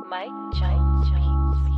Mike Jones Beats.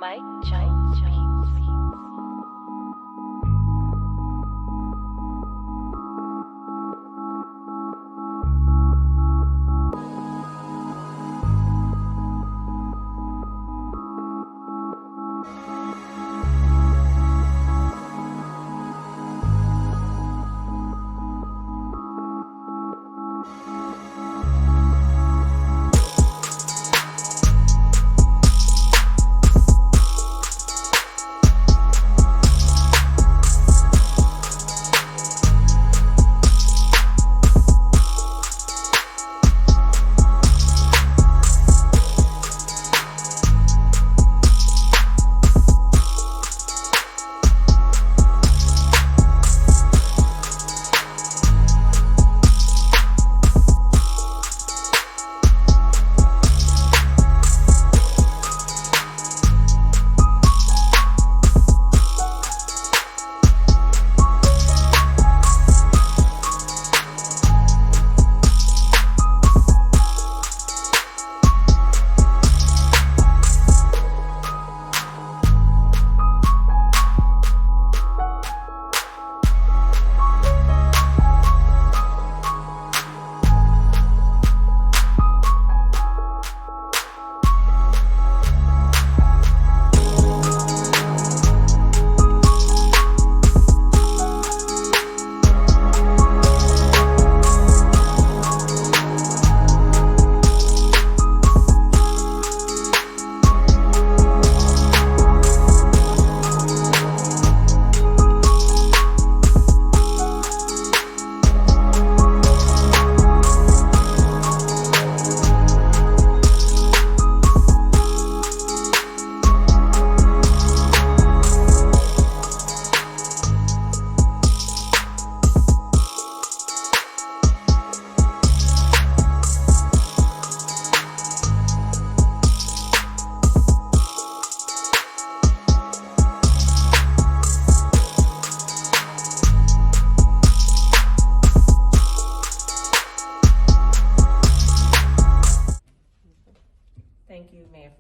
Mike Jones Beats.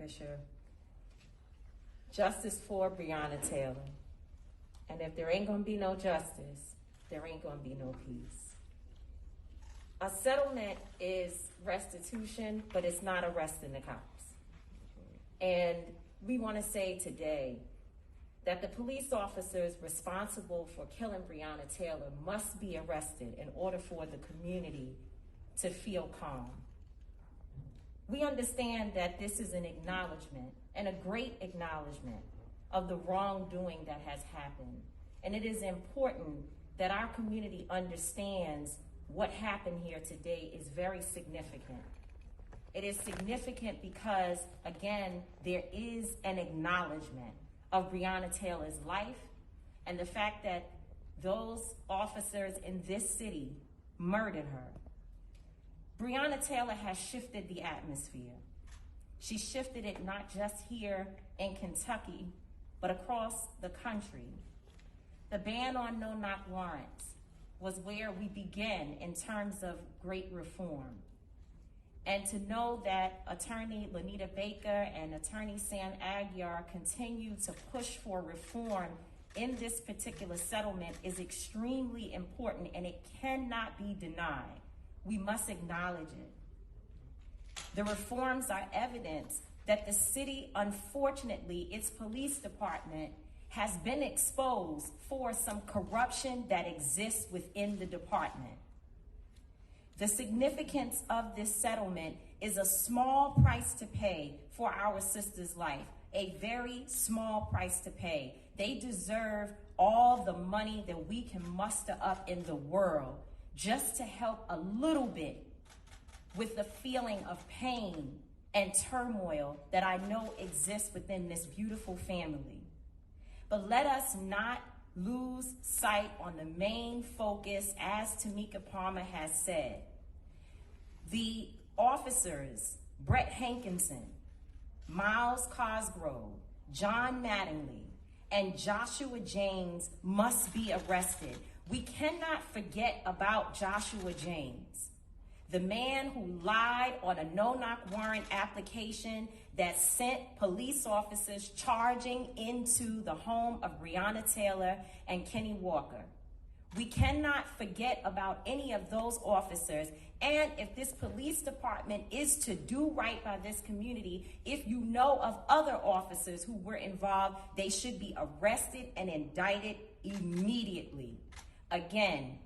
Fisher. Justice for Breonna Taylor. And if there ain't gonna be no justice, there ain't gonna be no peace. A settlement is restitution, but it's not arresting the cops. And we wanna say today that the police officers responsible for killing Breonna Taylor must be arrested in order for the community to feel calm. We understand that this is an acknowledgement, and a great acknowledgement, of the wrongdoing that has happened. And it is important that our community understands what happened here today is very significant. It is significant because, again, there is an acknowledgement of Breonna Taylor's life and the fact that those officers in this city murdered her. Breonna Taylor has shifted the atmosphere. She shifted it not just here in Kentucky, but across the country. The ban on no-knock warrants was where we begin in terms of great reform. And to know that Attorney Lanita Baker and Attorney Sam Aguiar continue to push for reform in this particular settlement is extremely important, and it cannot be denied. We must acknowledge it. The reforms are evidence that the city, unfortunately, its police department has been exposed for some corruption that exists within the department. The significance of this settlement is a small price to pay for our sister's life, a very small price to pay. They deserve all the money that we can muster up in the world just to help a little bit with the feeling of pain and turmoil that I know exists within this beautiful family. But let us not lose sight on the main focus, as Tamika Palmer has said. The officers, Brett Hankinson, Miles Cosgrove, John Mattingly, and Joshua James must be arrested. We cannot forget about Joshua James, the man who lied on a no-knock warrant application that sent police officers charging into the home of Breonna Taylor and Kenny Walker. We cannot forget about any of those officers. And if this police department is to do right by this community, if you know of other officers who were involved, they should be arrested and indicted immediately. Again,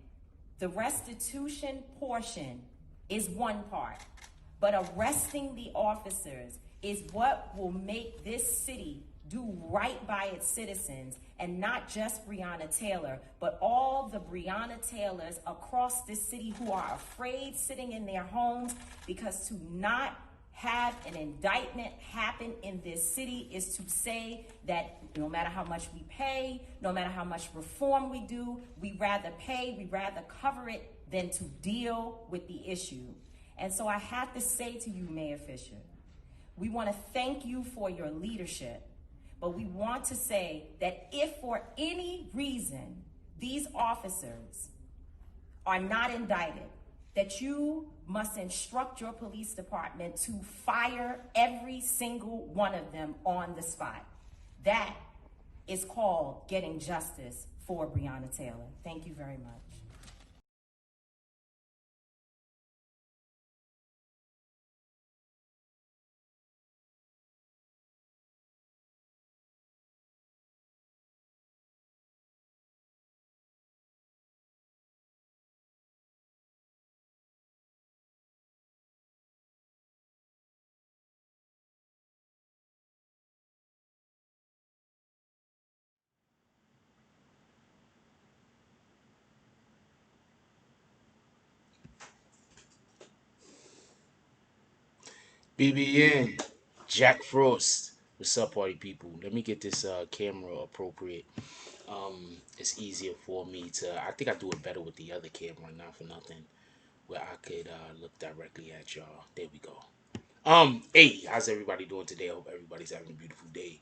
the restitution portion is one part, but arresting the officers is what will make this city do right by its citizens, and not just Breonna Taylor, but all the Breonna Taylors across this city who are afraid sitting in their homes, because to not have an indictment happen in this city is to say that no matter how much we pay, no matter how much reform we do, we rather pay, we rather cover it than to deal with the issue. And so I have to say to you, Mayor Fisher, we want to thank you for your leadership, but we want to say that if for any reason these officers are not indicted, that you must instruct your police department to fire every single one of them on the spot. That is called getting justice for Breonna Taylor. Thank you very much. BBN, Jack Frost. What's up, party people? Let me get this camera appropriate. It's easier for me to. I think I do it better with the other camera, not for nothing, where I could look directly at y'all. There we go. Hey, how's everybody doing today? I hope everybody's having a beautiful day.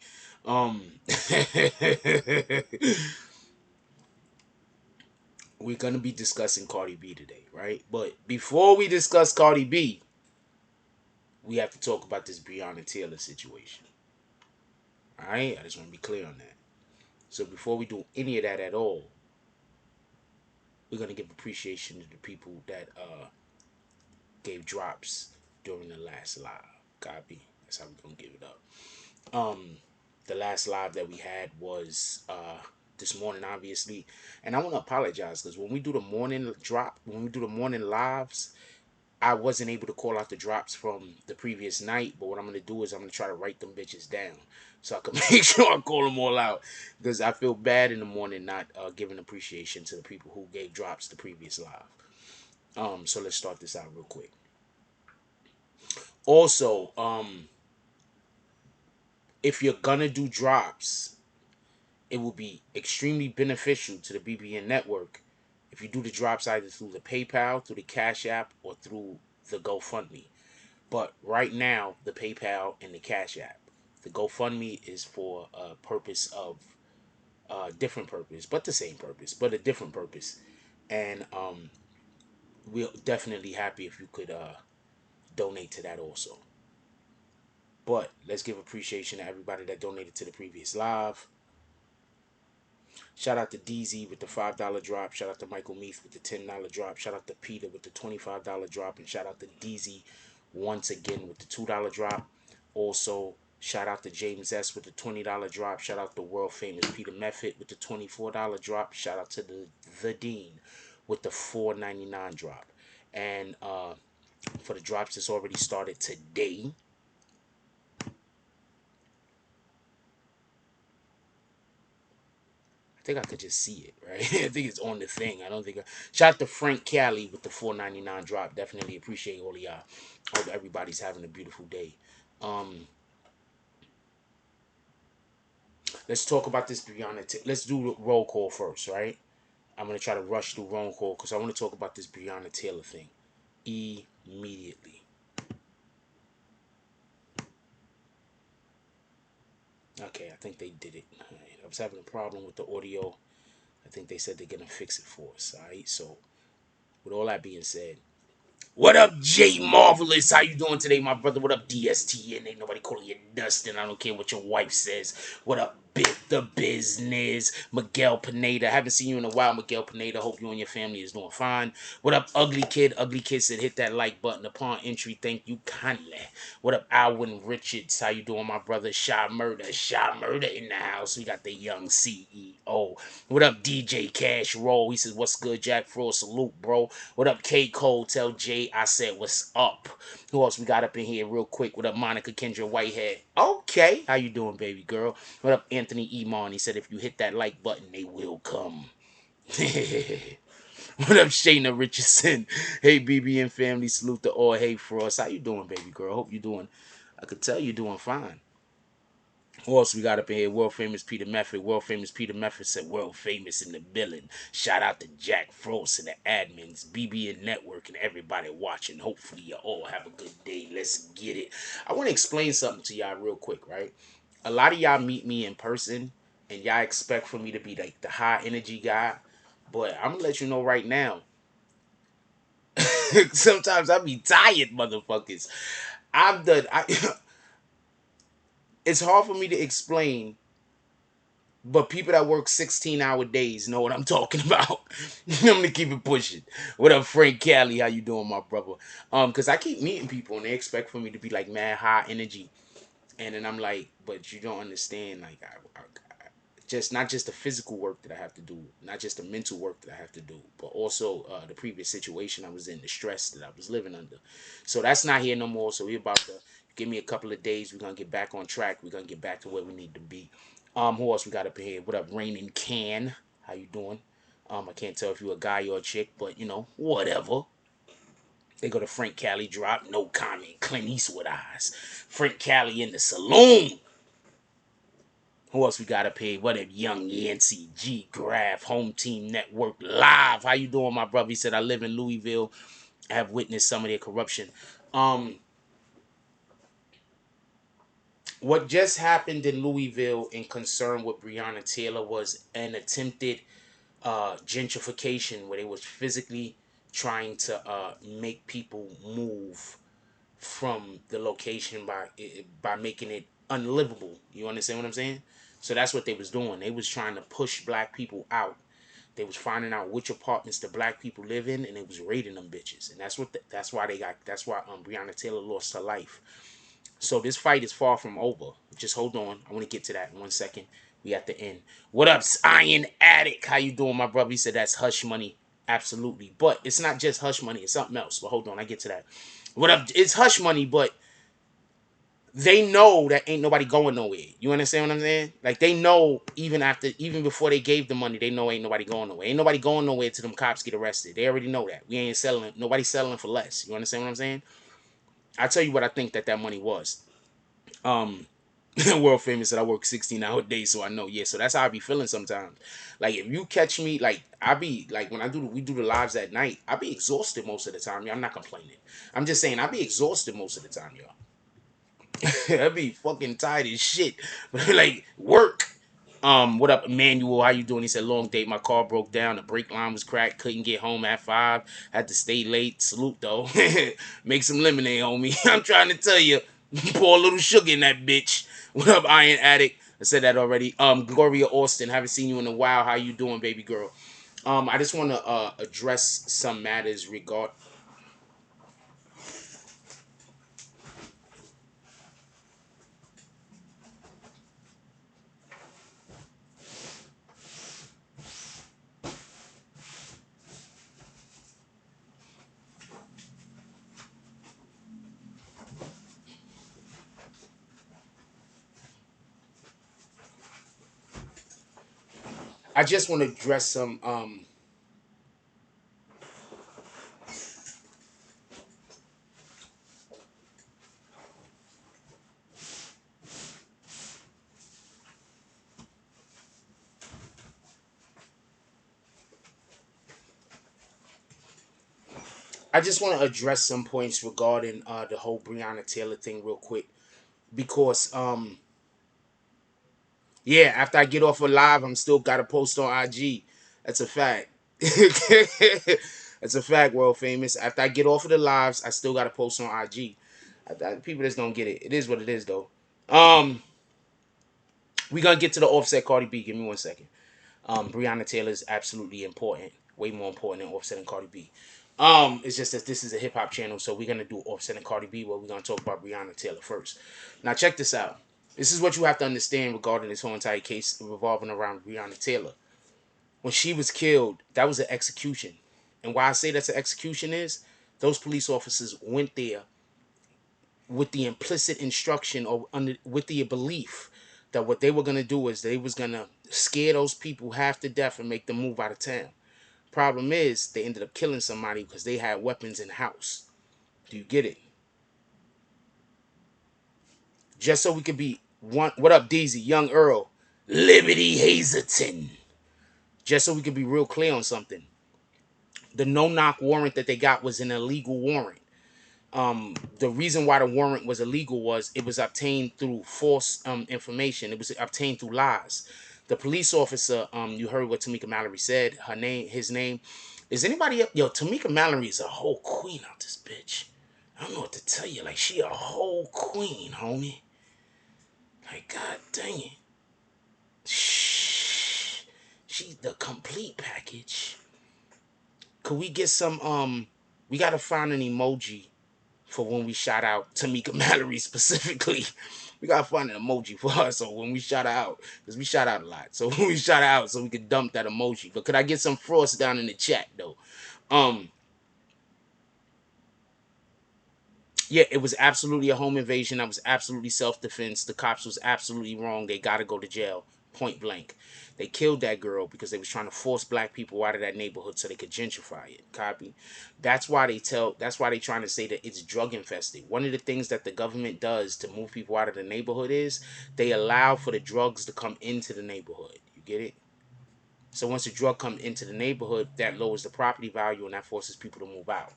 We're gonna be discussing Cardi B today, right? But before we discuss Cardi B, we have to talk about this Breonna Taylor situation. All right, I just want to be clear on that. So before we do any of that at all, we're gonna give appreciation to the people that gave drops during the last live. Copy. That's how we're gonna give it up. The last live that we had was this morning, obviously, and I want to apologize because when we do the morning drop, when we do the morning lives, I wasn't able to call out the drops from the previous night. But what I'm gonna do is I'm gonna try to write them bitches down so I can make sure I call them all out, because I feel bad in the morning not giving appreciation to the people who gave drops the previous live. So let's start this out real quick. Also, if you're gonna do drops, it will be extremely beneficial to the BBN network if you do the drops either through the PayPal, through the Cash App, or through the GoFundMe. But right now, the PayPal and the Cash App. The GoFundMe is for a purpose of different purpose, but the same purpose, but a different purpose. And we're definitely happy if you could donate to that also. But let's give appreciation to everybody that donated to the previous live. Shout out to DZ with the $5 drop. Shout out to Michael Meath with the $10 drop. Shout out to Peter with the $25 drop. And shout out to DZ once again with the $2 drop. Also, shout out to James S with the $20 drop. Shout out to world famous Peter Method with the $24 drop. Shout out to the Dean with the $4.99 drop. And for the drops that's already started today, I think I could just see it, right? I think it's on the thing. I don't think shout out to Frank Cali with the $4.99 drop. Definitely appreciate all of y'all. Hope everybody's having a beautiful day. Let's talk about this Breonna. Let's do the roll call first, right? I'm gonna try to rush through roll call because I want to talk about this Breonna Taylor thing immediately. Okay, I think they did it. Right. I was having a problem with the audio. I think they said they're gonna fix it for us. All right. So, with all that being said, what up, Jay Marvelous? How you doing today, my brother? What up, DSTN? Ain't nobody calling you Dustin. I don't care what your wife says. What up, the business? Miguel Pineda. Haven't seen you in a while, Miguel Pineda. Hope you and your family is doing fine. What up, Ugly Kid? Ugly Kid said hit that like button upon entry. Thank you kindly. What up, Alwyn Richards? How you doing, my brother? Shy Murder. Shy Murder in the house. We got the young CEO. What up, DJ Cash Roll? He says, what's good, Jack Frost? Salute, bro. What up, K Cole? Tell Jay I said what's up. Who else we got up in here real quick? What up, Monica Kendra Whitehead? Okay. How you doing, baby girl? What up, Anthony Emon? He said if you hit that like button, they will come. What up, Shayna Richardson? Hey, BBN family. Salute to all. Hey, Frost. How you doing, baby girl? Hope you doing. I could tell you're doing fine. Who else we got up in here? World famous Peter Method. World famous Peter Method said world famous in the building. Shout out to Jack Frost and the admins, BBN Network, and everybody watching. Hopefully you all have a good day. Let's get it. I want to explain something to y'all real quick, right? A lot of y'all meet me in person and y'all expect for me to be like the high energy guy. But I'm gonna let you know right now. Sometimes I be tired, motherfuckers. I'm done. It's hard for me to explain, but people that work 16-hour days know what I'm talking about. I'm gonna keep it pushing. What up, Frank Cali? How you doing, my brother? Because I keep meeting people and they expect for me to be like mad high energy, and then I'm like, but you don't understand. Like, I just not just the physical work that I have to do, not just the mental work that I have to do, but also the previous situation I was in, the stress that I was living under. So that's not here no more. So we're about to give me a couple of days. We're gonna get back on track. We're gonna get back to where we need to be. Who else we got up in here? What up, Raining Can? How you doing? I can't tell if you a guy or a chick, but you know, whatever. They go to Frank Cali drop, no comment. Clint Eastwood eyes. Frank Cali in the saloon. Who else we got up here? What up, Young Yancey, G Graph, Home Team Network Live. How you doing, my brother? He said, I live in Louisville. I have witnessed some of their corruption. What just happened in Louisville in concern with Breonna Taylor was an attempted gentrification where they was physically trying to make people move from the location by making it unlivable. You understand what I'm saying? So that's what they was doing. They was trying to push black people out. They was finding out which apartments the black people live in, and they was raiding them bitches. And that's why Breonna Taylor lost her life. So this fight is far from over. Just hold on. I want to get to that in 1 second. We at the end. What up, Iron Addict? How you doing, my brother? He said that's hush money. Absolutely. But it's not just hush money. It's something else. But hold on. I get to that. What up? It's hush money, but they know that ain't nobody going nowhere. You understand what I'm saying? Like they know even before they gave the money, they know ain't nobody going nowhere. Ain't nobody going nowhere till them cops get arrested. They already know that. We ain't selling. Nobody's selling for less. You understand what I'm saying? I tell you what I think that money was. World famous that I work 16-hour days, so I know. Yeah, so that's how I be feeling sometimes. Like if you catch me, like I be like when we do the lives at night, I be exhausted most of the time. Yeah, I'm not complaining. I'm just saying I be exhausted most of the time, y'all. I be fucking tired as shit. Like work. What up, Emmanuel? How you doing? He said, long day. My car broke down. The brake line was cracked. Couldn't get home at 5. Had to stay late. Salute, though. Make some lemonade, homie. I'm trying to tell you. Pour a little sugar in that bitch. What up, Iron Addict? I said that already. Gloria Austin. Haven't seen you in a while. How you doing, baby girl? I just want to address some matters regard. I just want to address some I just want to address some points regarding the whole Breonna Taylor thing real quick because yeah, after I get off of live, I'm still got to post on IG. That's a fact. That's a fact, world famous. After I get off of the lives, I still got to post on IG. People just don't get it. It is what it is, though. We gonna get to the Offset Cardi B. Give me 1 second. Breonna Taylor is absolutely important. Way more important than Offset and Cardi B. It's just that this is a hip hop channel, so we're gonna do Offset and Cardi B, where we're gonna talk about Breonna Taylor first. Now check this out. This is what you have to understand regarding this whole entire case revolving around Breonna Taylor. When she was killed, that was an execution. And why I say that's an execution is those police officers went there with the implicit instruction or with the belief that what they were gonna do is they was gonna scare those people half to death and make them move out of town. Problem is, they ended up killing somebody because they had weapons in the house. Do you get it? Just so we could be one. What up, Deezy? Young Earl, Liberty Hazelton. Just so we could be real clear on something. The no-knock warrant that they got was an illegal warrant. The reason why the warrant was illegal was it was obtained through false information. It was obtained through lies. The police officer, you heard what Tamika Mallory said. His name. Is anybody up? Yo, Tamika Mallory is a whole queen out this bitch. I don't know what to tell you. Like, she a whole queen, homie. Like, god dang it. Shh. She's the complete package. Could we get some, we gotta find an emoji for when we shout out Tamika Mallory specifically. We gotta find an emoji for her so when we shout her out, because we shout out a lot. So when we shout her out, so we can dump that emoji. But could I get some frost down in the chat though? Yeah, it was absolutely a home invasion. That was absolutely self-defense. The cops was absolutely wrong. They gotta go to jail. Point blank. They killed that girl because they was trying to force black people out of that neighborhood so they could gentrify it. Copy. That's why they trying to say that it's drug infested. One of the things that the government does to move people out of the neighborhood is they allow for the drugs to come into the neighborhood. You get it? So once the drug come into the neighborhood, that lowers the property value and that forces people to move out.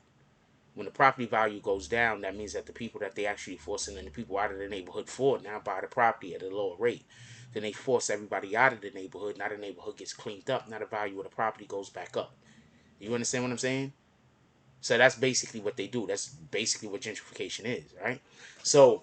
When the property value goes down, that means that the people that they actually forcing and the people out of the neighborhood for now buy the property at a lower rate. Then they force everybody out of the neighborhood. Now the neighborhood gets cleaned up. Now the value of the property goes back up. You understand what I'm saying? So that's basically what they do. That's basically what gentrification is, right? So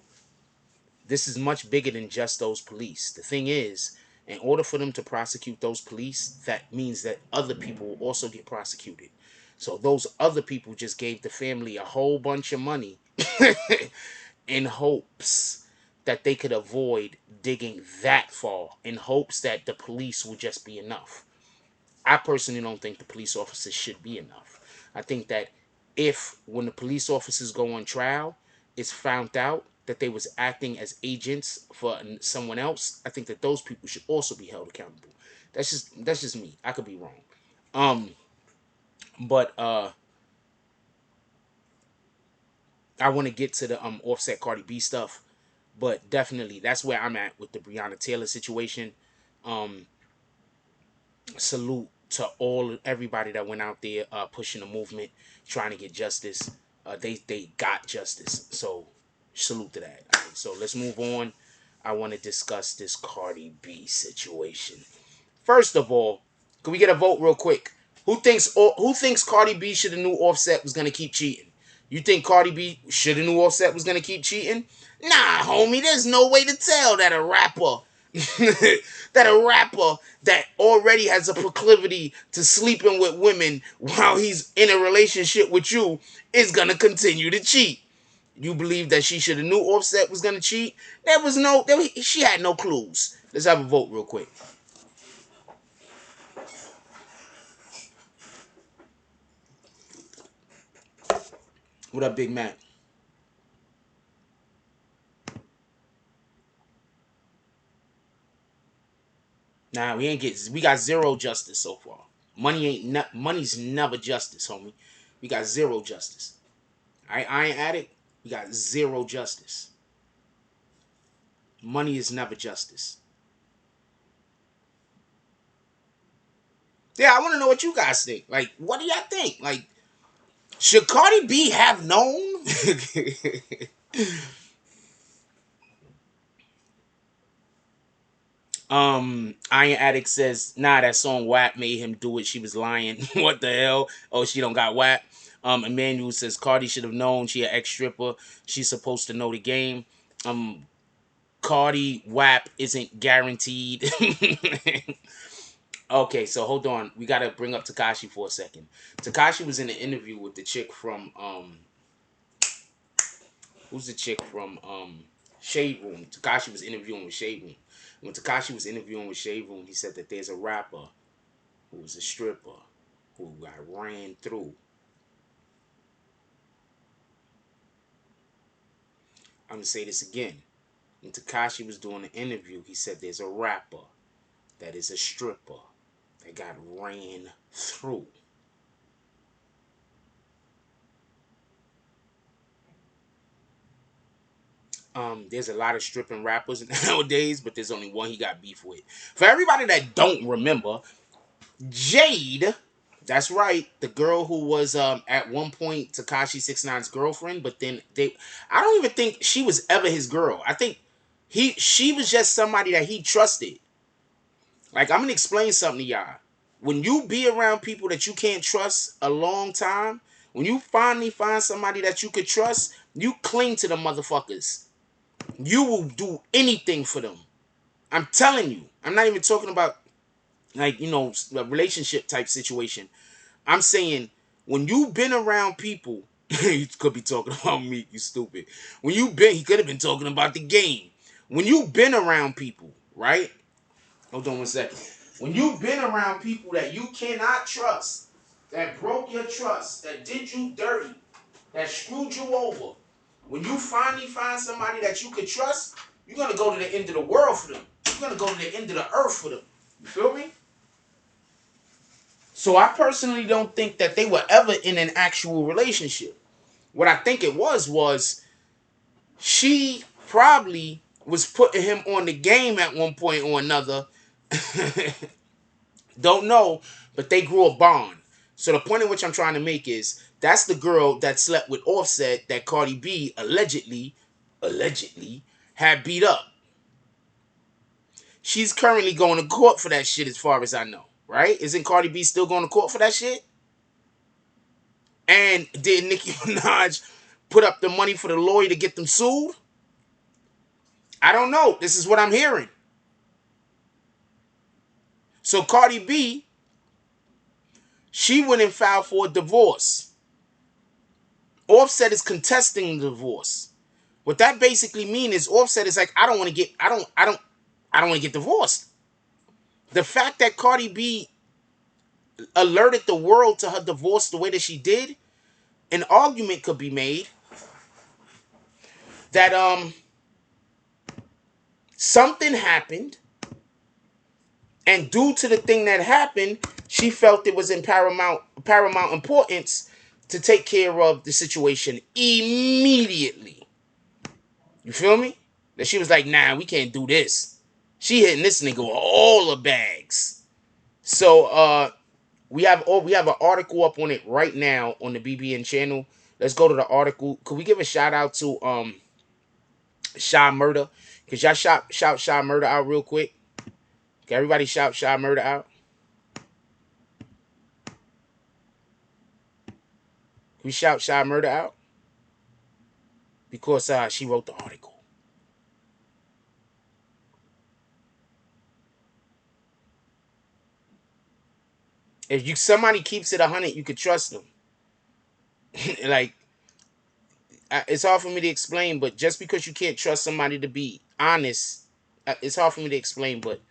this is much bigger than just those police. The thing is, in order for them to prosecute those police, that means that other people will also get prosecuted. So those other people just gave the family a whole bunch of money in hopes that they could avoid digging that far, in hopes that the police will just be enough. I personally don't think the police officers should be enough. I think that if, when the police officers go on trial, it's found out that they was acting as agents for someone else, I think that those people should also be held accountable. That's just me. I could be wrong. Um, but I want to get to the Offset Cardi B stuff, but definitely that's where I'm at with the Breonna Taylor situation. Um, Salute to everybody that went out there pushing the movement, trying to get justice. They got justice. So salute to that. All right, so let's move on. I want to discuss this Cardi B situation. First of all, can we get a vote real quick? Who thinks Cardi B should have knew Offset was gonna keep cheating? You think Cardi B should have knew Offset was gonna keep cheating? Nah, homie, there's no way to tell that a rapper that already has a proclivity to sleeping with women while he's in a relationship with you is gonna continue to cheat. You believe that she should have knew Offset was gonna cheat? She had no clues. Let's have a vote real quick. What up, Big Mac? Nah, we got zero justice so far. Money's never justice, homie. We got zero justice. I ain't addict. We got zero justice. Money is never justice. Yeah, I want to know what you guys think. Like, what do y'all think? Like, should Cardi B have known? Iron Addict says, nah, that song WAP made him do it. She was lying. What the hell? Oh, she don't got WAP. Emmanuel says Cardi should have known. She an ex stripper. She's supposed to know the game. Cardi WAP isn't guaranteed. Okay, so hold on. We gotta bring up Takashi for a second. Takashi was in an interview with the chick from who's the chick from Shade Room. Takashi was interviewing with Shade Room. When Takashi was interviewing with Shade Room, he said that there's a rapper who was a stripper who got ran through. I'm gonna say this again. When Takashi was doing an interview, he said there's a rapper that is a stripper that got ran through. There's a lot of stripping rappers nowadays, but there's only one he got beef with. For everybody that don't remember, Jade, that's right, the girl who was at one point Tekashi 69's girlfriend, but then I don't even think she was ever his girl. I think she was just somebody that he trusted. Like, I'm gonna explain something to y'all. When you be around people that you can't trust a long time, when you finally find somebody that you could trust, you cling to the motherfuckers. You will do anything for them. I'm telling you. I'm not even talking about, like, a relationship type situation. I'm saying, when you've been around people, you could be talking about me, you stupid. He could have been talking about the game. When you've been around people, right? Hold on one second. When you've been around people that you cannot trust, that broke your trust, that did you dirty, that screwed you over, when you finally find somebody that you could trust, you're going to go to the end of the world for them. You're going to go to the end of the earth for them. You feel me? So I personally don't think that they were ever in an actual relationship. What I think it was she probably was putting him on the game at one point or another. Don't know, but they grew a bond. So the point in which I'm trying to make is, that's the girl that slept with Offset that Cardi B allegedly had beat up. She's currently going to court for that shit, as far as I know, right? Isn't Cardi B still going to court for that shit? And did Nicki Minaj put up the money for the lawyer to get them sued? I don't know. This is what I'm hearing. So Cardi B, she went and filed for a divorce. Offset is contesting the divorce. What that basically means is Offset is like, I don't want to get divorced. The fact that Cardi B alerted the world to her divorce the way that she did, an argument could be made that something happened, and due to the thing that happened, she felt it was in paramount importance to take care of the situation immediately. You feel me? That she was like, nah, we can't do this. She hitting this nigga with all the bags. So we have an article up on it right now on the BBN channel. Let's go to the article. Could we give a shout out to Shy Murder? Cause y'all shout Shy Murder out real quick. Can everybody shout Shy Murder out? Can we shout Shy Murder out? Because she wrote the article. If somebody keeps it 100, you could trust them. Like, it's hard for me to explain, but just because you can't trust somebody to be honest, it's hard for me to explain. But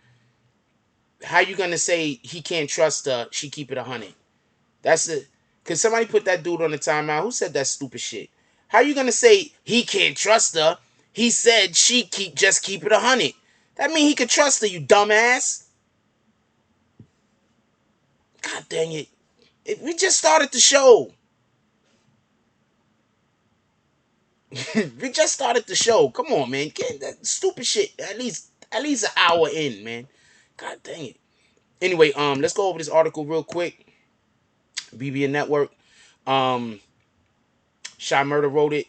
how you gonna say he can't trust her? She keep it 100. That's it. Cause somebody put that dude on the timeout. Who said that stupid shit? How you gonna say he can't trust her? He said she keep it 100. That mean he could trust her, you dumbass. God dang it. We just started the show. We just started the show. Come on, man. Get that stupid shit. At least an hour in, man. God dang it. Anyway, let's go over this article real quick. BBN Network. Shy Murder wrote it.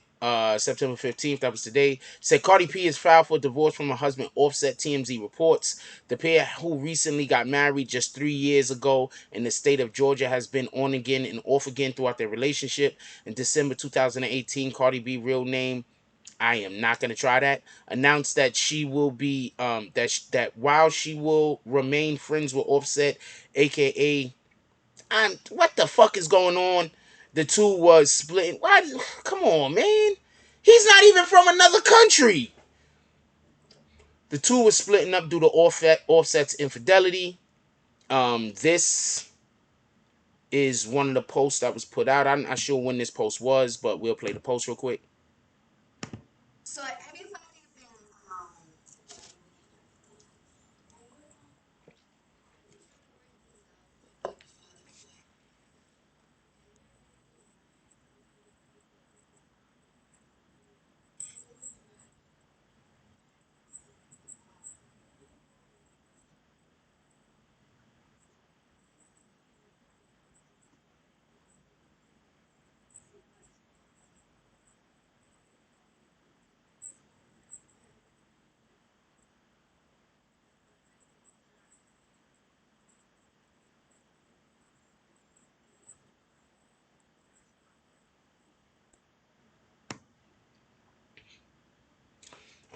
September 15th, that was today. Said Cardi B is filed for divorce from her husband Offset, TMZ reports. The pair, who recently got married just 3 years ago in the state of Georgia, has been on again and off again throughout their relationship. In December 2018, Cardi B, real name, I am not gonna try that, announced that she will be that while she will remain friends with Offset, aka what the fuck is going on? The two was splitting. Why? Come on, man. He's not even from another country. The two was splitting up due to Offset's infidelity. This is one of the posts that was put out. I'm not sure when this post was, but we'll play the post real quick. So everybody been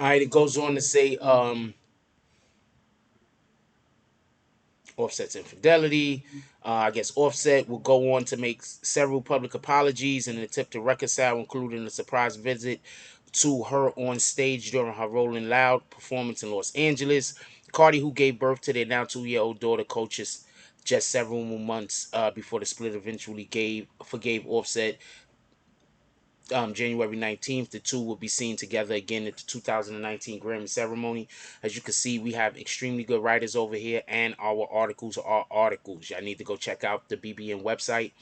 All right, it goes on to say, Offset's infidelity. I guess Offset will go on to make several public apologies in an attempt to reconcile, including a surprise visit to her on stage during her Rolling Loud performance in Los Angeles. Cardi, who gave birth to their now 2-year-old daughter, coaches just several months before the split, eventually forgave Offset. January 19th, the two will be seen together again at the 2019 Grammy ceremony. As you can see, we have extremely good writers over here, and our articles are articles. Y'all need to go check out the BBN website.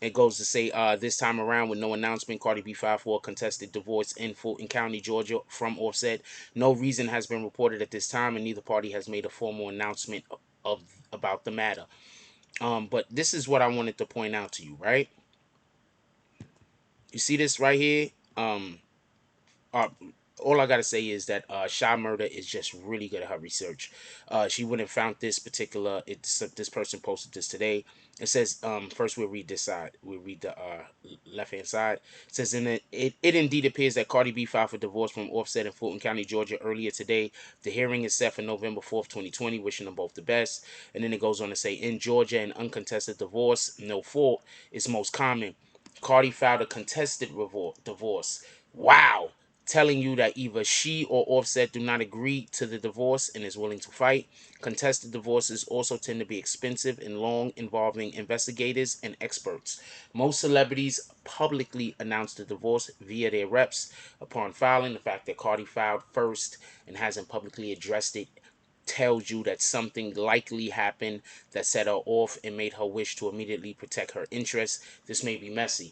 It goes to say, this time around, with no announcement, Cardi B filed for a contested divorce in Fulton County, Georgia, from Offset. No reason has been reported at this time, and neither party has made a formal announcement about the matter. But this is what I wanted to point out to you, right? You see this right here? Uh, all I gotta say is that Shy Murder is just really good at her research. She went and found this particular. This person posted this today. It says, first we'll read this side. We'll read the left hand side. It says, it indeed appears that Cardi B filed for divorce from Offset in Fulton County, Georgia, earlier today. The hearing is set for November 4th, 2020. Wishing them both the best. And then it goes on to say, in Georgia, an uncontested divorce, no fault, is most common. Cardi filed a contested divorce. Wow, telling you that either she or Offset do not agree to the divorce and is willing to fight. Contested divorces also tend to be expensive and long, involving investigators and experts. Most celebrities publicly announce the divorce via their reps upon filing. The fact that Cardi filed first and hasn't publicly addressed it tells you that something likely happened that set her off and made her wish to immediately protect her interests. This may be messy.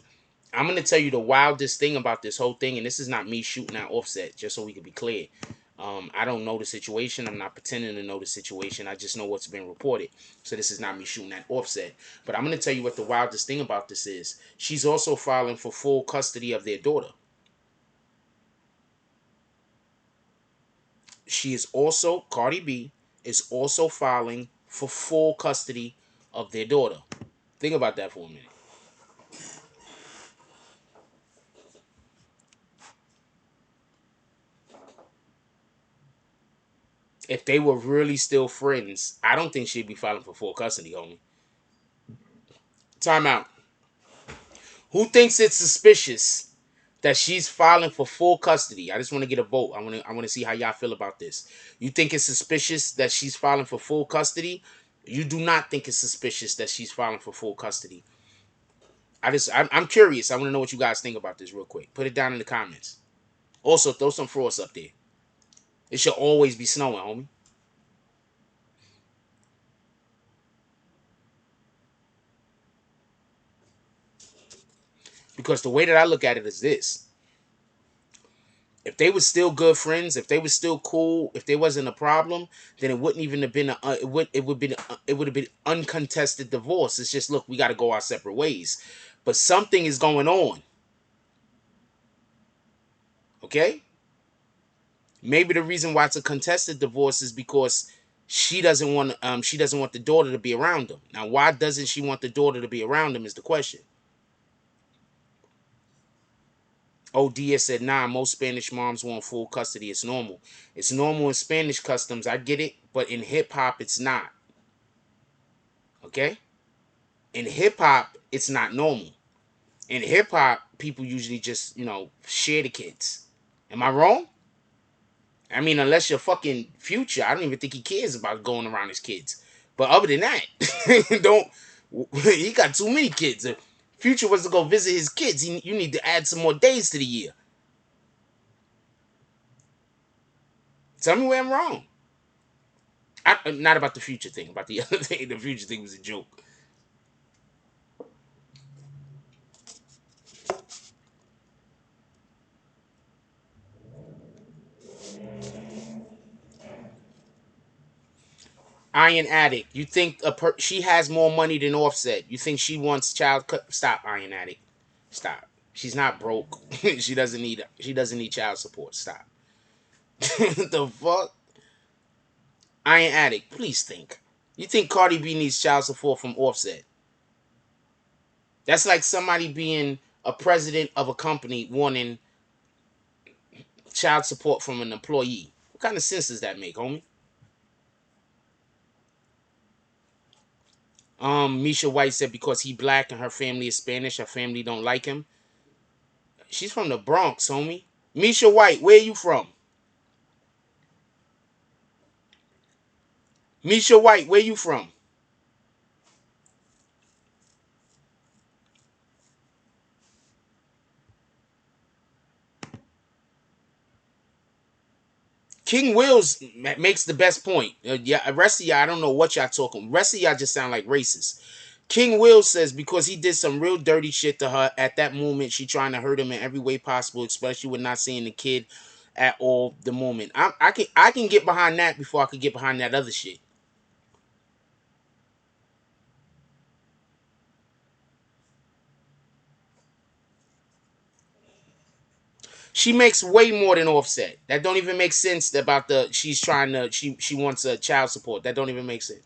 I'm going to tell you the wildest thing about this whole thing, and this is not me shooting at Offset, just so we can be clear. I don't know the situation. I'm not pretending to know the situation. I just know what's been reported. So this is not me shooting at Offset. But I'm going to tell you what the wildest thing about this is. She's also filing for full custody of their daughter. She is also, Cardi B, is also filing for full custody of their daughter. Think about that for a minute. If they were really still friends, I don't think she'd be filing for full custody, homie. Time out. Who thinks it's suspicious that she's filing for full custody? I just want to get a vote. I want to see how y'all feel about this. You think it's suspicious that she's filing for full custody? You do not think it's suspicious that she's filing for full custody. I'm curious. I want to know what you guys think about this real quick. Put it down in the comments. Also, throw some frost up there. It should always be snowing, homie. Because the way that I look at it is this: if they were still good friends, if they were still cool, if there wasn't a problem, then it wouldn't even have been it would have been uncontested divorce. It's just, look, we got to go our separate ways. But something is going on. Okay? Maybe the reason why it's a contested divorce is because she doesn't want the daughter to be around them. Now, why doesn't she want the daughter to be around them is the question. OD said, nah, most Spanish moms want full custody. It's normal. It's normal in Spanish customs. I get it. But in hip hop, it's not. Okay? In hip hop, it's not normal. In hip hop, people usually just, share the kids. Am I wrong? I mean, unless you're fucking Future, I don't even think he cares about going around his kids. But other than that, don't. He got too many kids. If Future was to go visit his kids, you need to add some more days to the year. Tell me where I'm wrong. Not about the Future thing. About the other thing. The Future thing was a joke. Iron Addict. You think she has more money than Offset? You think she wants child? Stop, Iron Addict. Stop. She's not broke. She doesn't need. She doesn't need child support. Stop. The fuck? Iron Addict. Please think. You think Cardi B needs child support from Offset? That's like somebody being a president of a company wanting child support from an employee. What kind of sense does that make, homie? Misha White said because he black and her family is Spanish, her family don't like him. She's from the Bronx, homie. Misha White, where you from? Misha White, where you from? King Wills makes the best point. Yeah, rest of y'all, I don't know what y'all talking. Rest of y'all just sound like racist. King Will says because he did some real dirty shit to her at that moment, she trying to hurt him in every way possible, especially with not seeing the kid at all. The moment I can get behind that before I could get behind that other shit. She makes way more than Offset. That don't even make sense about the she's trying to she wants a child support. That don't even make sense.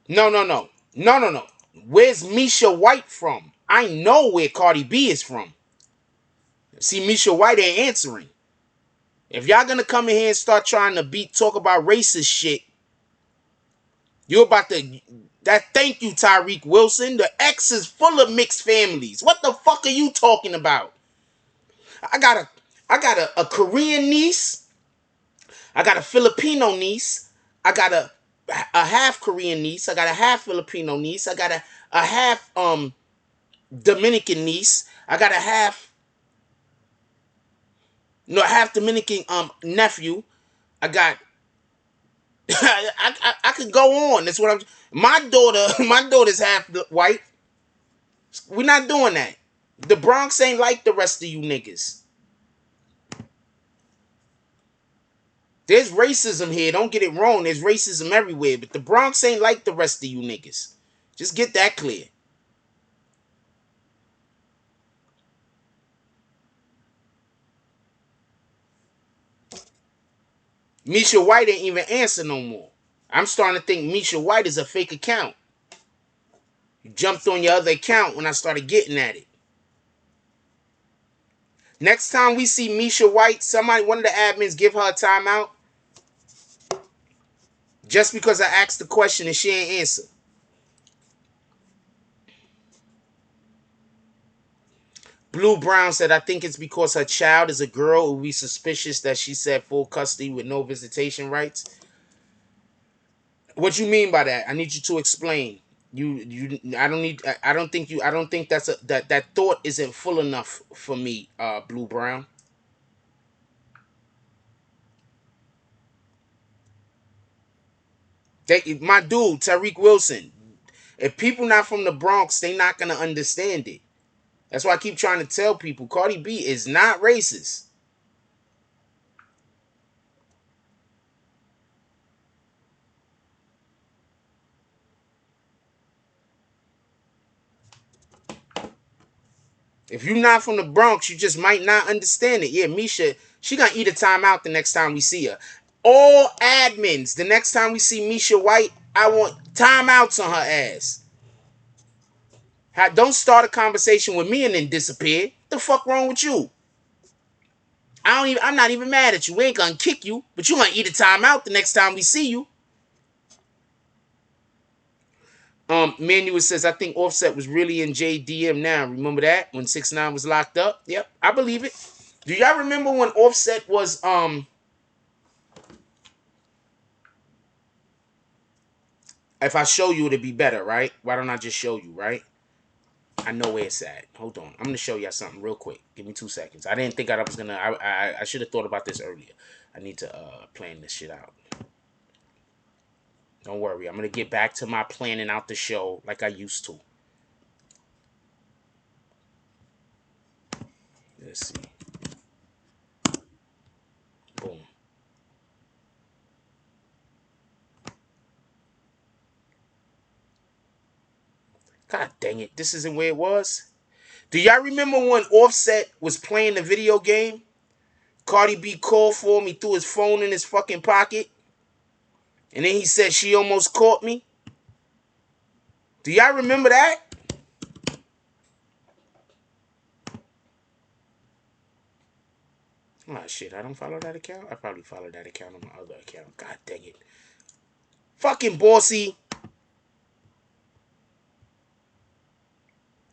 No, no, no. No, no, no. Where's Misha White from? I know where Cardi B is from. See, Misha White ain't answering. If y'all gonna come in here and start trying to talk about racist shit, you're about to thank you, Tyreek Wilson. The X is full of mixed families. What the fuck are you talking about? I got a Korean niece. I got a Filipino niece. I got a half Korean niece. I got a half Filipino niece. I got a half Dominican niece. I got a half Dominican nephew. I got I could go on. That's what I'm. My daughter's half white. We're not doing that. The Bronx ain't like the rest of you niggas. There's racism here. Don't get it wrong. There's racism everywhere. But the Bronx ain't like the rest of you niggas. Just get that clear. Misha White ain't even answer no more. I'm starting to think Misha White is a fake account. You jumped on your other account when I started getting at it. Next time we see Misha White, one of the admins give her a timeout. Just because I asked the question and she ain't answer. Blue Brown said, I think it's because her child is a girl who we suspicious that she said full custody with no visitation rights. What you mean by that? I need you to explain. I don't think that thought isn't full enough for me, Blue Brown. My dude, Tariq Wilson. If people not from the Bronx, they not gonna understand it. That's why I keep trying to tell people Cardi B is not racist. If you're not from the Bronx, you just might not understand it. Yeah, Misha, she gonna eat a timeout the next time we see her. All admins, the next time we see Misha White, I want timeouts on her ass. Don't start a conversation with me and then disappear. The fuck wrong with you? I'm not even mad at you. We ain't gonna kick you, but you gonna eat a timeout the next time we see you. Manuel says, I think Offset was really in JDM now. Remember that? When 6ix9ine was locked up? Yep, I believe it. Do y'all remember when Offset was if I show you it'd be better, right? Why don't I just show you, right? I know where it's at. Hold on. I'm gonna show y'all something real quick. Give me 2 seconds. I didn't think I was gonna I should have thought about this earlier. I need to plan this shit out. Don't worry. I'm gonna get back to my planning out the show like I used to. Let's see. Boom. God dang it. This isn't where it was. Do y'all remember when Offset was playing the video game? Cardi B called for me, threw his phone in his fucking pocket. And then he said she almost caught me. Do y'all remember that? Oh shit, I don't follow that account? I probably follow that account on my other account. God dang it. Fucking bossy.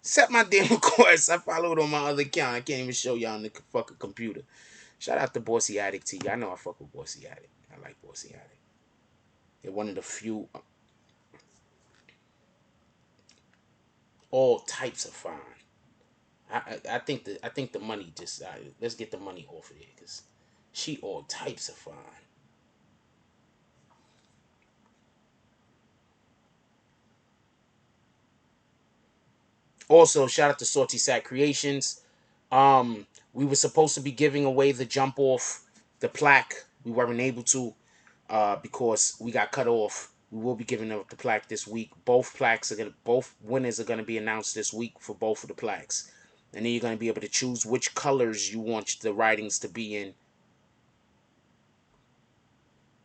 Set my damn request. I follow it on my other account. I can't even show y'all on the fucking computer. Shout out to Bossy Addict T. I know I fuck with Bossy Addict. I like Bossy Addict. They're one of the few. All types of fine. I think the money just let's get the money off of here because she all types of fine. Also, shout out to Salty Sack Creations. We were supposed to be giving away the jump off the plaque. We weren't able to because we got cut off. We will be giving up the plaque this week. Both winners are gonna be announced this week for both of the plaques. And then you're going to be able to choose which colors you want the writings to be in.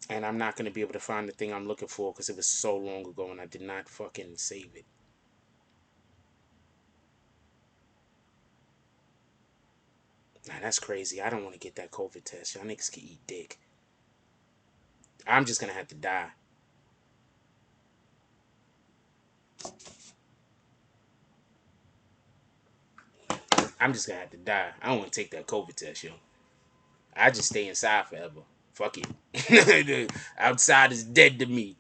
And I'm not going to be able to find the thing I'm looking for because it was so long ago and I did not fucking save it. Nah, that's crazy. I don't want to get that COVID test. Y'all niggas can eat dick. I'm just going to have to die. I'm just going to have to die. I don't want to take that COVID test, yo. I just stay inside forever. Fuck it. Outside is dead to me.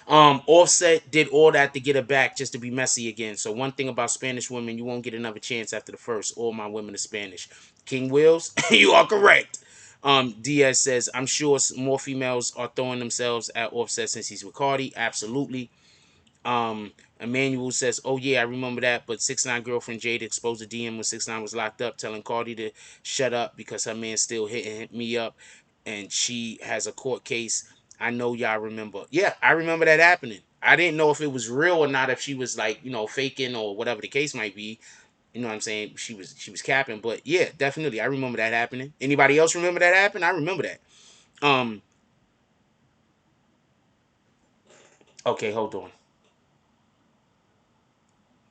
Offset did all that to get her back just to be messy again. So one thing about Spanish women, you won't get another chance after the first. All my women are Spanish. King Wills, you are correct. Diaz says, I'm sure more females are throwing themselves at Offset since he's with Cardi. Absolutely. Emmanuel says, oh yeah, I remember that, but 6ix9ine girlfriend Jade exposed the DM when 6ix9ine was locked up, telling Cardi to shut up because her man still hit me up and she has a court case. I know y'all remember. Yeah, I remember that happening. I didn't know if it was real or not, if she was like, faking or whatever the case might be. You know what I'm saying? She was capping, but yeah, definitely. I remember that happening. Anybody else remember that happened? I remember that. Okay, hold on.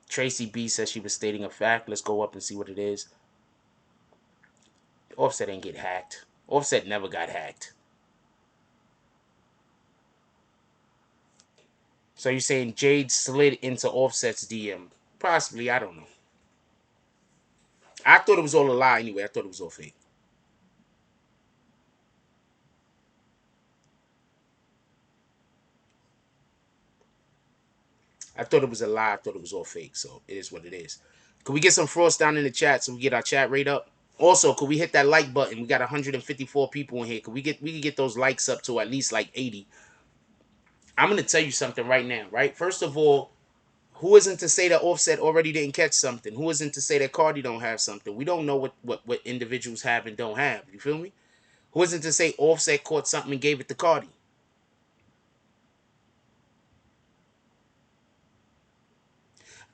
Tracy B says she was stating a fact. Let's go up and see what it is. Offset ain't get hacked. Offset never got hacked. So you're saying Jade slid into Offset's DM? Possibly, I don't know. I thought it was all a lie anyway. I thought it was all fake. I thought it was a lie. I thought it was all fake. So it is what it is. Could we get some frost down in the chat so we get our chat rate up? Also, could we hit that like button? We got 154 people in here. Could we can get those likes up to at least like 80? I'm gonna tell you something right now, right? First of all, who isn't to say that Offset already didn't catch something? Who isn't to say that Cardi don't have something? We don't know what individuals have and don't have. You feel me? Who isn't to say Offset caught something and gave it to Cardi?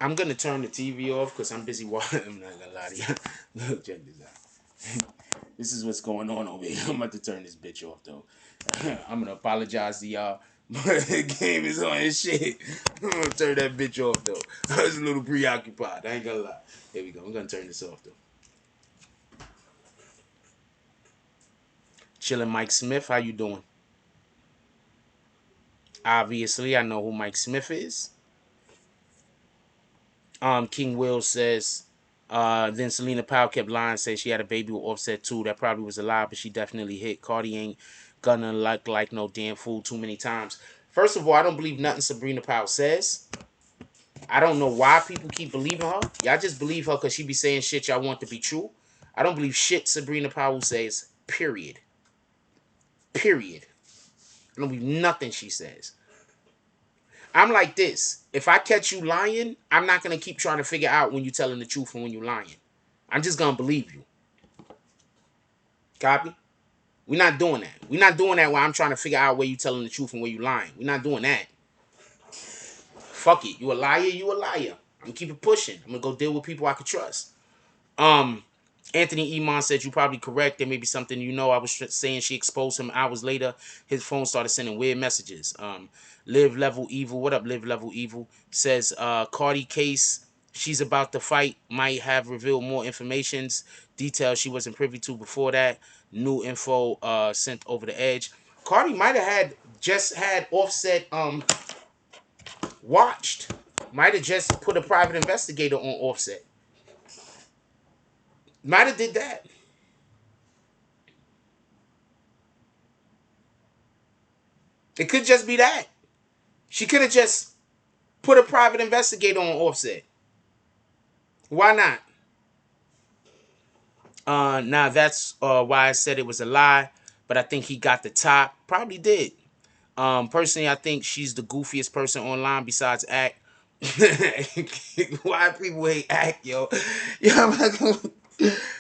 I'm gonna turn the TV off because I'm busy watching. I'm not gonna lie to you. Look, check this out. This is what's going on over here. I'm about to turn this bitch off though. I'm gonna apologize to y'all. But the game is on his shit. I'm gonna turn that bitch off though. I was a little preoccupied. I ain't gonna lie. Here we go. I'm gonna turn this off though. Chillin' Mike Smith, how you doing? Obviously, I know who Mike Smith is. King Will says, then Selena Powell kept lying, said she had a baby with Offset too. That probably was a lie, but she definitely hit. Cardi ain't gonna like no damn fool too many times. First of all, I don't believe nothing Sabrina Powell says. I don't know why people keep believing her. Y'all just believe her because she be saying shit y'all want to be true. I don't believe shit Sabrina Powell says, period. Period. I don't believe nothing she says. I'm like this. If I catch you lying, I'm not going to keep trying to figure out when you're telling the truth and when you're lying. I'm just going to believe you. Copy? We're not doing that. We're not doing that where I'm trying to figure out where you're telling the truth and where you're lying. We're not doing that. Fuck it. You a liar, you a liar. I'm going to keep it pushing. I'm going to go deal with people I can trust. Anthony Iman said you're probably correct. There may be something I was saying she exposed him hours later. His phone started sending weird messages. Live Level Evil. What up, Live Level Evil? Says Cardi case she's about to fight might have revealed more informations, details she wasn't privy to before that. New info sent over the edge. Cardi might have just had Offset watched. Might have just put a private investigator on Offset. Might have did that. It could just be that. She could have just put a private investigator on Offset. Why not? Now that's why I said it was a lie, but I think he got the top. Probably did. Personally, I think she's the goofiest person online besides Act. Why people hate Act, yo?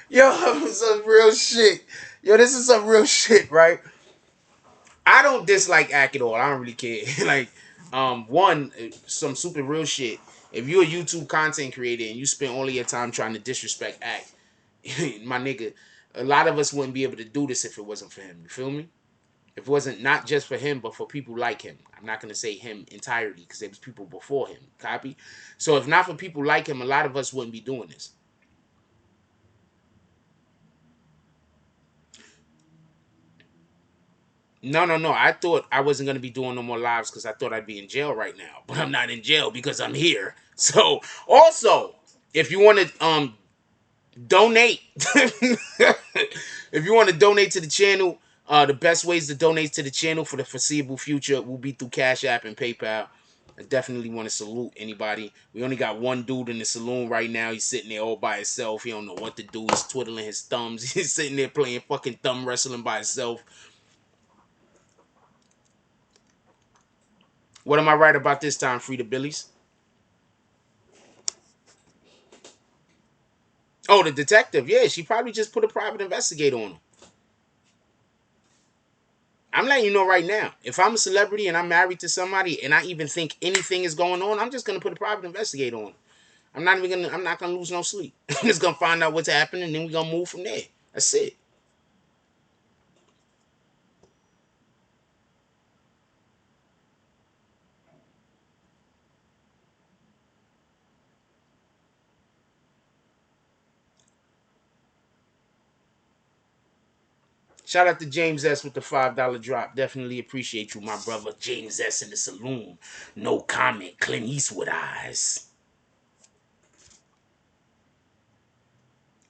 Yo, some real shit. Yo, this is some real shit, right? I don't dislike Act at all. I don't really care. Like, one, some super real shit. If you're a YouTube content creator and you spend all of your time trying to disrespect Act, my nigga, a lot of us wouldn't be able to do this if it wasn't for him. You feel me? If it wasn't not just for him, but for people like him. I'm not going to say him entirely because there was people before him. Copy? So if not for people like him, a lot of us wouldn't be doing this. No, no, no. I thought I wasn't going to be doing no more lives because I thought I'd be in jail right now. But I'm not in jail because I'm here. So also, if you want to donate, if you want to donate to the channel, the best ways to donate to the channel for the foreseeable future will be through Cash App and PayPal. I definitely want to salute anybody. We only got one dude in the saloon right now. He's sitting there all by himself. He don't know what to do. He's twiddling his thumbs. He's sitting there playing fucking thumb wrestling by himself. What am I right about this time, Frida Billies? Oh, the detective. Yeah, she probably just put a private investigator on him. I'm letting you know right now. If I'm a celebrity and I'm married to somebody and I even think anything is going on, I'm just gonna put a private investigator on. I'm not gonna lose no sleep. I'm just gonna find out what's happening and then we're gonna move from there. That's it. Shout out to James S with the $5 drop. Definitely appreciate you, my brother. James S in the saloon. No comment. Clint Eastwood eyes.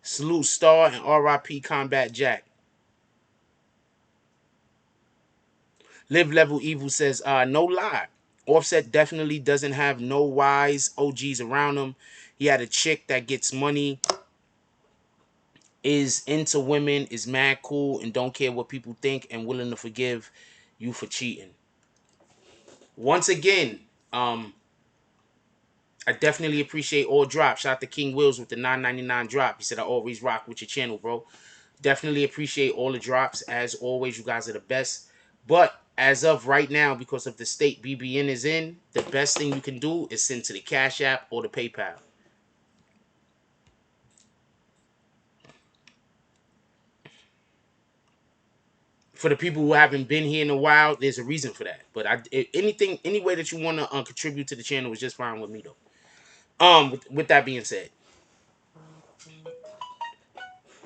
Salute Star and RIP Combat Jack. Live Level Evil says, no lie. Offset definitely doesn't have no wise OGs around him. He had a chick that gets money, is into women, is mad cool, and don't care what people think, and willing to forgive you for cheating. Once again, I definitely appreciate all drops. Shout out to King Wills with the $9.99 drop. He said, I always rock with your channel, bro. Definitely appreciate all the drops. As always, you guys are the best. But as of right now, because of the state BBN is in, the best thing you can do is send to the Cash App or the PayPal. For the people who haven't been here in a while, there's a reason for that. But any way that you want to contribute to the channel is just fine with me, though. With that being said,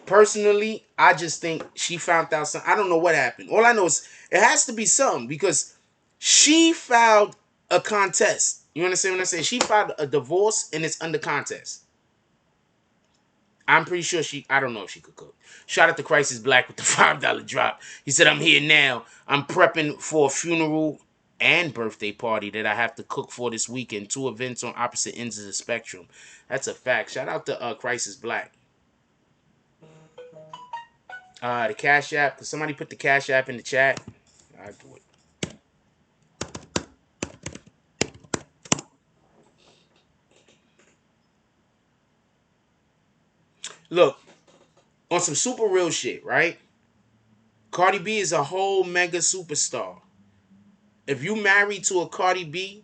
personally, I just think she found out something. I don't know what happened. All I know is it has to be something because she filed a contest. You understand what I'm saying? She filed a divorce and it's under contest. I'm pretty sure I don't know if she could cook. Shout out to Crisis Black with the $5 drop. He said, I'm here now. I'm prepping for a funeral and birthday party that I have to cook for this weekend. 2 events on opposite ends of the spectrum. That's a fact. Shout out to Crisis Black. The Cash App. Could somebody put the Cash App in the chat? I'll do it. Look, on some super real shit, right? Cardi B is a whole mega superstar. If you married to a Cardi B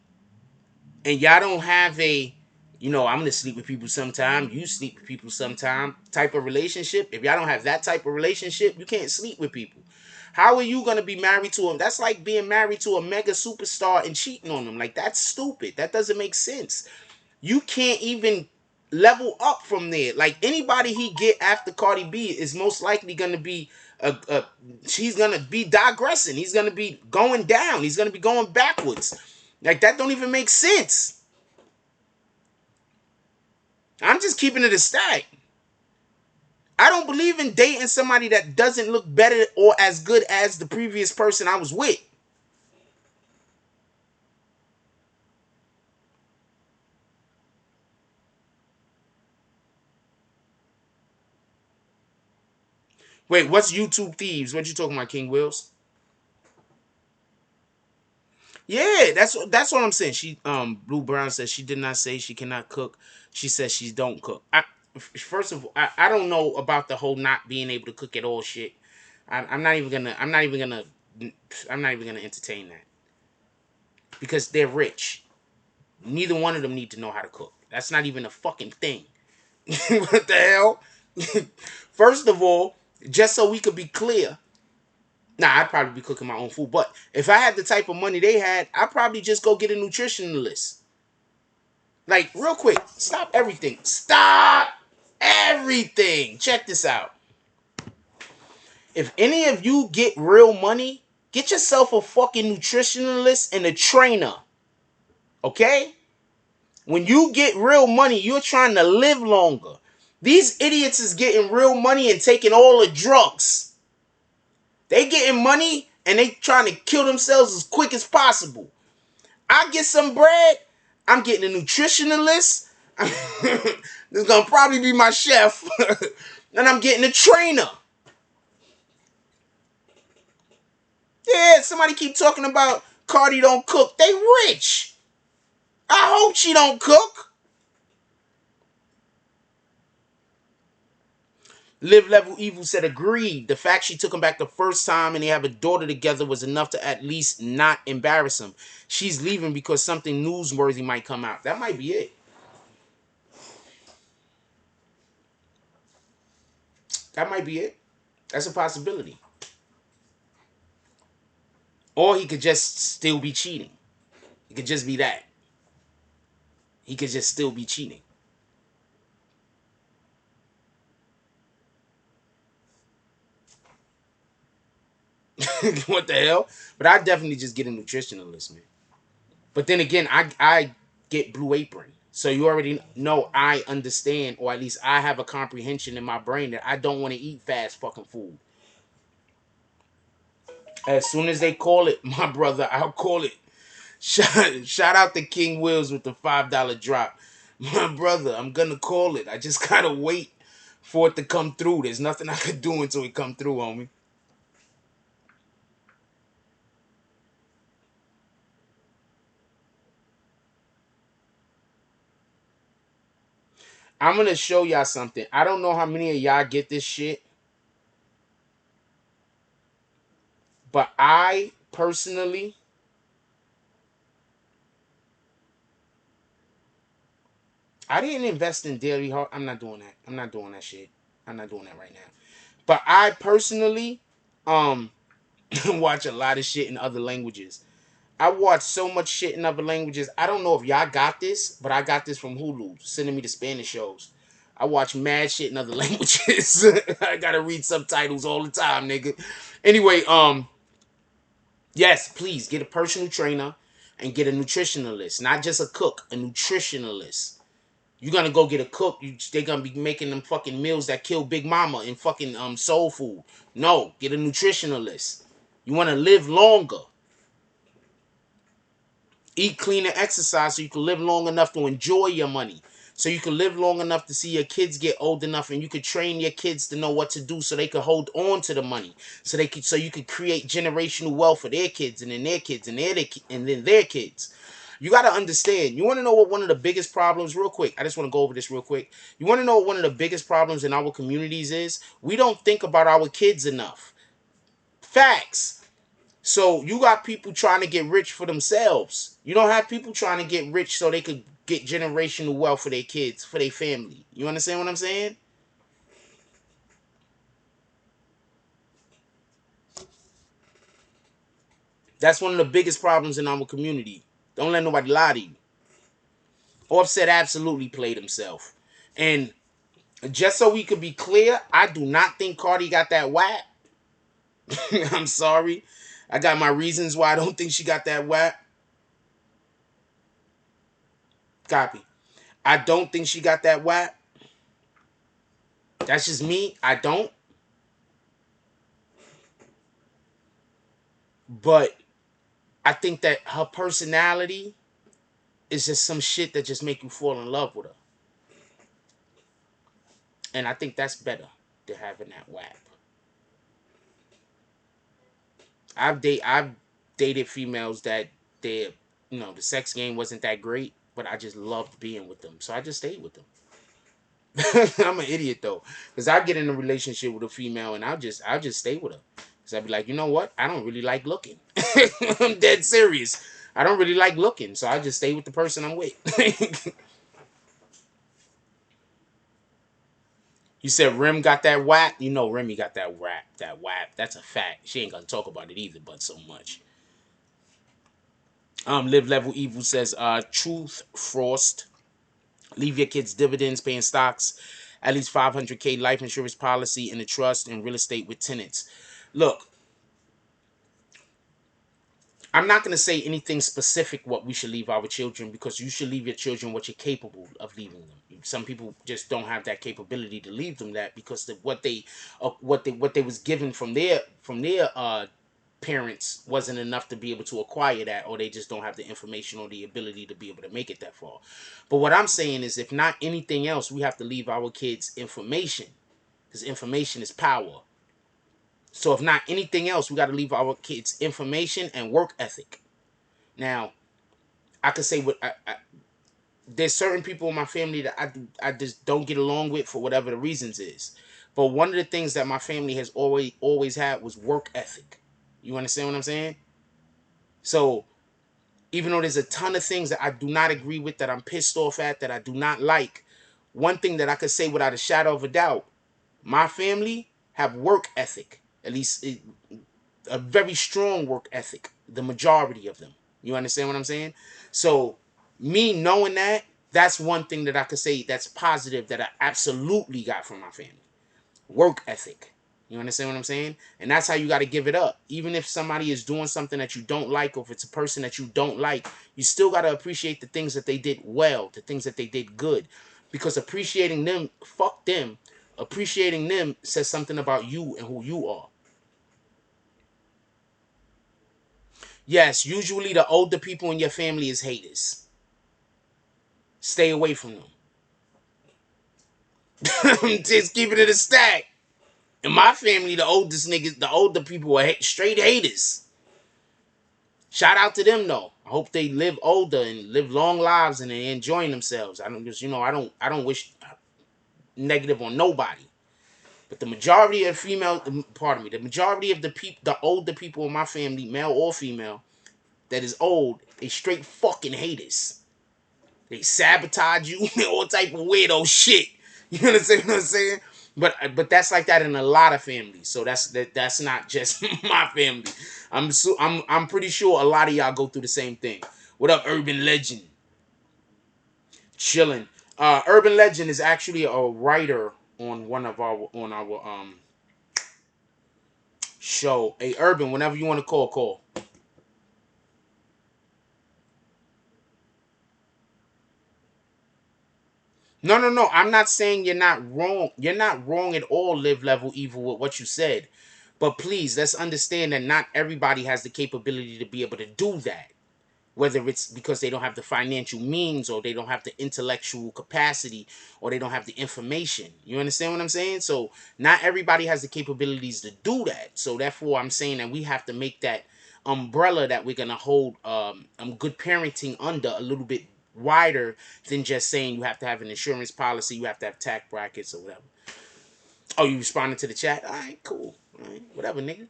and y'all don't have I'm gonna sleep with people sometime, you sleep with people sometime type of relationship. If y'all don't have that type of relationship, you can't sleep with people. How are you gonna be married to him? That's like being married to a mega superstar and cheating on them. Like, that's stupid. That doesn't make sense. You can't even level up from there. Like, anybody he get after Cardi B is most likely gonna be she's gonna be digressing. He's gonna be going down. He's gonna be going backwards. Like, that don't even make sense. I'm just keeping it a stack. I don't believe in dating somebody that doesn't look better or as good as the previous person I was with. Wait, what's YouTube Thieves? What you talking about, King Wills? Yeah, that's what I'm saying. She Blue Brown says she did not say she cannot cook. She says she don't cook. First of all, I don't know about the whole not being able to cook at all shit. I'm not even gonna entertain that because they're rich. Neither one of them need to know how to cook. That's not even a fucking thing. What the hell? First of all, just so we could be clear, nah, I'd probably be cooking my own food. But if I had the type of money they had, I'd probably just go get a nutritionalist. Like, real quick, stop everything. Stop everything. Check this out. If any of you get real money, get yourself a fucking nutritionalist and a trainer. Okay? When you get real money, you're trying to live longer. These idiots is getting real money and taking all the drugs. They getting money and they trying to kill themselves as quick as possible. I get some bread, I'm getting a nutritionalist. This is going to probably be my chef. And I'm getting a trainer. Yeah, somebody keep talking about Cardi don't cook. They rich. I hope she don't cook. Live Level Evil said agreed. The fact she took him back the first time and they have a daughter together was enough to at least not embarrass him. She's leaving because something newsworthy might come out. That might be it. That might be it. That's a possibility. Or he could just still be cheating. It could just be that. He could just still be cheating. What the hell? But I definitely just get a nutritionalist, man. But then again, I get Blue Apron. So you already know I understand, or at least I have a comprehension in my brain that I don't want to eat fast fucking food. As soon as they call it, my brother, I'll call it. Shout out to King Wills with the $5 drop. My brother, I'm going to call it. I just got to wait for it to come through. There's nothing I could do until it come through, homie. I'm going to show y'all something. I don't know how many of y'all get this shit. But I personally, I didn't invest in daily hard. I'm not doing that. I'm not doing that shit. I'm not doing that right now. But I personally watch a lot of shit in other languages. I watch so much shit in other languages. I don't know if y'all got this, but I got this from Hulu, sending me the Spanish shows. I watch mad shit in other languages. I gotta read subtitles all the time, nigga. Anyway, yes, please get a personal trainer and get a nutritionalist. Not just a cook, a nutritionalist. You're gonna go get a cook. They're gonna be making them fucking meals that kill Big Mama in fucking soul food. No, get a nutritionalist. You wanna live longer. Eat clean and exercise so you can live long enough to enjoy your money. So you can live long enough to see your kids get old enough and you could train your kids to know what to do so they could hold on to the money. So you could create generational wealth for their kids and then their kids and then their kids. You got to understand. You want to know what one of the biggest problems, real quick. I just want to go over this real quick. You want to know what one of the biggest problems in our communities is? We don't think about our kids enough. Facts. So you got people trying to get rich for themselves. You don't have people trying to get rich so they could get generational wealth for their kids, for their family. You understand what I'm saying? That's one of the biggest problems in our community. Don't let nobody lie to you. Offset absolutely played himself. And just so we could be clear, I do not think Cardi got that whack. I'm sorry. I got my reasons why I don't think she got that whack. Copy. I don't think she got that whack. That's just me. I don't. But I think that her personality is just some shit that just make you fall in love with her. And I think that's better than having that whack. I've dated females that the sex game wasn't that great, but I just loved being with them. So I just stayed with them. I'm an idiot though, because I get in a relationship with a female and I'll just stay with her. Because I'd be like, you know what? I don't really like looking. I'm dead serious. I don't really like looking, so I just stay with the person I'm with. You said Rim got that whack. You know Remy got that rap, that whack. That's a fact. She ain't gonna talk about it either, but so much. Live Level Evil says, Truth Frost. Leave your kids dividends, paying stocks, at least 500K life insurance policy in a trust and real estate with tenants. Look, I'm not going to say anything specific what we should leave our children, because you should leave your children what you're capable of leaving them. Some people just don't have that capability to leave them that, because what they was given from their parents wasn't enough to be able to acquire that, or they just don't have the information or the ability to be able to make it that far. But what I'm saying is, if not anything else, we have to leave our kids information, because information is power. So if not anything else, we got to leave our kids information and work ethic. Now, I could say there's certain people in my family that I just don't get along with for whatever the reasons is. But one of the things that my family has always had was work ethic. You understand what I'm saying? So even though there's a ton of things that I do not agree with, that I'm pissed off at, that I do not like, one thing that I could say without a shadow of a doubt, my family have work ethic. At least a very strong work ethic. The majority of them. You understand what I'm saying? So me knowing that, that's one thing that I could say that's positive that I absolutely got from my family. Work ethic. You understand what I'm saying? And that's how you got to give it up. Even if somebody is doing something that you don't like, or if it's a person that you don't like, you still got to appreciate the things that they did well, the things that they did good. Because appreciating them, fuck them. Appreciating them says something about you and who you are. Yes, usually the older people in your family is haters. Stay away from them. Just keeping it a stack. In my family, the oldest niggas, the older people are straight haters. Shout out to them though. I hope they live older and live long lives and they enjoying themselves. I don't just, I don't wish negative on nobody. But the majority of the majority of the people, the older people in my family, male or female, that is old, they straight fucking haters. They sabotage you, all type of weirdo shit. You understand what I'm saying? But that's like that in a lot of families. So that's not just my family. I'm pretty sure a lot of y'all go through the same thing. What up, Urban Legend? Chilling. Urban Legend is actually a writer on our show. Hey, Urban, whenever you want to call. No, no, no. I'm not saying you're not wrong. You're not wrong at all, Live Level Evil, with what you said. But please, let's understand that not everybody has the capability to be able to do that. Whether it's because they don't have the financial means, or they don't have the intellectual capacity, or they don't have the information. You understand what I'm saying? So not everybody has the capabilities to do that. So therefore, I'm saying that we have to make that umbrella that we're gonna hold good parenting under a little bit wider than just saying you have to have an insurance policy, you have to have tax brackets or whatever. Oh, you responded to the chat? All right, cool. All right, whatever, nigga.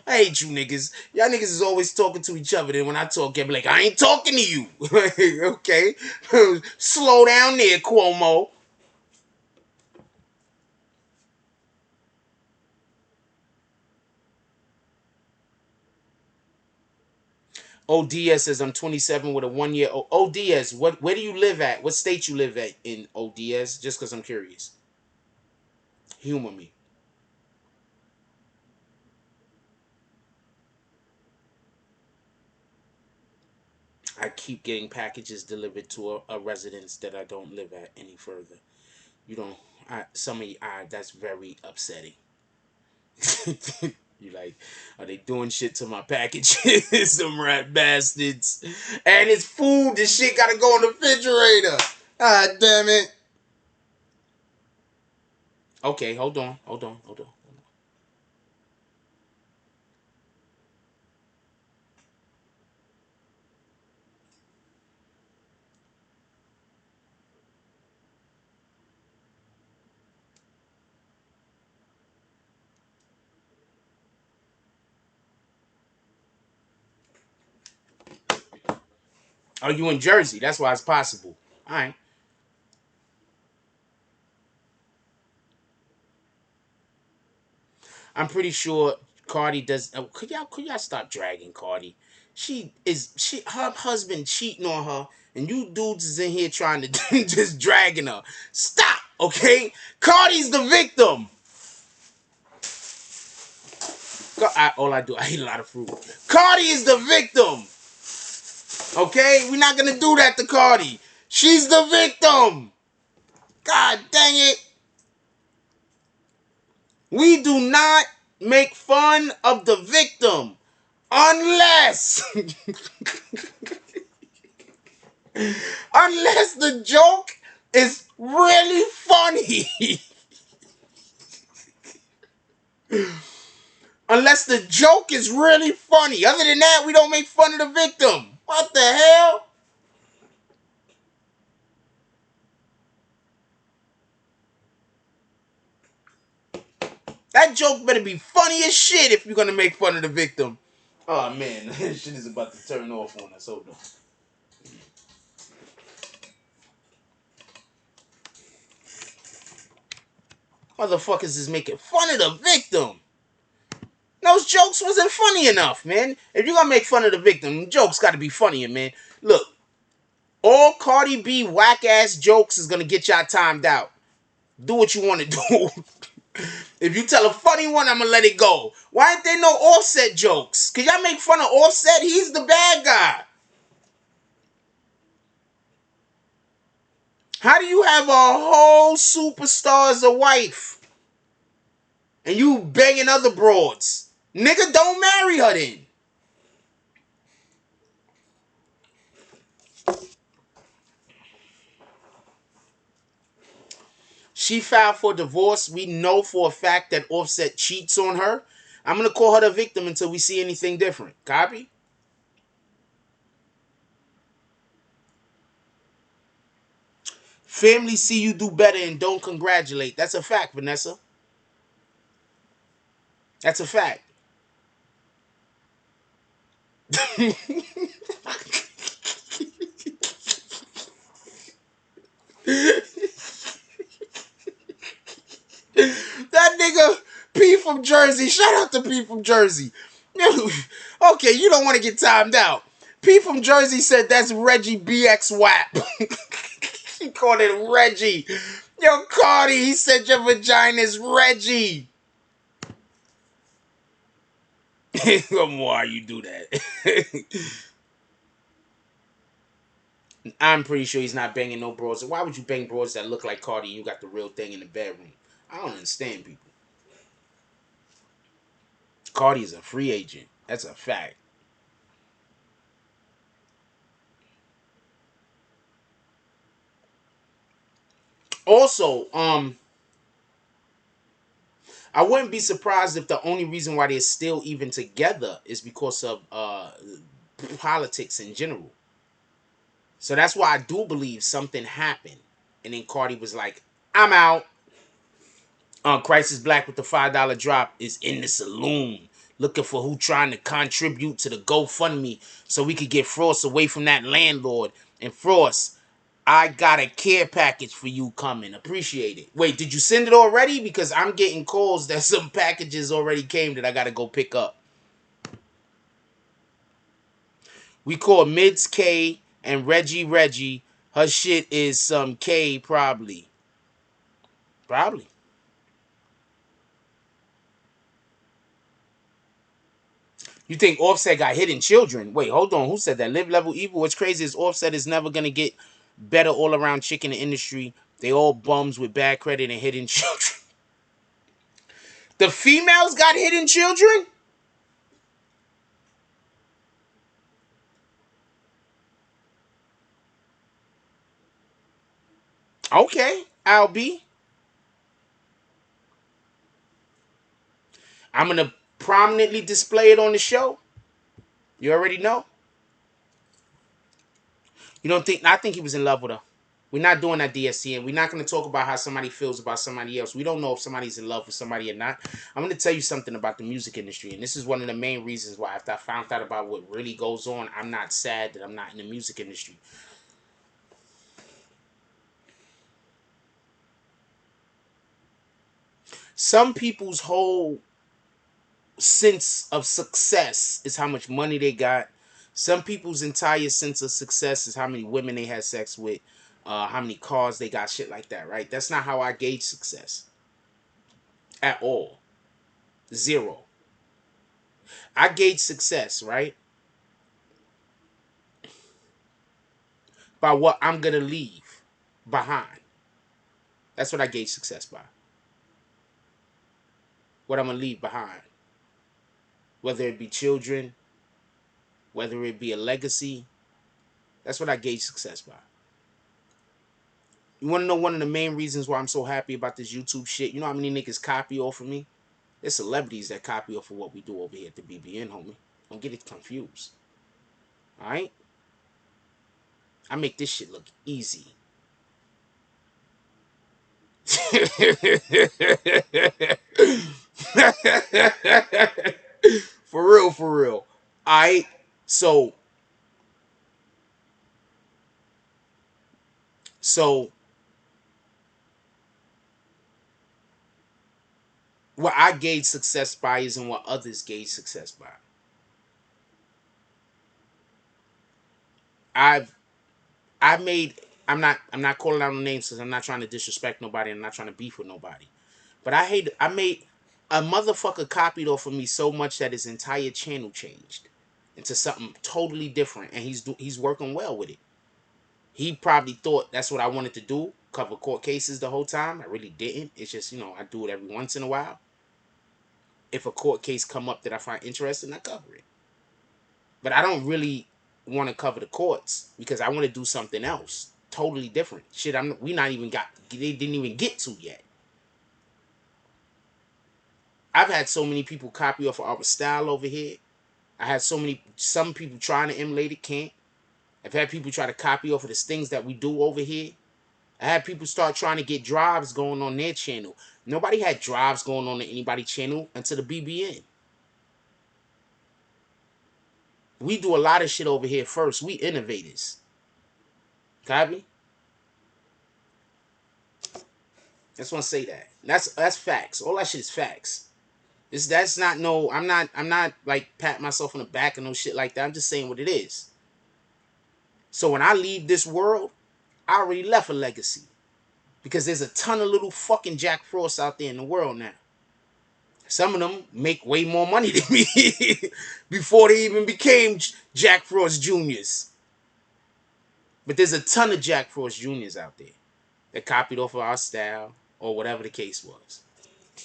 I hate you niggas. Y'all niggas is always talking to each other. Then when I talk, you be like, I ain't talking to you. Okay. Slow down there, Cuomo. ODS says I'm 27 with a 1 year old. ODS, where do you live at? What state you live at in ODS? Just because I'm curious. Humor me. I keep getting packages delivered to a residence that I don't live at any further. You don't. Some of you, that's very upsetting. You like, are they doing shit to my packages? Some rat bastards. And it's food. This shit gotta go in the refrigerator. Ah, damn it. Okay, hold on. Oh, you in Jersey? That's why it's possible. All right. I'm pretty sure Cardi does. Could y'all stop dragging Cardi? Her husband cheating on her, and you dudes is in here trying to just dragging her. Stop, okay? Cardi's the victim. All I do, I eat a lot of fruit. Cardi is the victim. Okay, we're not gonna do that to Cardi. She's the victim. God dang it. We do not make fun of the victim unless unless the joke is really funny. Unless the joke is really funny. Other than that, we don't make fun of the victim. What the hell? That joke better be funny as shit if you're gonna make fun of the victim. Oh man, this shit is about to turn off on us. Hold on. Motherfuckers is making fun of the victim. Those jokes wasn't funny enough, man. If you're gonna make fun of the victim, jokes gotta be funnier, man. Look, all Cardi B whack ass jokes is gonna get y'all timed out. Do what you wanna do. If you tell a funny one, I'm gonna let it go. Why ain't there no Offset jokes? Cause y'all make fun of Offset? He's the bad guy. How do you have a whole superstar as a wife? And you banging other broads? Nigga, don't marry her then. She filed for divorce. We know for a fact that Offset cheats on her. I'm going to call her the victim until we see anything different. Copy? Family see you do better and don't congratulate. That's a fact, Vanessa. That's a fact. That nigga P from Jersey. Shout out to P from Jersey. Okay, you don't want to get timed out. P from Jersey said that's Reggie BX WAP. He called it Reggie. Yo, Cardi, he said your vagina's Reggie. Why you do that? I'm pretty sure he's not banging no bros. Why would you bang bros that look like Cardi and you got the real thing in the bedroom? I don't understand people. Cardi is a free agent. That's a fact. Also, I wouldn't be surprised if the only reason why they're still even together is because of politics in general. So that's why I do believe something happened. And then Cardi was like, I'm out. Crisis Black with the $5 drop is in the saloon. Looking for who trying to contribute to the GoFundMe so we could get Frost away from that landlord. And Frost, I got a care package for you coming. Appreciate it. Wait, did you send it already? Because I'm getting calls that some packages already came that I got to go pick up. We call Mids K and Reggie. Her shit is some K probably. Probably. You think Offset got hidden children? Wait, hold on. Who said that? Live Level Evil. What's crazy is Offset is never going to get better all around chick in the industry. They all bums with bad credit and hidden children. The females got hidden children? Okay, I'll be. I'm going to prominently display it on the show. You already know. You don't think? I think he was in love with her. We're not doing that DSC, and we're not going to talk about how somebody feels about somebody else. We don't know if somebody's in love with somebody or not. I'm going to tell you something about the music industry, and this is one of the main reasons why after I found out about what really goes on, I'm not sad that I'm not in the music industry. Some people's whole sense of success is how much money they got. Some people's entire sense of success is how many women they had sex with, how many cars they got, shit like that, right? That's not how I gauge success at all. Zero. I gauge success, right, by what I'm gonna leave behind. That's what I gauge success by. What I'm gonna leave behind. Whether it be children, whether it be a legacy, that's what I gauge success by. You wanna know one of the main reasons why I'm so happy about this YouTube shit? You know how many niggas copy off of me? There's celebrities that copy off of what we do over here at the BBN, homie. Don't get it confused. Alright? I make this shit look easy. For real, for real. Alright? So what I gauge success by isn't what others gauge success by. I've I made I'm not calling out no names because I'm not trying to disrespect nobody. I'm not trying to beef with nobody. But I made a motherfucker copied off of me so much that his entire channel changed into something totally different, and he's working well with it. He probably thought that's what I wanted to do, cover court cases the whole time. I really didn't. It's just, I do it every once in a while. If a court case come up that I find interesting, I cover it. But I don't really want to cover the courts because I want to do something else, totally different. Shit, they didn't even get to yet. I've had so many people copy off of our style over here. I had some people trying to emulate it, can't. I've had people try to copy off of the things that we do over here. I had people start trying to get drives going on their channel. Nobody had drives going on anybody's channel until the BBN. We do a lot of shit over here first. We innovators. Copy? I just want to say that. That's facts. All that shit is facts. That's not no. I'm not like patting myself on the back and no shit like that. I'm just saying what it is. So when I leave this world, I already left a legacy. Because there's a ton of little fucking Jack Frosts out there in the world now. Some of them make way more money than me before they even became Jack Frost Juniors. But there's a ton of Jack Frost Juniors out there that copied off of our style or whatever the case was.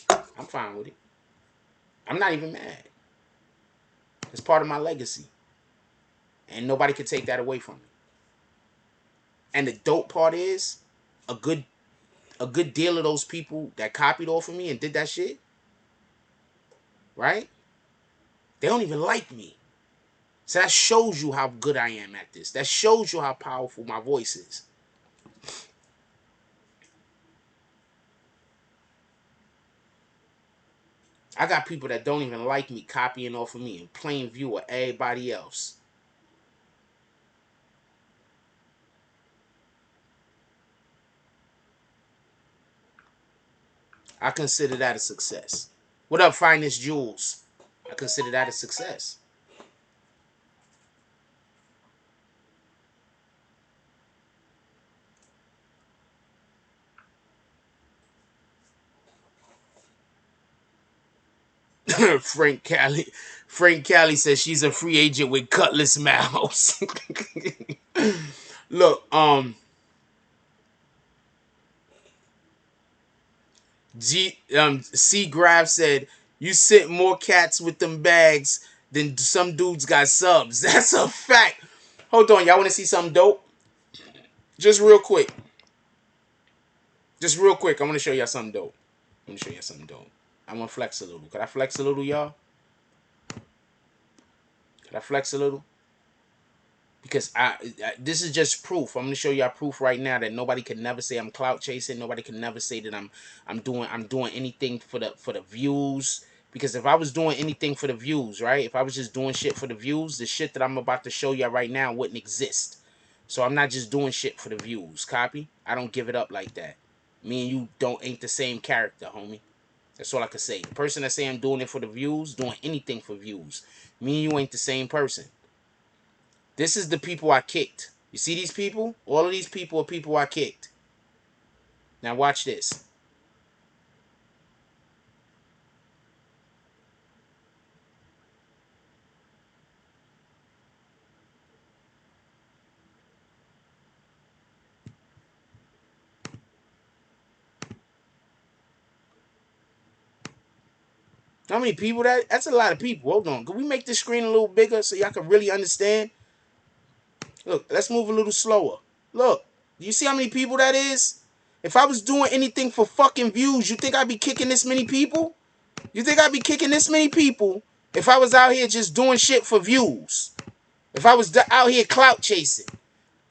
I'm fine with it. I'm not even mad. It's part of my legacy. And nobody can take that away from me. And the dope part is, a good deal of those people that copied off of me and did that shit, right? They don't even like me. So that shows you how good I am at this. That shows you how powerful my voice is. I got people that don't even like me copying off of me in plain view of everybody else. I consider that a success. What up, Finest Jules? I consider that a success. Frank Cali says she's a free agent with cutlass mouths. Look, C Grab said you sent more cats with them bags than some dudes got subs. That's a fact. Hold on, y'all want to see something dope? Just real quick. I want to show y'all something dope. I want to flex a little. Could I flex a little, y'all? Could I flex a little? Because this is just proof. I'm gonna show y'all proof right now that nobody can never say I'm clout chasing. Nobody can never say that I'm doing anything for the views. Because if I was doing anything for the views, right? If I was just doing shit for the views, the shit that I'm about to show y'all right now wouldn't exist. So I'm not just doing shit for the views. Copy? I don't give it up like that. Me and you ain't the same character, homie. That's all I can say. The person that say I'm doing it for the views, doing anything for views. Me and you ain't the same person. This is the people I kicked. You see these people? All of these people are people I kicked. Now watch this. How many people that's a lot of people. Hold on. Can we make this screen a little bigger so y'all can really understand? Look, let's move a little slower. Look, do you see how many people that is? If I was doing anything for fucking views, you think I'd be kicking this many people? You think I'd be kicking this many people if I was out here just doing shit for views? If I was out here clout chasing?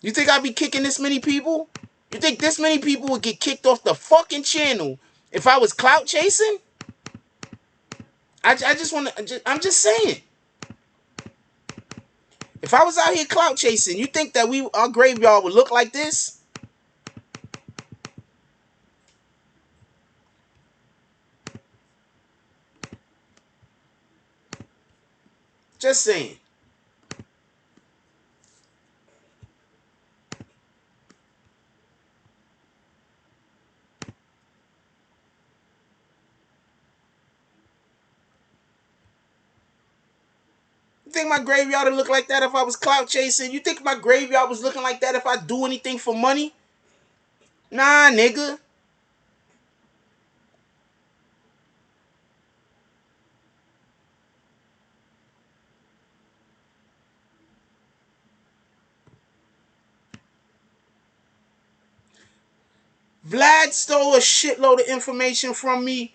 You think I'd be kicking this many people? You think this many people would get kicked off the fucking channel if I was clout chasing? I just want to, I'm just saying. If I was out here clout chasing, you think that our graveyard would look like this? Just saying. You think my graveyard would look like that if I was clout chasing? You think my graveyard was looking like that if I do anything for money? Nah, nigga. Vlad stole a shitload of information from me.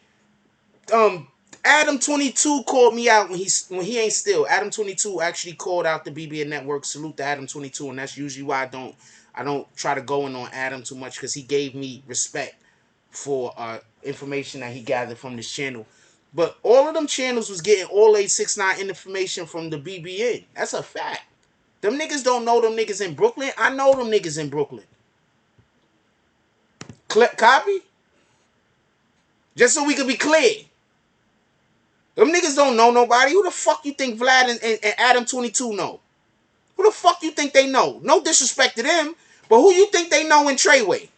Adam 22 called me out when he ain't still. Adam 22 actually called out the BBN Network. Salute to Adam 22, and that's usually why I don't try to go in on Adam too much, because he gave me respect for information that he gathered from this channel. But all of them channels was getting all 869 information from the BBN. That's a fact. Them niggas don't know them niggas in Brooklyn. I know them niggas in Brooklyn. Copy? Just so we could be clear. Them niggas don't know nobody. Who the fuck you think Vlad and Adam 22 know? Who the fuck you think they know? No disrespect to them, but who you think they know in Treyway?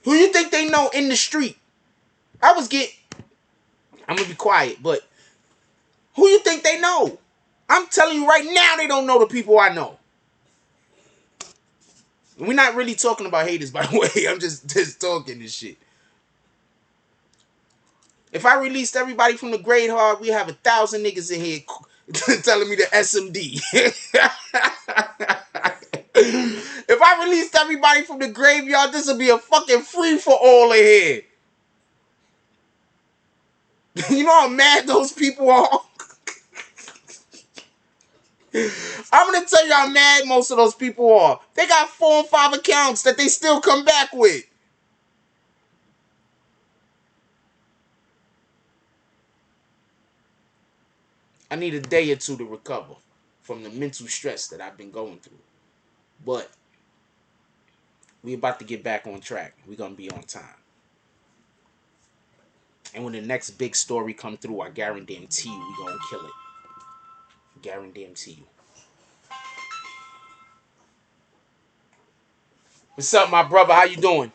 Who you think they know in the street? I'm gonna be quiet, but who you think they know? I'm telling you right now, they don't know the people I know. We're not really talking about haters, by the way. I'm just talking this shit. If I released everybody from the grade hard, we have 1,000 niggas in here telling me the SMD. If I released everybody from the graveyard, this would be a fucking free for all in here. You know how mad those people are? I'm gonna tell you how mad most of those people are. They got 4 and 5 accounts that they still come back with. I need a day or two to recover from the mental stress that I've been going through. But we about to get back on track. We're gonna be on time. And when the next big story come through, I guarantee you we gonna kill it. Guarantee you. What's up, my brother? How you doing?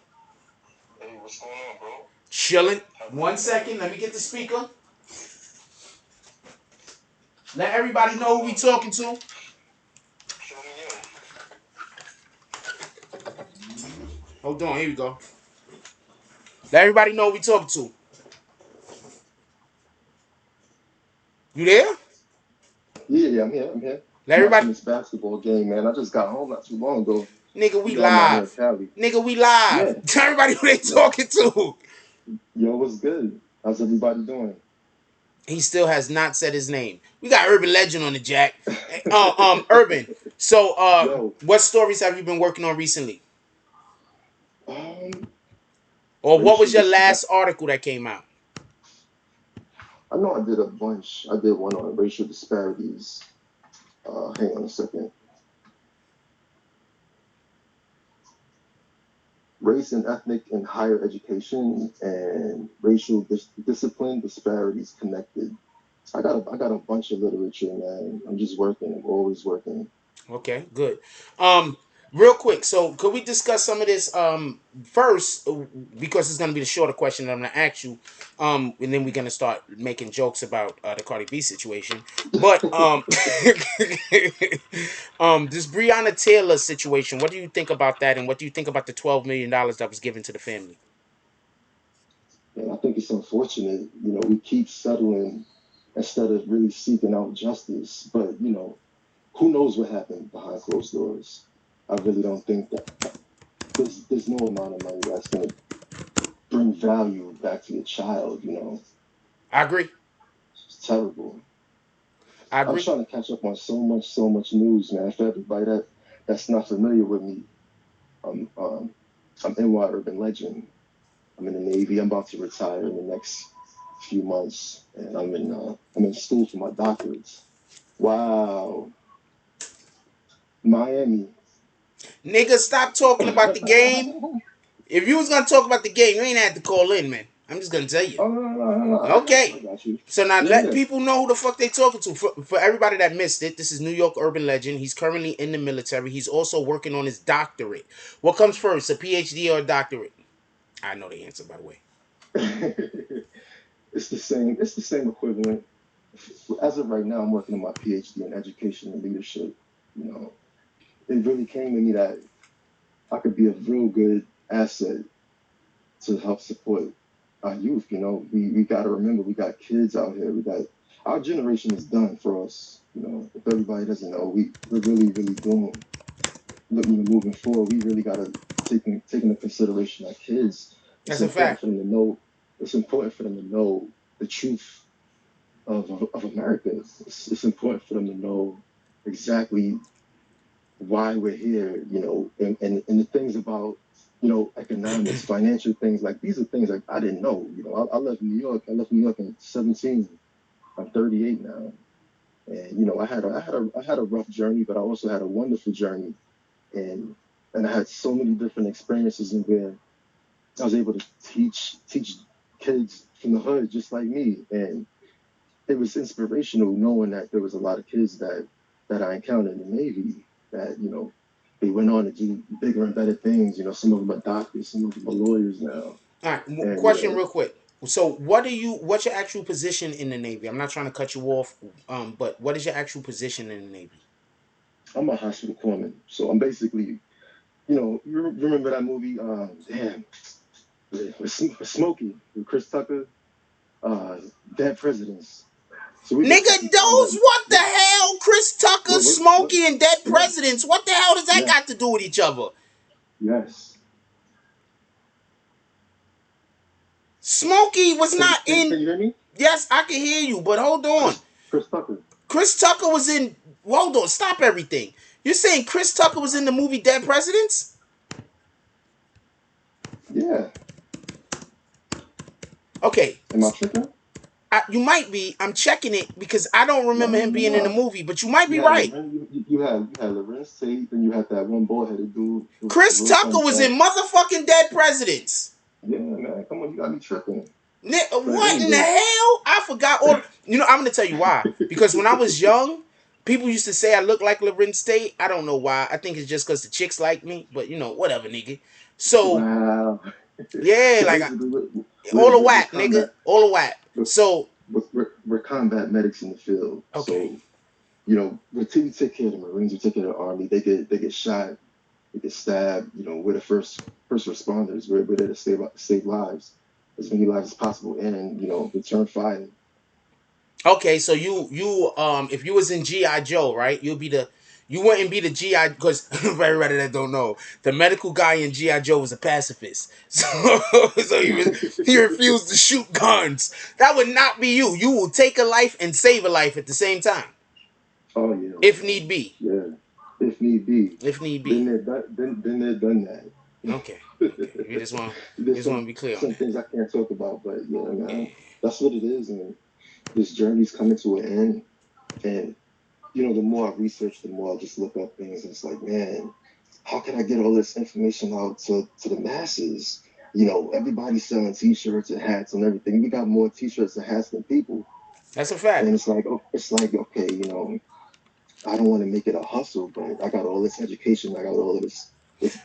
Hey, what's going on, bro? Chilling. 1 second. Let me get the speaker. Let everybody know who we talking to. Show me in. Hold on. Here we go. Let everybody know who we talking to. You there? Yeah, I'm here. I'm here. Let I'm everybody. watching this basketball game, man. I just got home not too long ago. Nigga, we You know, I'm out here in live. Cali. Nigga, we live. Yeah. Tell everybody who they Yeah. talking to. Yo, what's good? How's everybody doing? He still has not said his name. We got Urban Legend on the jack. Urban. So, Yo, what stories have you been working on recently? um, Or what racial was your dis. last article that came out? I know I did a bunch. I did one on racial disparities. Hang on a second. Race and ethnic in higher education and racial discipline disparities connected. I got a bunch of literature, man. I'm just working. I'm always working. Okay, good. Um, Real quick, so could we discuss some of this first because it's gonna be the shorter question that I'm gonna ask you, and then we're gonna start making jokes about the Cardi B situation. But this Breonna Taylor situation, what do you think about that, and what do you think about the $12 million that was given to the family? And I think it's unfortunate, we keep settling instead of really seeking out justice. But, who knows what happened behind closed doors? I really don't think that there's no amount of money that's going to bring value back to your child. I agree. It's terrible. I I'm agree. trying to catch up on so much news, man. For everybody that's not familiar with me, I'm I'm NY Urban Legend. I'm in the Navy. I'm about to retire in the next few months, and I'm in school for my doctorates. Wow, Miami. Nigga, stop talking about the game. Oh If you was gonna talk about the game, you ain't had to call in, man. I'm just gonna tell you. no, no, no, no, I got you. I Okay. got you. So now Yeah, let yeah. people know who the fuck they talking to. For everybody that missed it, this is New York Urban Legend. He's currently in the military. He's also working on his doctorate. What comes first, a PhD or a doctorate? I know the answer, by the way. It's the same. It's the same equivalent. As of right now, I'm working on my PhD in education and leadership. You know, it really came to me that I could be a real good asset to help support our youth. We got to remember we got kids out here. We got our generation is done for us. If everybody doesn't know, we're really doomed. Moving forward, we really got to take into consideration our kids. It's That's a important fact. for them to know. It's important for them to know the truth of America. It's important for them to know exactly why we're here, and the things about, economics, financial things, like these are things like I didn't know. I left New York. I left New York in 17. I'm 38 now. And I had a rough journey, but I also had a wonderful journey. And I had so many different experiences in where I was able to teach kids from the hood just like me. And it was inspirational knowing that there was a lot of kids that I encountered in the Navy that they went on to do bigger and better things. Some of them are doctors, some of them are lawyers now, All right. and Question real quick. So what's your actual position in the Navy? I'm not trying to cut you off, but what is your actual position in the Navy? I'm a hospital corpsman, so I'm basically you remember that movie? Damn, with Smokey with Chris Tucker, uh, Dead Presidents. So we're basically Nigga, combat. those what the hell? Chris Tucker, What? Smokey, and Dead Yes, Presidents. What the hell does that yes, got to do with each other? yes. Smokey was not Can in. you hear me? Yes, I can hear you, but hold on. Chris Tucker. Chris Tucker was in. Hold on, stop everything. You're saying Chris Tucker was in the movie Dead Presidents? Yeah. Okay, Am I tripping? you might be. I'm checking it because I don't No, remember no, him no, being in the no. movie, but you might You be had right. Lorenz, you had Lorenz Tate, and you had that one bald headed dude, the Chris real Tucker funny was cat. in motherfucking Dead Presidents. Yeah, man, come on, you got me tripping. But What in the anyway, hell? I forgot all. I'm gonna tell you why. Because when I was young, people used to say I look like Lorenz Tate. I don't know why. I think it's just because the chicks like me. But whatever, nigga. So wow. yeah, So like basically, all the we're whack, nigga. combat All the whack. we're, So we're combat medics in the field. okay. So we take care of the Marines, we take care of the Army. They get shot, they get stabbed. We're the first responders. We're there to save lives, as many lives as possible, and return fire. Okay, so you if you was in GI Joe, right? You wouldn't be the GI because for everybody that don't know, the medical guy in GI Joe was a pacifist, so he refused to shoot guns. That would not be you. You will take a life and save a life at the same time, Oh yeah, if need be. yeah. If need be, If need been be. there, been there, done that. Okay. Okay. You just want There's to be clear on some that. things I can't talk about, but yeah, Yeah. man, that's what it is, and this journey's coming to an end. And the more I research, the more I just look up things, and it's like, man, how can I get all this information out to the masses? Everybody's selling T-shirts and hats and everything. We got more T-shirts and hats than people, That's a fact. and it's like okay, I don't want to make it a hustle, but I got all this education, I got all of this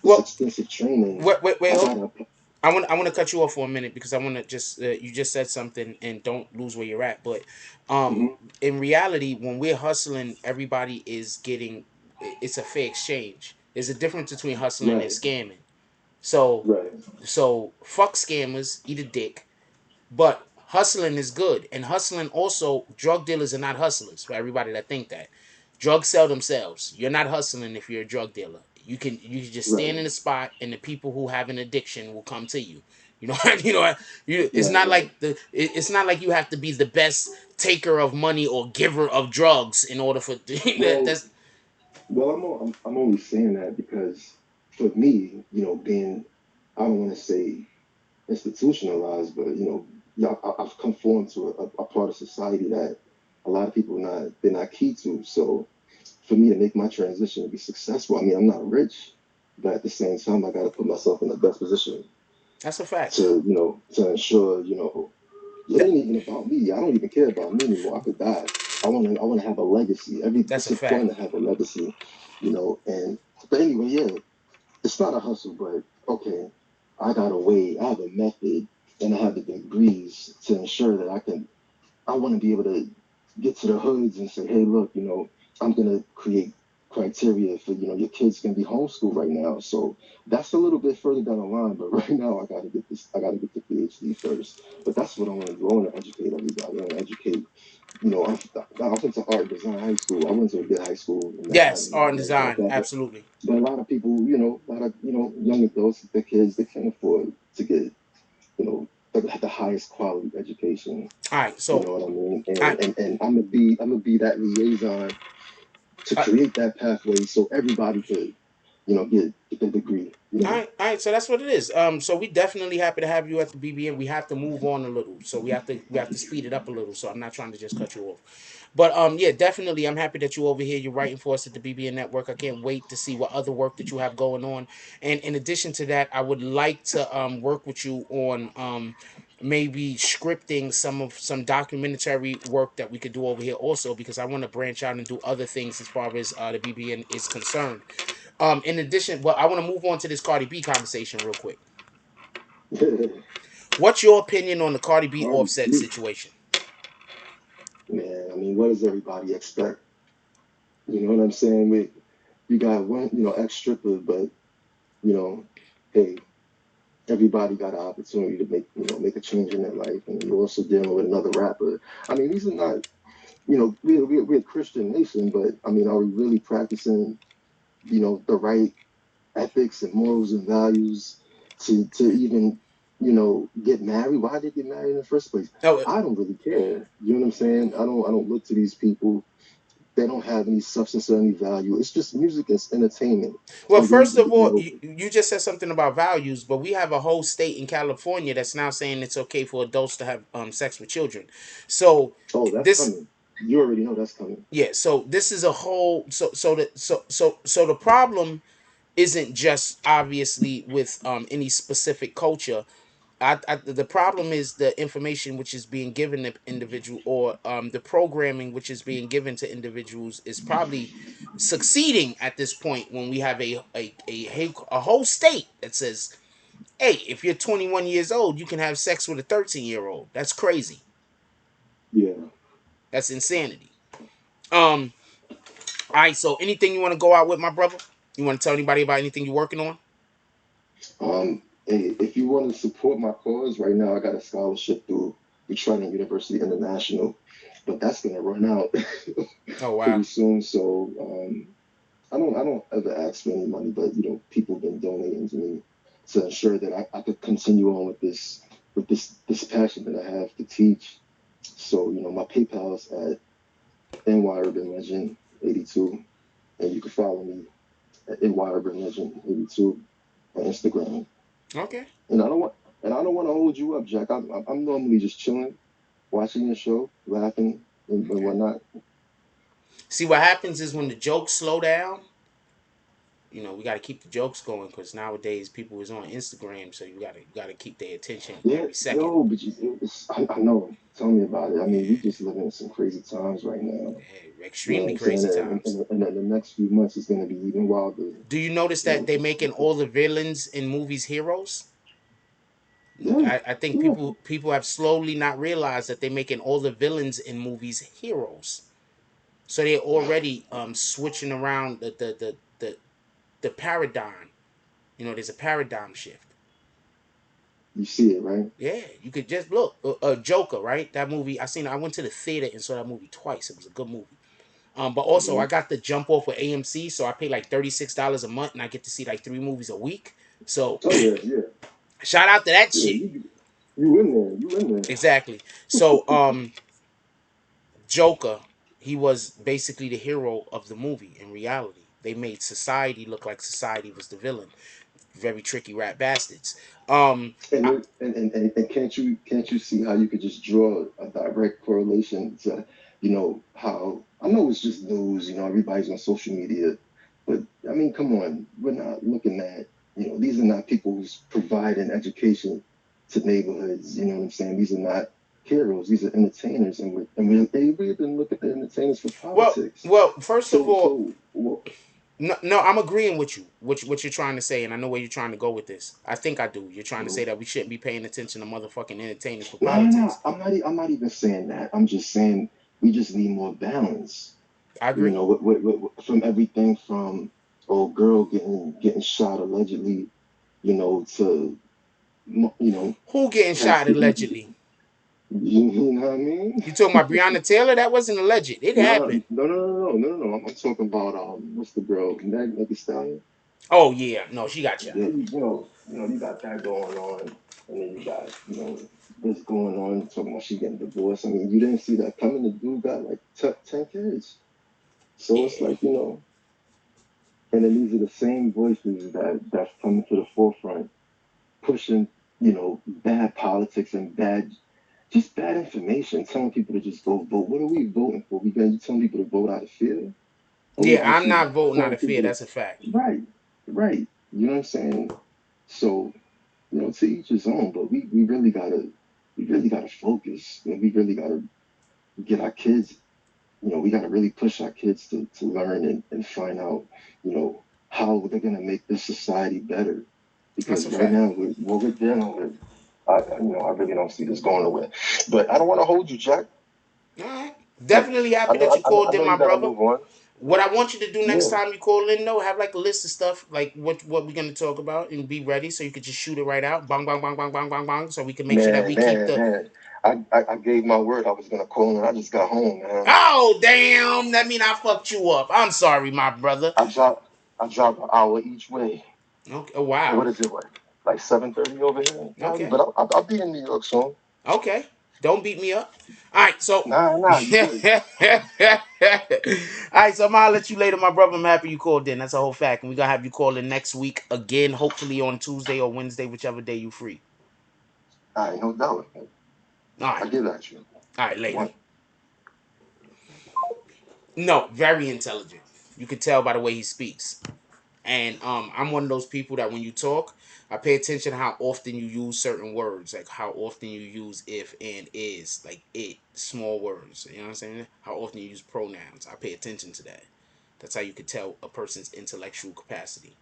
Well, extensive training. wait. I Hold. gotta, I want to cut you off for a minute because I want to just you just said something and don't lose where you're at. But mhm, in reality, when we're hustling, everybody is getting. It's a fair exchange. There's a difference between hustling and right, scamming. So right, so fuck scammers, eat a dick. But hustling is good, and hustling also, drug dealers are not hustlers. For everybody that think that, drugs sell themselves. You're not hustling if you're a drug dealer. You can just stand right, in a spot, and the people who have an addiction will come to you. You know, It's right, not right. like it's not like you have to be the best taker of money or giver of drugs in order for Well, that's I'm only saying that because for me, being, I don't want to say institutionalized, but yeah, I've conformed to a part of society that a lot of people they're not key to. So for me to make my transition and be successful, I mean, I'm not rich, but at the same time, I got to put myself in the best position a fact. to ensure, it ain't even about me. I don't even care about me anymore. I could die. I want to have a legacy. That's It's a fact. important to have a legacy, and but anyway, yeah, it's not a hustle, but okay, I got a way, I have a method, and I have the degrees to ensure that I want to be able to get to the hoods and say, hey, look, I'm going to create criteria for, your kids can be homeschooled right now. So that's a little bit further down the line, but right now I got to get the PhD first. But that's what I want to do. I want to educate everybody. I want to educate, I went to art and design high school. I went to a good high school in Manhattan Yes, and art and everything like design, that. absolutely. But a lot of people, a lot of, young adults, their kids, they can't afford to get, the highest quality education. All right, You so know what I mean? I, And I'm gonna be that liaison to I create that pathway so everybody could, get the degree. all right, so that's what it is. So we definitely happy to have you at the BBN. We have to move on a little, so we have to speed it up a little. So I'm not trying to just cut you off, but yeah, definitely, I'm happy that you over here. You're writing for us at the BBN Network. I can't wait to see what other work that you have going on. And in addition to that, I would like to work with you on maybe scripting some documentary work that we could do over here also because I want to branch out and do other things as far as the BBN is concerned. In addition, well, I want to move on to this Cardi B conversation real quick. What's your opinion on the Cardi B Cardi Offset B, situation? man. I mean, what does everybody expect? You know what I'm saying? You got one, ex stripper, but you know, hey, everybody got an opportunity to make a change in their life, and you're also dealing with another rapper. I mean, these are not, we're a Christian nation, but I mean, are we really practicing, the right ethics and morals and values to even get married? Why did they get married in the first place? Oh, I don't really care. You know what I'm saying? I don't look to these people. They don't have any substance or any value. It's just music. It's entertainment. well, And we, first of you all, know, you just said something about values, but we have a whole state in California that's now saying it's okay for adults to have sex with children. So oh, that's this, coming. You already know that's coming. yeah. So this is a whole. So the problem isn't just obviously with any specific culture. The problem is the information which is being given to individual or the programming which is being given to individuals is probably succeeding at this point when we have a whole state that says, hey, if you're 21 years old you can have sex with a 13-year-old. That's crazy. Yeah. That's insanity. All right, so anything you want to go out with, my brother? You want to tell anybody about anything you're working on? Hey, if you want to support my cause, right now I got a scholarship through Trident University International, but that's gonna run out Oh, wow. pretty soon. So I don't ever ask for any money, but people have been donating to me to ensure that I could continue on with this passion that I have to teach. So, my PayPal is at NYUrbanLegend82, and you can follow me at NYUrbanLegend82 on Instagram. Okay. And I don't want to hold you up, Jack. I'm normally just chilling, watching your show, laughing and Okay. whatnot. See, what happens is when the jokes slow down, we got to keep the jokes going because nowadays people is on Instagram, so you got to keep their attention Yeah, every second. yo, but I know. Tell me about it. I mean, we just living in some crazy times right now. Yeah, You know what extremely I'm saying? crazy And, times. and, and then the next few months is going to be even wilder. Do you notice that they Just making all the villains in movies heroes? yeah, I think yeah. people have slowly not realized that they're making all the villains in movies heroes. So they're already switching around the paradigm. There's a paradigm shift. You see it, right? Yeah, you could just look. Joker, right? That movie. I went to the theater and saw that movie twice. It was a good movie. But also Hmm. I got the jump off with AMC, so I pay like $36 a month, and I get to see like 3 movies a week. So Oh yeah, yeah, shout out to that yeah. shit. You in there? You in there? Exactly. So Joker, he was basically the hero of the movie. In reality, they made society look like society was the villain. Very tricky rat bastards. And, I, it, and can't you see how you could just draw a direct correlation to how I know it's just news, everybody's on social media, but I mean, come on, we're not looking at these are not people who's providing education to neighborhoods. You know what I'm saying? These are not heroes. These are entertainers, we've been looking at entertainers for well, politics. well, first of So all, so well, no, no, I'm agreeing with you. What you're trying to say, and I know where you're trying to go with this. I think I do. You're trying to say that we shouldn't be paying attention to motherfucking entertainers for no, no, no. politics. I'm not even saying that. I'm just saying we just need more balance. I agree. From everything from girl getting shot allegedly, to Who getting shot Pastor E. allegedly? You know what I mean? You talking about Breonna Taylor? That wasn't alleged. It No, happened. no, no, no, no, no, no. I'm talking about what's the girl? Meg Thee Stallion. Oh yeah, no, she got shot. Yeah, you got that going on, and then you got this going on. Talking about she getting divorced. I mean, you didn't see that coming. The dude got like 10 kids. So it's Yeah, like and then these are the same voices that's coming to the forefront, pushing bad politics and just bad information, telling people to just go vote. What are we voting for? You telling people to vote out of fear? Or we yeah. I'm actually not voting out telling of fear. people to That's a fact. right, right. You know what I'm saying? So to each his own. But we really gotta focus. We really gotta get our kids. We gotta really push our kids to learn and find out, how they're gonna make this society better. That's a Because right fact. now, what we're dealing with, I really don't see this going nowhere. But I don't want to hold you, Jack. All right. But Definitely I happy know, that you I know, called I in, know my you gotta brother. move on. What I want you to do next Yeah, time you call in, though, have like a list of stuff, like what we're gonna talk about, and be ready so you could just shoot it right out, bang, bang, bang, bang, bang, bang, bang, so we can make sure that man, we keep man, the. man. I gave my word I was gonna call, and I just got home, man. Oh damn! That mean I fucked you up. I'm sorry, my brother. I dropped, I dropped an hour each way. Okay. Oh, So wow. what is it like 7:30 over here, Cali? Okay. But I'll be in New York soon. Okay. Don't beat me up. All right. So. Nah, nah, you good. All right, so I'm gonna let you later, my brother. I'm happy you called in. That's a whole fact, and we're gonna have you call in next week again, hopefully on Tuesday or Wednesday, whichever day you free. All right, no doubt. All right, I give that you. all right, later. One. No, very intelligent. You could tell by the way he speaks. And I'm one of those people that when you talk, I pay attention to how often you use certain words, like how often you use if and is, like it, small words. You know what I'm saying? How often you use pronouns. I pay attention to that. That's how you could tell a person's intellectual capacity.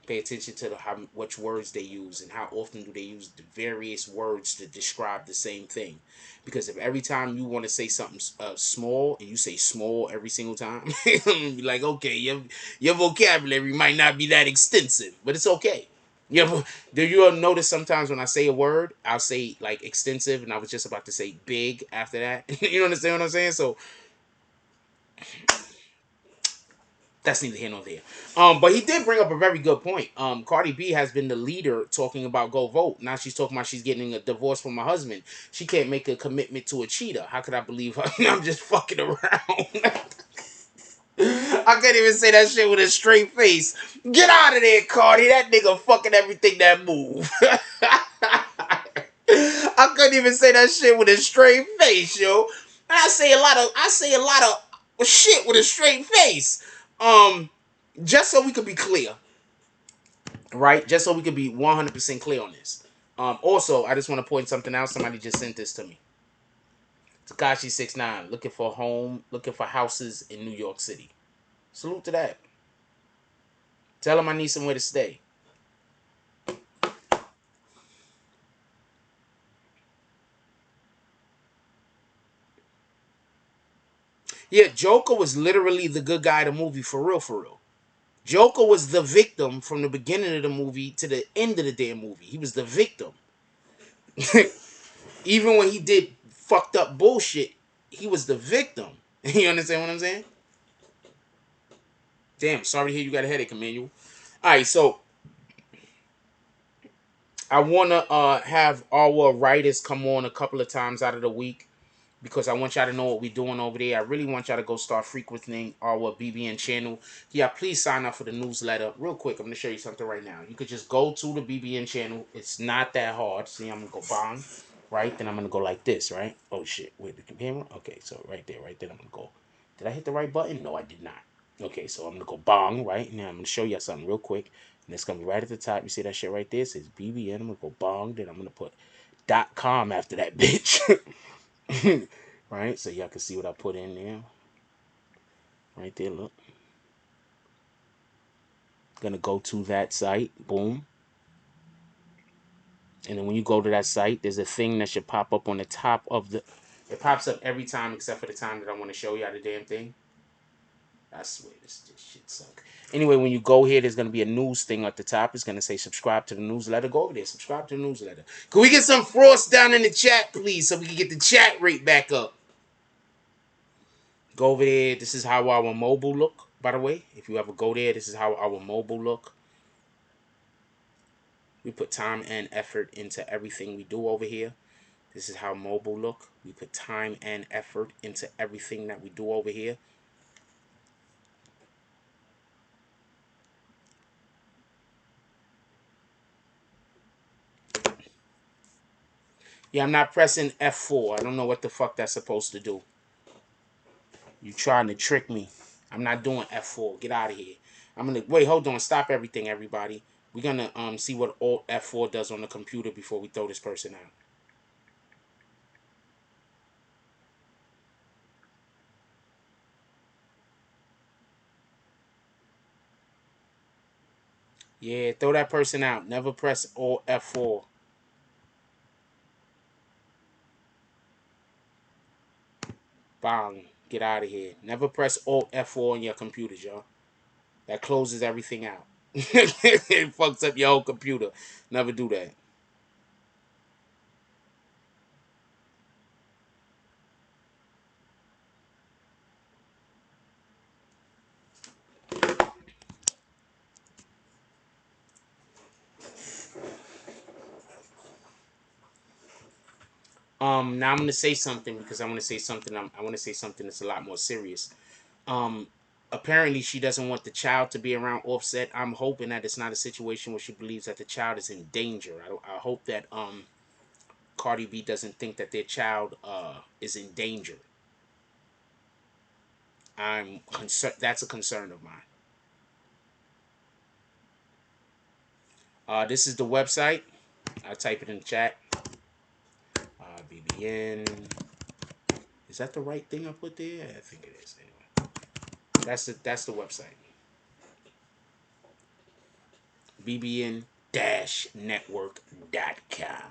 Pay attention to which words they use and how often do they use the various words to describe the same thing. Because if every time you want to say something small and you say small every single time, be like, okay, your vocabulary might not be that extensive, but it's okay. Do you notice sometimes when I say a word, I'll say like extensive, and I was just about to say big after that. You understand what I'm saying? So That's neither here nor there. But he did bring up a very good point. Cardi B has been the leader talking about go vote. Now she's talking about she's getting a divorce from her husband. She can't make a commitment to a cheater. How could I believe her? I'm just fucking around. I can't even say that shit with a straight face. Get out of there, Cardi. That nigga fucking everything that move. I couldn't even say that shit with a straight face, yo. I say a lot of shit with a straight face. Just so we could be clear, right? Just so we could be 100% clear on this. Also, I just want to point something out. Somebody just sent this to me. Takashi 69 looking for home, looking for houses in New York City. Salute to that. Tell him I need somewhere to stay. Yeah, Joker was literally the good guy of the movie, for real, for real. Joker was the victim from the beginning of the movie to the end of the damn movie. He was the victim. Even when he did fucked up bullshit, he was the victim. You understand what I'm saying? Damn, sorry to hear you got a headache, Emmanuel. Alright, so I wanna have our writers come on a couple of times out of the week, because I want y'all to know what we're doing over there. I really want y'all to go start frequenting our BBN channel. Yeah, please sign up for the newsletter. Real quick, I'm going to show you something right now. You could just go to the BBN channel. It's not that hard. See, I'm going to go bang, right? Then I'm going to go like this, right? Oh, shit. Wait, the camera? Okay, so right there, I'm going to go. Did I hit the right button? No, I did not. Okay, so I'm going to go bang, right? Now I'm going to show you something real quick. And it's going to be right at the top. You see that shit right there? It says BBN. I'm going to go bang. Then I'm going to put .com after that, bitch. Right, so y'all can see what I put in there. Right there, look. Gonna go to that site. Boom. And then when you go to that site, there's a thing that should pop up on the top of the... It pops up every time except for the time that I want to show y'all the damn thing. I swear, this shit suck. Anyway, when you go here, there's going to be a news thing at the top. It's going to say subscribe to the newsletter. Go over there, subscribe to the newsletter. Can we get some frost down in the chat, please, so we can get the chat rate back up? Go over there. This is how our mobile look, by the way. If you ever go there, this is how our mobile look. We put time and effort into everything we do over here. This is how mobile look. We put time and effort into everything that we do over here. Yeah, I'm not pressing F4. I don't know what the fuck that's supposed to do. You trying to trick me. I'm not doing F4. Get out of here. I'm gonna wait, hold on, stop everything, everybody. We're gonna see what Alt F4 does on the computer before we throw this person out. Yeah, throw that person out. Never press Alt F4. Bang. Get out of here. Never press Alt F4 on your computers, y'all. That closes everything out. It fucks up your whole computer. Never do that. Now I'm gonna say something because I want to say something. I want to say something that's a lot more serious. Um, Apparently she doesn't want the child to be around Offset. I'm hoping that it's not a situation where she believes that the child is in danger. I hope that Cardi B doesn't think that their child is in danger. I'm concerned. That's a concern of mine. This is the website. I'll type it in the chat. BBN. Is that the right thing I put there? I think it is. Anyway, that's the website. BBN-network.com.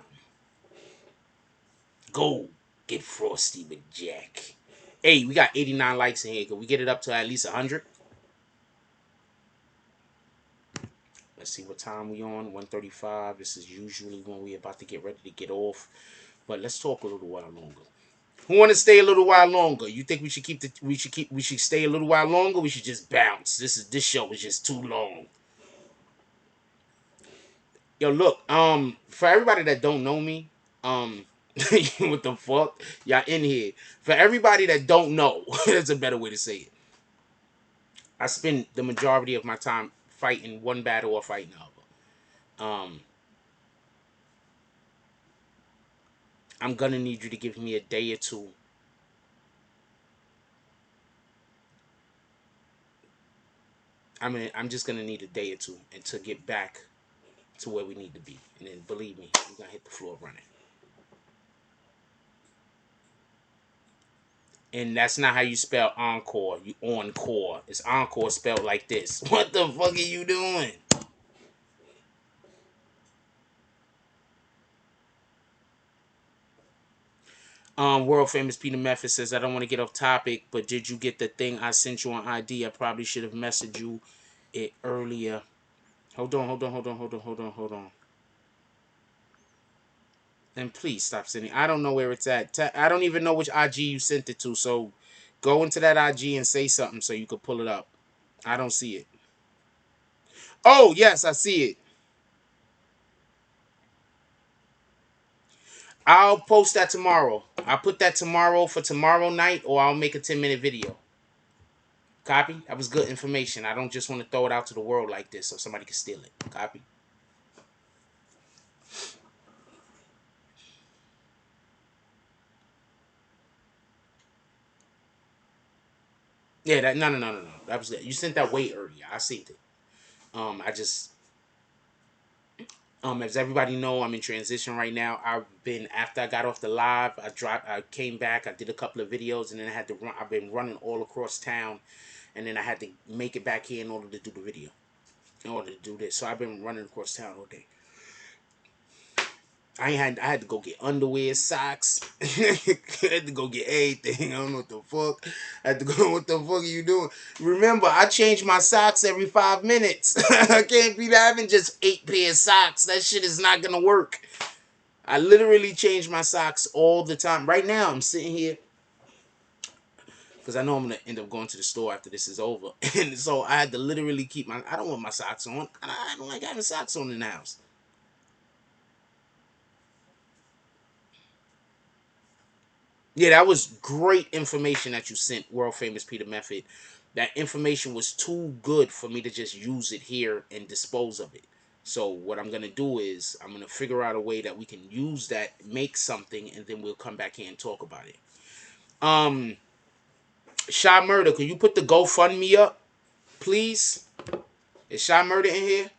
Go get frosty with Jack. Hey, we got 89 likes in here. Can we get it up to at least 100? Let's see what time we on. 1:35. This is usually when we're about to get ready to get off. But let's talk a little while longer. Who want to stay a little while longer? You think we should we should stay a little while longer? We should just bounce. This show is just too long. Yo, look, for everybody that don't know me, what the fuck? Y'all in here. For everybody that don't know, that's a better way to say it. I spend the majority of my time fighting one battle or fighting the other. I'm gonna need you to give me a day or two. I'm just gonna need a day or two and to get back to where we need to be. And then believe me, we're gonna hit the floor running. And that's not how you spell encore. You encore. It's encore spelled like this. What the fuck are you doing? World famous Peter Method says, I don't want to get off topic, but did you get the thing I sent you on ID? I probably should have messaged you it earlier. Hold on. And please stop sending. I don't know where it's at. I don't even know which IG you sent it to. So go into that IG and say something so you could pull it up. I don't see it. Oh, yes, I see it. I'll post that tomorrow. I'll put that tomorrow for tomorrow night, or I'll make a 10-minute video. Copy? That was good information. I don't just want to throw it out to the world like this so somebody can steal it. Copy? Yeah, that no. That was good. You sent that way earlier. I seen it. I just as everybody know, I'm in transition right now. I've been after I got off the live, I came back, I did a couple of videos, and then I had to run. I've been running all across town, and then I had to make it back here in order to do the video, in order to do this. So I've been running across town all day. I had to go get underwear, socks. I had to go get everything. I don't know what the fuck. I had to go. What the fuck are you doing? Remember, I change my socks every 5 minutes. I can't be having just 8 pairs of socks. That shit is not gonna work. I literally change my socks all the time. Right now, I'm sitting here because I know I'm gonna end up going to the store after this is over, and so I had to literally keep my. I don't want my socks on. I don't like having socks on in the house. Yeah, that was great information that you sent, world famous Peter Method. That information was too good for me to just use it here and dispose of it. So what I'm gonna do is I'm gonna figure out a way that we can use that, make something, and then we'll come back here and talk about it. Shy Murder, can you put the GoFundMe up, please? Is Shy Murder in here?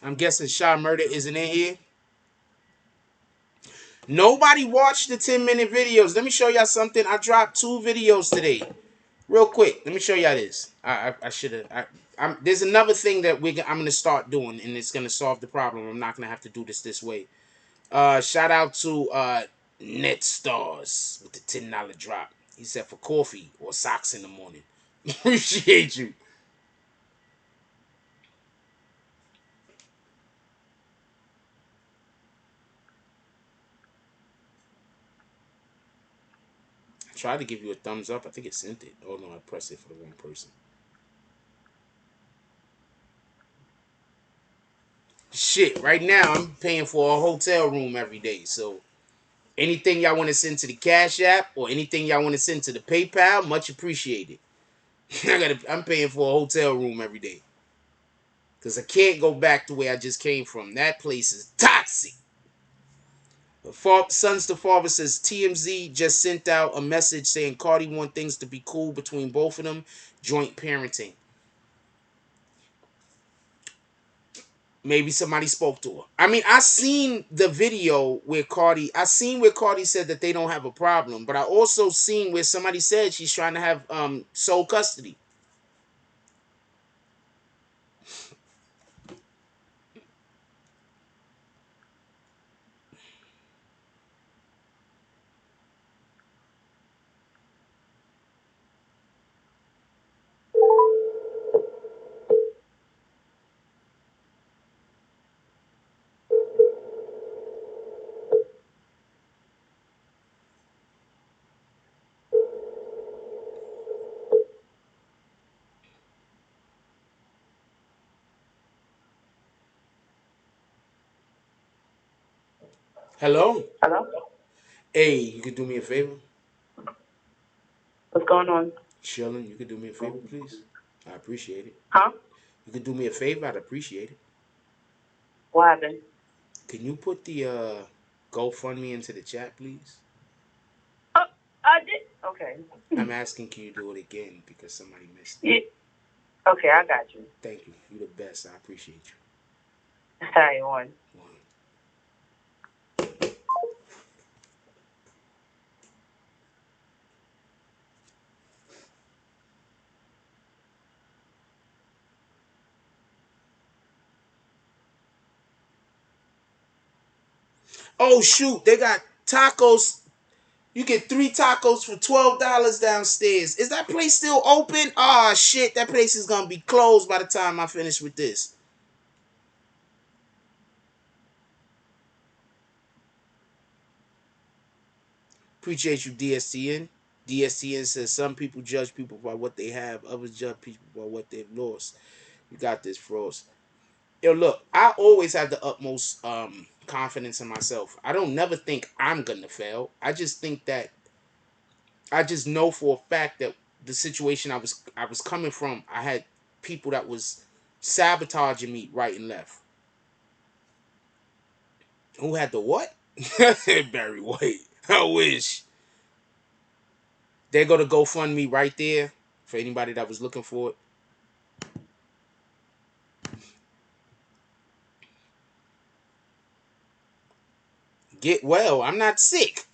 I'm guessing Shy Murder isn't in here. Nobody watched the 10-minute videos. Let me show y'all something. I dropped 2 videos today. Real quick, let me show y'all this. I should have. There's another thing that I'm gonna start doing, and it's gonna solve the problem. I'm not gonna have to do this way. Shout out to Net Stars with the $10 drop. He said for coffee or socks in the morning. Appreciate you. I tried to give you a thumbs up. I think it sent it. Oh no, I pressed it for the wrong person. Shit, right now I'm paying for a hotel room every day. So anything y'all want to send to the Cash App or anything y'all want to send to the PayPal, much appreciated. I'm paying for a hotel room every day. Because I can't go back to where I just came from. That place is toxic. Sons to Father says TMZ just sent out a message saying Cardi want things to be cool between both of them. Joint parenting. Maybe somebody spoke to her. I mean, I seen the video where Cardi said that they don't have a problem, but I also seen where somebody said she's trying to have sole custody. Hello? Hello? Hey, you could do me a favor? What's going on? Chillin', you could do me a favor, please? I appreciate it. Huh? You could do me a favor, I'd appreciate it. What happened? Can you put the GoFundMe into the chat, please? Oh, I did. Okay. I'm asking, can you do it again because somebody missed it? Yeah. Okay, I got you. Thank you. You're the best. I appreciate you. I won. One. Oh shoot, they got tacos. You get 3 tacos for $12 downstairs. Is that place still open? Ah shit, that place is gonna be closed by the time I finish with this. Appreciate you, DSTN. DSTN says some people judge people by what they have, others judge people by what they've lost. You got this, Frost. Yo, look, I always have the utmost confidence in myself. I don't never think I'm gonna fail. I just know for a fact that the situation I was coming from, I had people that was sabotaging me right and left. Who had the what? Barry White. I wish. There go to GoFundMe right there for anybody that was looking for it. Get well. I'm not sick.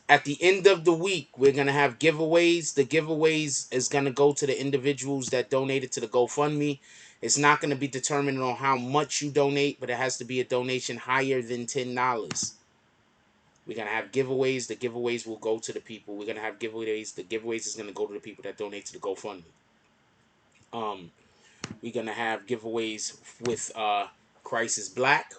At the end of the week, we're gonna have giveaways. The giveaways is gonna go to the individuals that donated to the GoFundMe. It's not gonna be determined on how much you donate, but it has to be a donation higher than $10. We're gonna have giveaways. The giveaways will go to the people. We're gonna have giveaways. The giveaways is gonna go to the people that donate to the GoFundMe. Um, we're gonna have giveaways with Christ is Black.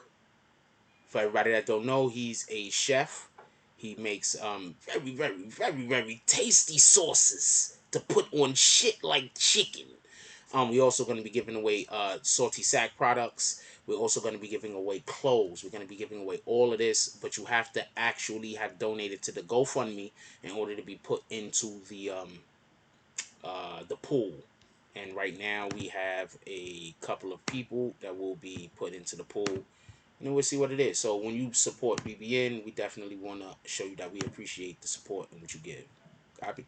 For everybody that don't know, he's a chef. He makes very tasty sauces to put on shit like chicken. We're also going to be giving away salty sack products. We're also going to be giving away clothes. We're going to be giving away all of this, but you have to actually have donated to the GoFundMe in order to be put into the pool. And right now we have a couple of people that will be put into the pool. And then we'll see what it is. So when you support BBN, we definitely want to show you that we appreciate the support and what you give. Copy?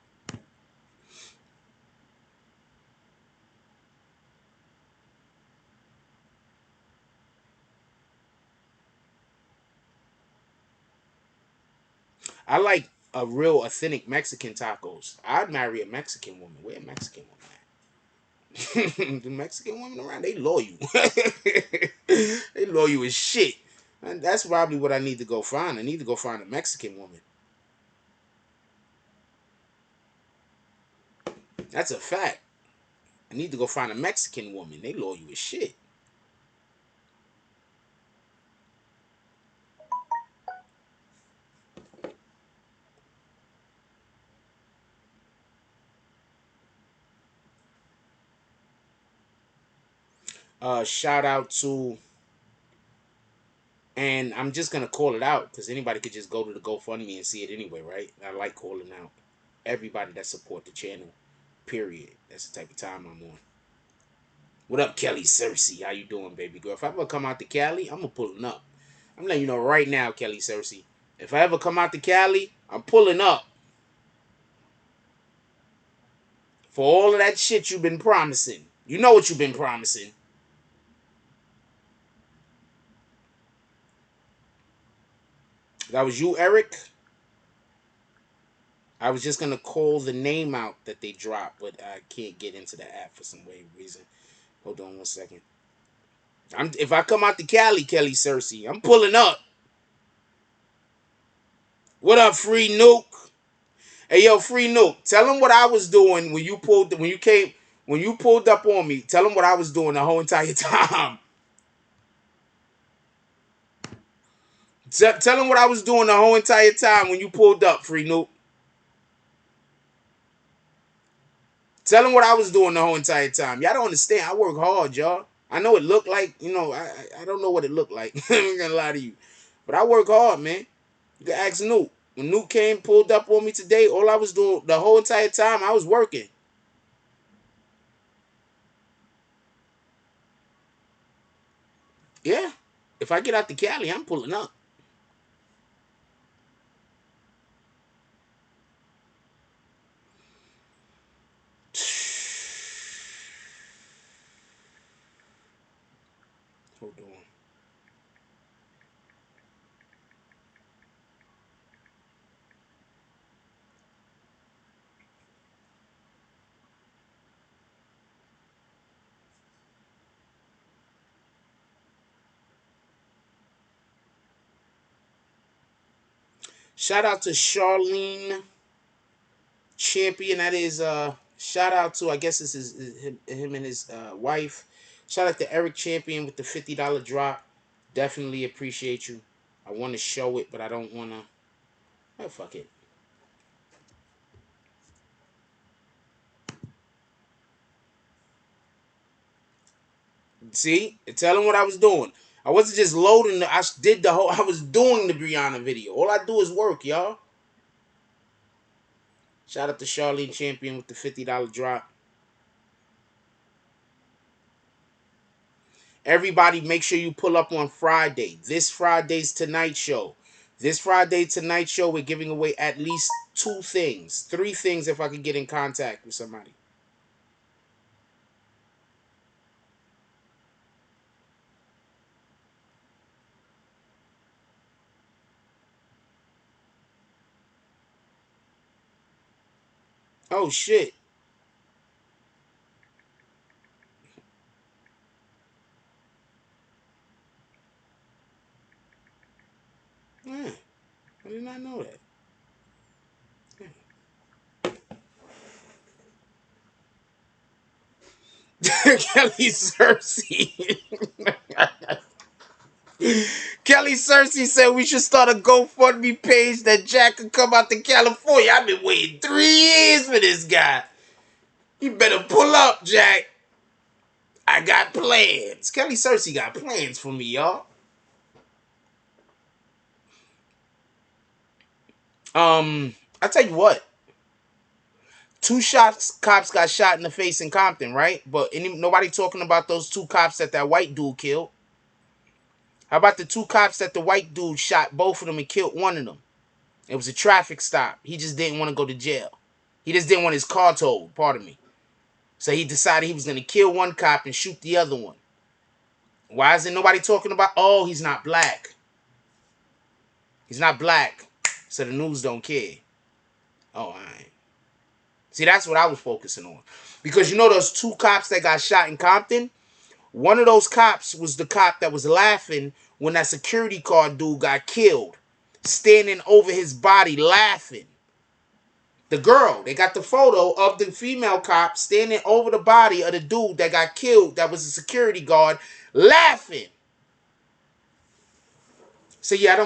I like a real authentic Mexican tacos. I'd marry a Mexican woman. Where a Mexican woman at? The Mexican women around, they loyal. They loyal as shit. And that's probably what I need to go find. I need to go find a Mexican woman. That's a fact. I need to go find a Mexican woman. They loyal as shit. Shout out to, and I'm just gonna call it out because anybody could just go to the GoFundMe and see it anyway, right? I like calling out everybody that support the channel. Period. That's the type of time I'm on. What up, Kelly Cersei? How you doing, baby girl? If I ever come out to Cali, I'm gonna pulling up. I'm letting you know right now, Kelly Cersei. If I ever come out to Cali, I'm pulling up. For all of that shit you've been promising. You know what you've been promising. That was you, Eric? I was just gonna call the name out that they dropped, but I can't get into the app for some weird reason. Hold on 1 second. If I come out to Cali, Kelly Cersei, I'm pulling up. What up, Free Nuke? Hey yo, Free Nuke, tell him what I was doing when you pulled up on me. Tell him what I was doing the whole entire time. Tell him what I was doing the whole entire time when you pulled up, Free Nuke. Tell him what I was doing the whole entire time. Y'all don't understand. I work hard, y'all. I know it looked like, I don't know what it looked like. I'm not gonna lie to you. But I work hard, man. You can ask Nuke. When Nuke came, pulled up on me today, all I was doing the whole entire time, I was working. Yeah. If I get out to Cali, I'm pulling up. Hold on. Shout out to Charlene Champion. That is shout out to, I guess this is him and his wife. Shout out to Eric Champion with the $50 drop. Definitely appreciate you. I want to show it, but I don't want to. Oh, fuck it. See? Tell him what I was doing. I wasn't just loading. I was doing the Breonna video. All I do is work, y'all. Shout out to Charlene Champion with the $50 drop. Everybody, make sure you pull up on Friday. This Friday's Tonight Show. This Friday Tonight Show, we're giving away at least 2 things. 3 things if I could get in contact with somebody. Oh, shit. Yeah, I did not know that. Yeah. Kelly Cersei. Kelly Cersei said we should start a GoFundMe page that Jack could come out to California. I've been waiting 3 years for this guy. You better pull up, Jack. I got plans. Kelly Cersei got plans for me, y'all. I tell you what. 2 cops got shot in the face in Compton, right? But nobody talking about those 2 cops that white dude killed. How about the 2 cops that the white dude shot both of them and killed one of them? It was a traffic stop. He just didn't want to go to jail. He just didn't want his car towed, pardon me. So he decided he was going to kill one cop and shoot the other one. Why isn't nobody talking about, oh, he's not black. He's not black. So the news don't care. Oh, all right. See, that's what I was focusing on. Because you know those 2 cops that got shot in Compton? One of those cops was the cop that was laughing when that security guard dude got killed. Standing over his body laughing. The girl, they got the photo of the female cop standing over the body of the dude that got killed that was a security guard laughing. So yeah,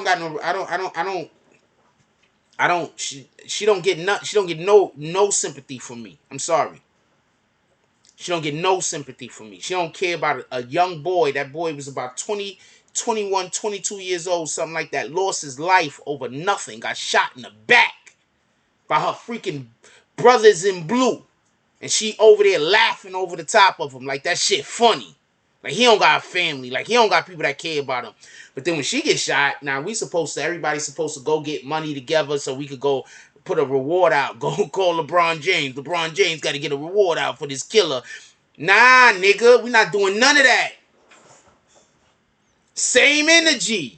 she don't get no sympathy from me. I'm sorry. She don't get no sympathy from me. She don't care about a young boy. That boy was about 20, 21, 22 years old, something like that. Lost his life over nothing. Got shot in the back by her freaking brothers in blue. And she over there laughing over the top of him like that shit funny. Like he don't got a family. Like he don't got people that care about him. But then when she gets shot, now everybody's supposed to go get money together so we could go put a reward out. Go call LeBron James. LeBron James got to get a reward out for this killer. Nah, nigga, we not doing none of that. Same energy.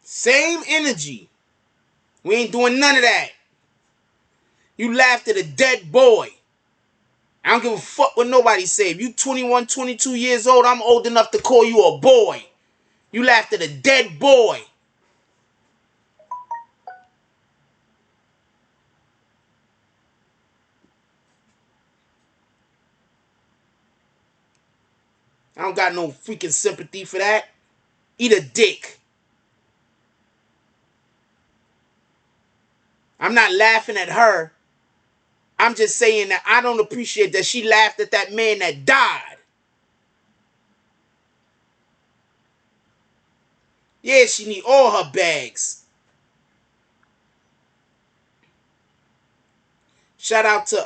Same energy. We ain't doing none of that. You laughed at a dead boy. I don't give a fuck what nobody say. If you 21, 22 years old, I'm old enough to call you a boy. You laughed at a dead boy. I don't got no freaking sympathy for that. Eat a dick. I'm not laughing at her. I'm just saying that I don't appreciate that she laughed at that man that died. Yeah, she need all her bags. Shout out to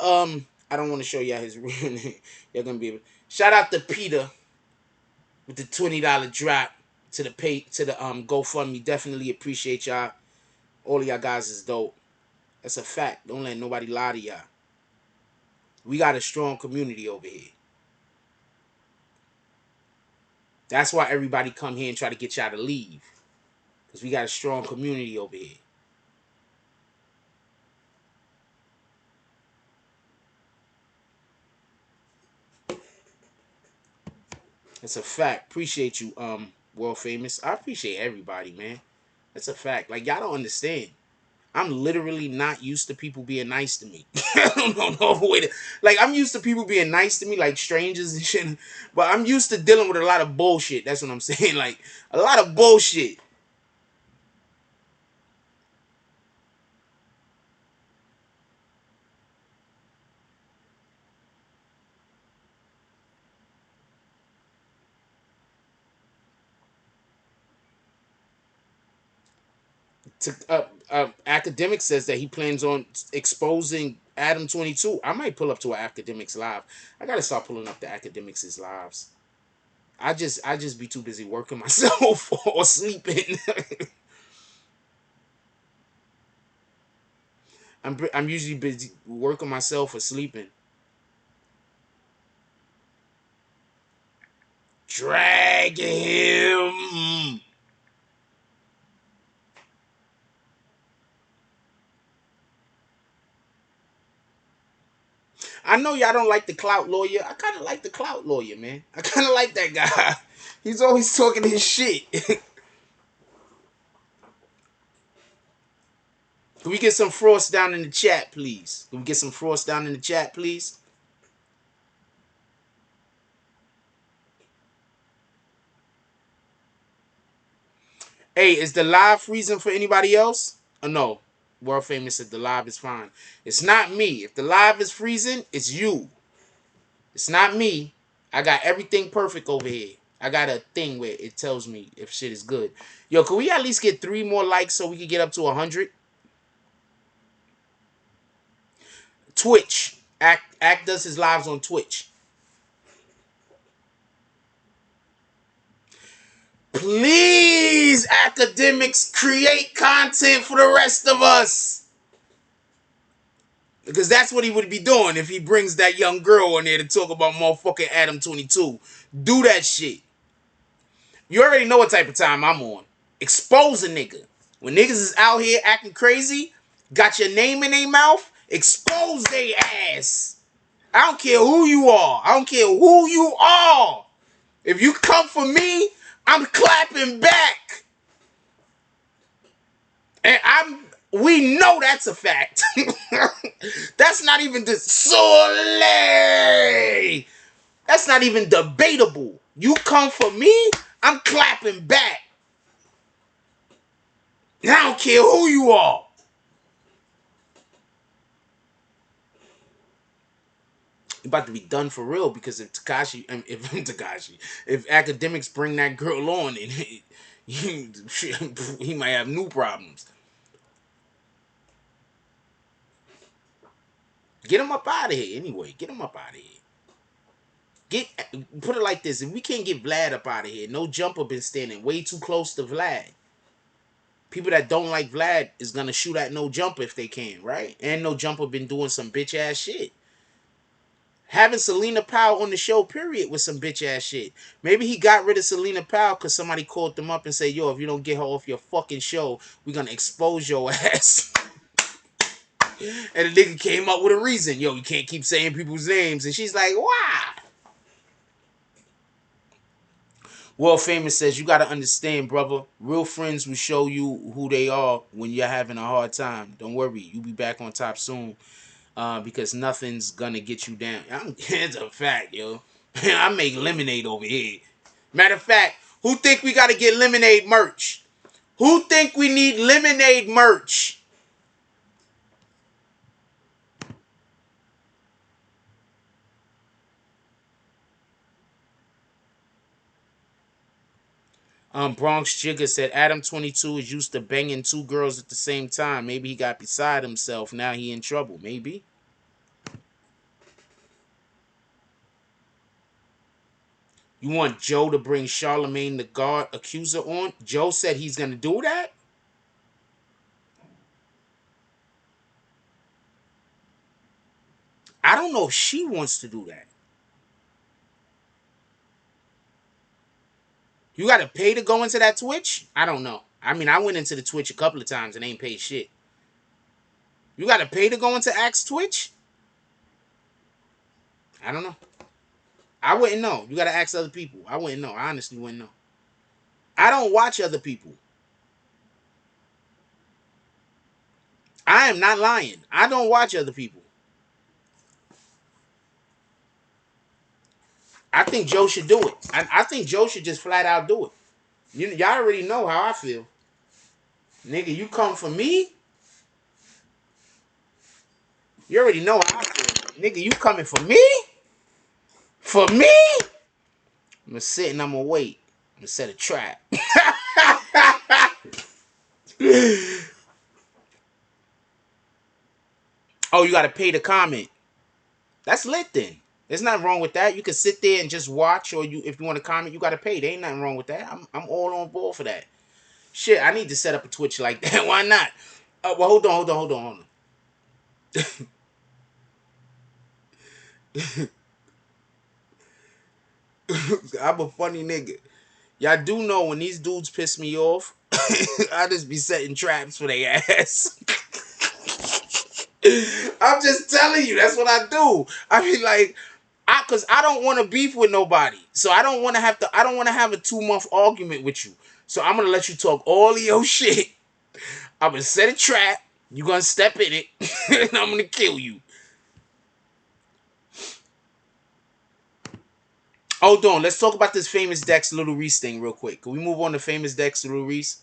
I don't want to show y'all his real name. Y'all gonna be able. Shout out to Peter with the $20 drop to the GoFundMe. Definitely appreciate y'all. All of y'all guys is dope. That's a fact. Don't let nobody lie to y'all. We got a strong community over here. That's why everybody come here and try to get y'all to leave. Because we got a strong community over here. That's a fact. Appreciate you, world famous. I appreciate everybody, man. That's a fact. Like, y'all don't understand. I'm literally not used to people being nice to me. I don't know no way to, like, I'm used to people being nice to me, like strangers and shit. But I'm used to dealing with a lot of bullshit. That's what I'm saying. Like, a lot of bullshit. Academic says that he plans on exposing Adam 22. I might pull up to an Academics live. I gotta start pulling up the Academics' lives. I just be too busy working myself or sleeping. I'm usually busy working myself or sleeping. Drag him. I know y'all don't like the clout lawyer. I kind of like the clout lawyer, man. I kind of like that guy. He's always talking his shit. Can we get some frost down in the chat, please? Can we get some frost down in the chat, please? Hey, is the live freezing for anybody else? Oh, no. World famous said the live is fine. It's not me. If the live is freezing, it's you. It's not me. I got everything perfect over here. I got a thing where it tells me if shit is good. Yo, can we at least get 3 more likes so we can get up to 100? Twitch. Act does his lives on Twitch. Please, academics, create content for the rest of us. Because that's what he would be doing if he brings that young girl on there to talk about motherfucking Adam 22. Do that shit. You already know what type of time I'm on. Expose a nigga. When niggas is out here acting crazy, got your name in their mouth, expose their ass. I don't care who you are. I don't care who you are. If you come for me, I'm clapping back. And we know that's a fact. That's not even That's not even debatable. You come for me, I'm clapping back. And I don't care who you are. You're about to be done for real because if academics bring that girl on, and he might have new problems. Get him up out of here anyway. Get him up out of here. Put it like this: if we can't get Vlad up out of here, no jumper been standing way too close to Vlad. People that don't like Vlad is gonna shoot at no jumper if they can, right? And no jumper been doing some bitch ass shit. Having Selena Powell on the show, period, was some bitch ass shit. Maybe he got rid of Selena Powell because somebody called them up and said, "Yo, if you don't get her off your fucking show, we're gonna expose your ass." And the nigga came up with a reason. Yo, you can't keep saying people's names. And she's like, why? World Famous says, you got to understand, brother. Real friends will show you who they are when you're having a hard time. Don't worry. You'll be back on top soon. Because nothing's going to get you down. It's a fact, yo. I make lemonade over here. Matter of fact, who think we got to get lemonade merch? Who think we need lemonade merch? Bronx Jigger said Adam 22 is used to banging two girls at the same time. Maybe he got beside himself. Now he in trouble. Maybe. You want Joe to bring Charlemagne the God accuser on? Joe said he's going to do that? I don't know if she wants to do that. You got to pay to go into that Twitch? I don't know. I mean, I went into the Twitch a couple of times and ain't paid shit. You got to pay to go into Axe Twitch? I don't know. I wouldn't know. You got to ask other people. I wouldn't know. I honestly wouldn't know. I don't watch other people. I am not lying. I don't watch other people. I think Joe should do it. I think Joe should just flat out do it. Y'all already know how I feel. Nigga, you come for me? You already know how I feel. Nigga, you coming for me? For me? I'm gonna sit and I'm gonna wait. I'm gonna set a trap. Oh, you gotta pay to comment. That's lit then. There's nothing wrong with that. You can sit there and just watch, or if you want to comment, you gotta pay. There ain't nothing wrong with that. I'm all on board for that. Shit, I need to set up a Twitch like that. Why not? Well, hold on. I'm a funny nigga. Y'all do know when these dudes piss me off, I just be setting traps for their ass. I'm just telling you, that's what I do. I mean, like, cause I don't want to beef with nobody, so I don't want to have a 2-month argument with you. So I'm gonna let you talk all of your shit. I'm gonna set a trap. You gonna step in it, and I'm gonna kill you. Hold on, let's talk about this famous Dex Lil Reese thing real quick. Can we move on to famous Dex Lil Reese?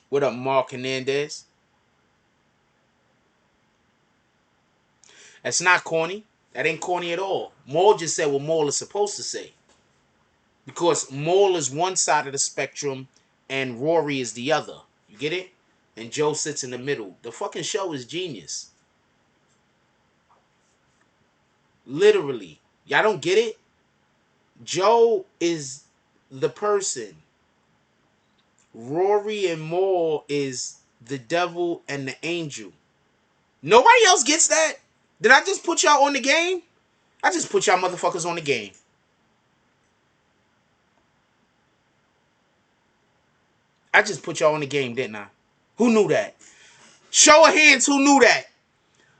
What up, Mark Hernandez? That's not corny. That ain't corny at all. Maul just said what Maul is supposed to say. Because Maul is one side of the spectrum and Rory is the other. You get it? And Joe sits in the middle. The fucking show is genius. Literally. Y'all don't get it? Joe is the person. Rory and Maul is the devil and the angel. Nobody else gets that? Did I just put y'all on the game? I just put y'all motherfuckers on the game. I just put y'all on the game, didn't I? Who knew that? Show of hands who knew that.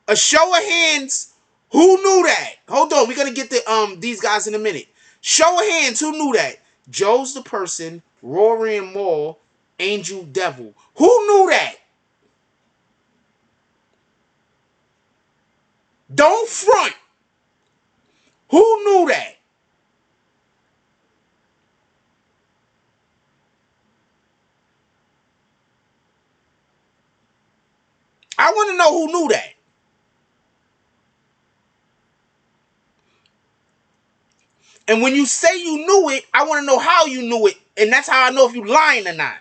A show of hands who knew that. Hold on, we're gonna get the these guys in a minute. Show of hands who knew that. Joe's the person, Rory and Maul, Angel Devil. Who knew that? Don't front. Who knew that? I want to know who knew that. And when you say you knew it, I want to know how you knew it. And that's how I know if you lying or not.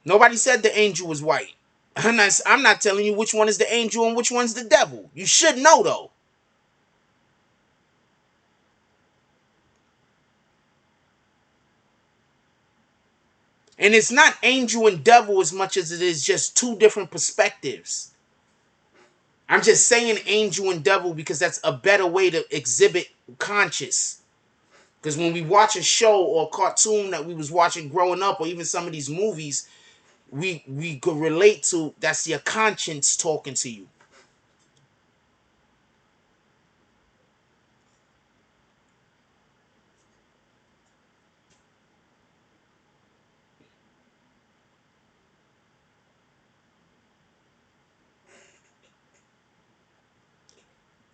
Nobody said the angel was white. I'm not telling you which one is the angel and which one's the devil. You should know, though. And it's not angel and devil as much as it is just two different perspectives. I'm just saying angel and devil because that's a better way to exhibit conscious. Because when we watch a show or a cartoon that we was watching growing up, or even some of these movies, we could relate to, that's your conscience talking to you.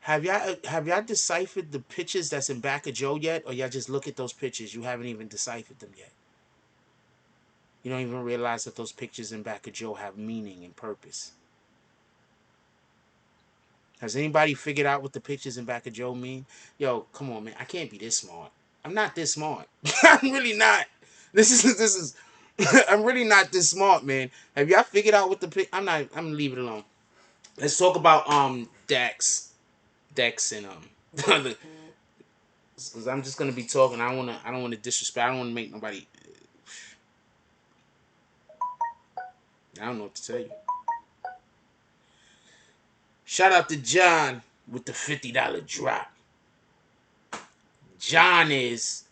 Have y'all deciphered the pictures that's in back of Joe yet? Or y'all just look at those pictures? You haven't even deciphered them yet. You don't even realize that those pictures in back of Joe have meaning and purpose. Has anybody figured out what the pictures in back of Joe mean? Yo, come on, man. I can't be this smart. I'm not this smart. I'm really not. This is I'm really not this smart, man. Have y'all figured out what the I'm gonna leave it alone. Let's talk about Dex and because I'm just gonna be talking. I don't wanna disrespect. I don't wanna make nobody. I don't know what to tell you. Shout out to John with the $50 drop. John is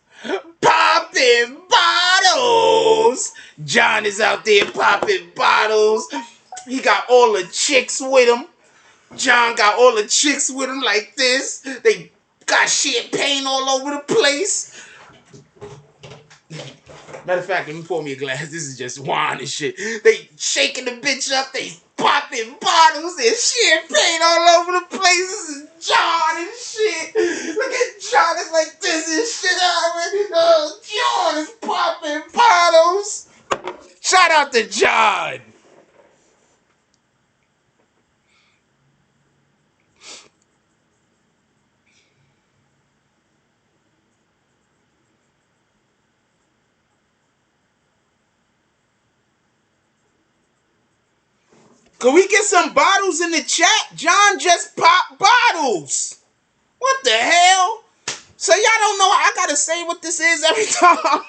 popping bottles. John is out there popping bottles. He got all the chicks with him. John got all the chicks with him like this. They got champagne all over the place. Matter of fact, let me pour me a glass. This is just wine and shit. They shaking the bitch up. They popping bottles. There's champagne all over the place. This is John and shit. Look at John. It's like this and shit. John is popping bottles. Shout out to John. Can we get some bottles in the chat? John just popped bottles. What the hell? So y'all don't know I gotta say what this is every time.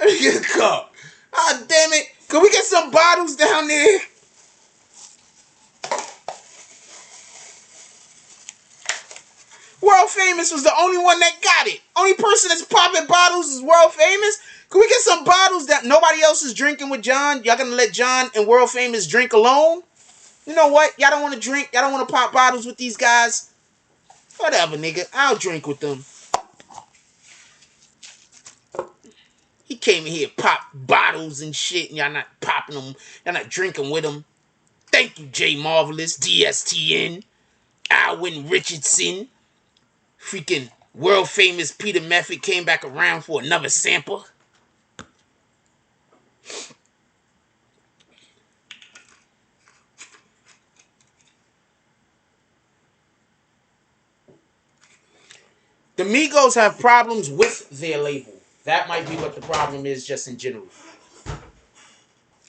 Let me get a cup. Ah, damn it. Can we get some bottles down there? World Famous was the only one that got it. Only person that's popping bottles is World Famous. Can we get some bottles that nobody else is drinking with John? Y'all gonna let John and World Famous drink alone? You know what? Y'all don't want to drink. Y'all don't want to pop bottles with these guys. Whatever, nigga. I'll drink with them. He came in here, popped bottles and shit, and y'all not popping them. Y'all not drinking with them. Thank you, Jay Marvelous, DSTN, Alwyn Richardson. Freaking world famous Peter Method came back around for another sample. The Migos have problems with their label. That might be what the problem is just in general.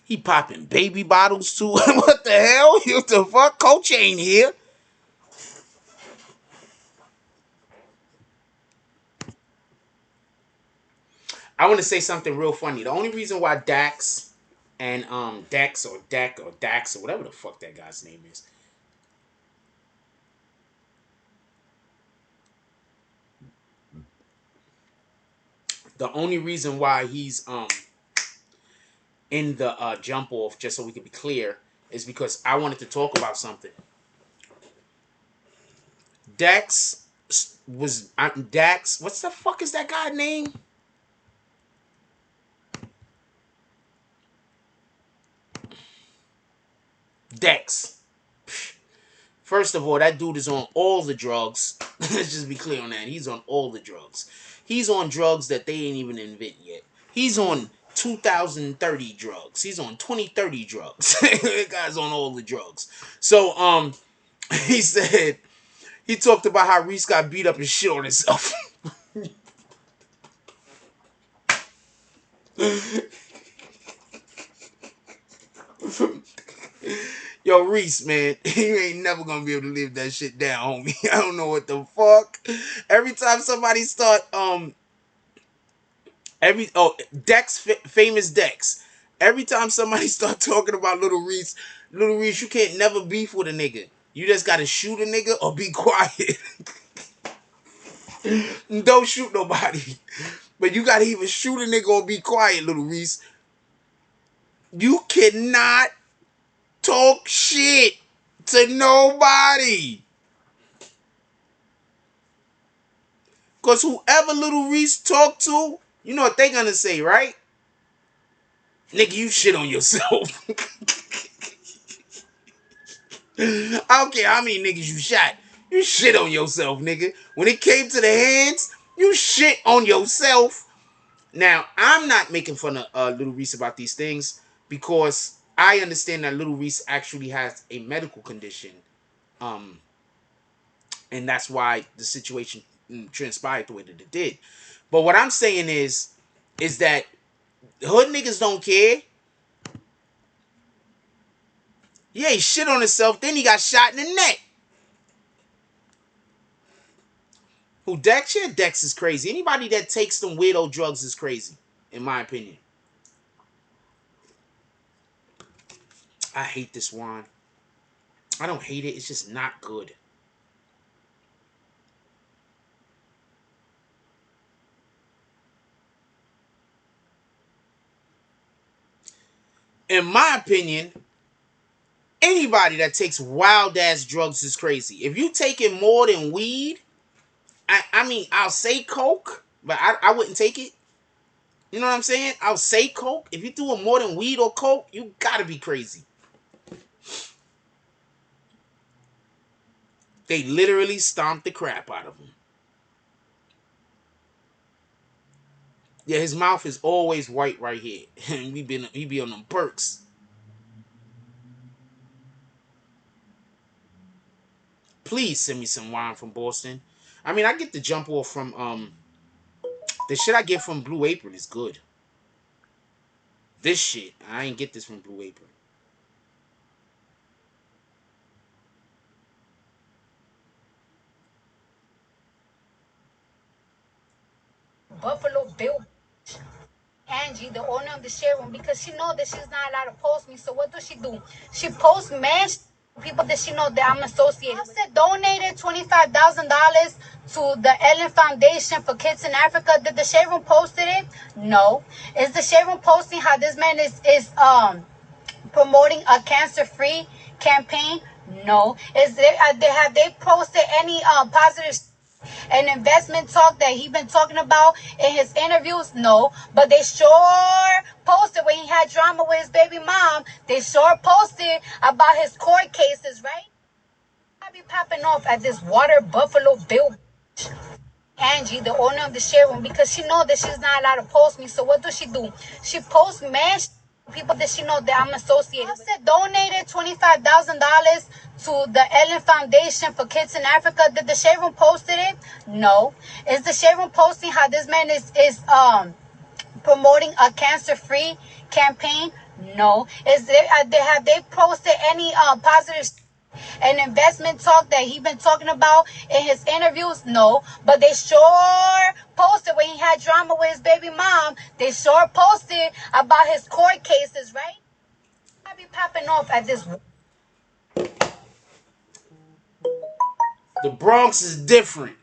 He popping baby bottles too. What the hell? What the fuck? Coach ain't here. I want to say something real funny. The only reason why Dax and Dex or Deck or Dax or whatever the fuck that guy's name is. The only reason why he's in the jump off, just so we can be clear, is because I wanted to talk about something. Dex was Dax. What's the fuck is that guy's name? Dex. First of all, that dude is on all the drugs. Let's just be clear on that. He's on all the drugs. He's on drugs that they ain't even invent yet. He's on 2030 drugs. He's on 2030 drugs. That guy's on all the drugs. So, He said he talked about how Reese got beat up and shit on himself. Yo, Reese, man, you ain't never gonna be able to live that shit down, homie. I don't know what the fuck. Every time somebody start Dex, famous Dex. Every time somebody start talking about Little Reese, you can't never beef with a nigga. You just gotta shoot a nigga or be quiet. Don't shoot nobody. But you gotta either shoot a nigga or be quiet, Little Reese. You cannot talk shit to nobody. Cause whoever Little Reese talk to, you know what they gonna say, right? Nigga, you shit on yourself. I don't care how many niggas you shot. You shit on yourself, nigga. When it came to the hands, you shit on yourself. Now, I'm not making fun of Little Reese about these things because I understand that Little Reese actually has a medical condition. Um, and that's why the situation transpired the way that it did. But what I'm saying is that hood niggas don't care. Yeah, he shit on himself, then he got shot in the neck. Who, Dex? Yeah, Dex is crazy. Anybody that takes some weirdo drugs is crazy, in my opinion. I hate this wine. I don't hate it. It's just not good. In my opinion, anybody that takes wild ass drugs is crazy. If you taking more than weed, I mean, I'll say coke, but I wouldn't take it. You know what I'm saying? I'll say coke. If you're doing more than weed or coke, you gotta be crazy. They literally stomped the crap out of him. Yeah, his mouth is always white right here. And he be on them perks. Please send me some wine from Boston. I mean, I get the jump off from the shit I get from Blue Apron is good. This shit, I ain't get this from Blue Apron. Buffalo Bill Angie, the owner of the showroom, because she know that she's not allowed to post me. So what does she do? She posts man people that she know that I'm associated with. I said donated $25,000 to the Ellen Foundation for Kids in Africa. Did the showroom posted it? No. Is the showroom posting how this man is promoting a cancer-free campaign? No. Is there have they posted any positive and investment talk that he been talking about in his interviews? No. But they sure posted when he had drama with his baby mom. They sure posted about his court cases, right? I be popping off at this water buffalo bill Angie, the owner of the showroom, because she know that she's not allowed to post me. So what does she do? She posts man people that she know that I'm associated with. I said donated $25,000 to the Ellen Foundation for Kids in Africa. Did the showroom posted it? No. Is the showroom posting how this man is promoting a cancer-free campaign? No. Is there have they posted any positive and investment talk that he been talking about in his interviews? No. But they sure posted when he had drama with his baby mom. They sure posted about his court cases, right? I be popping off at this. The Bronx is different.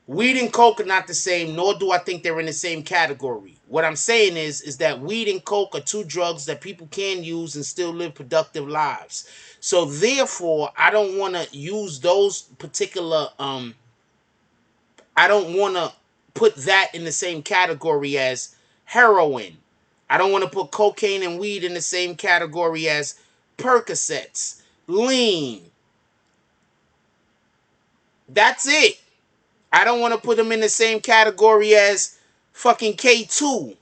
Weed and coke are not the same, nor do I think they're in the same category. What I'm saying is that weed and coke are two drugs that people can use and still live productive lives. So therefore, I don't want to use those particular I don't want to put that in the same category as heroin. I don't want to put cocaine and weed in the same category as Percocets, lean. That's it. I don't want to put them in the same category as fucking K2.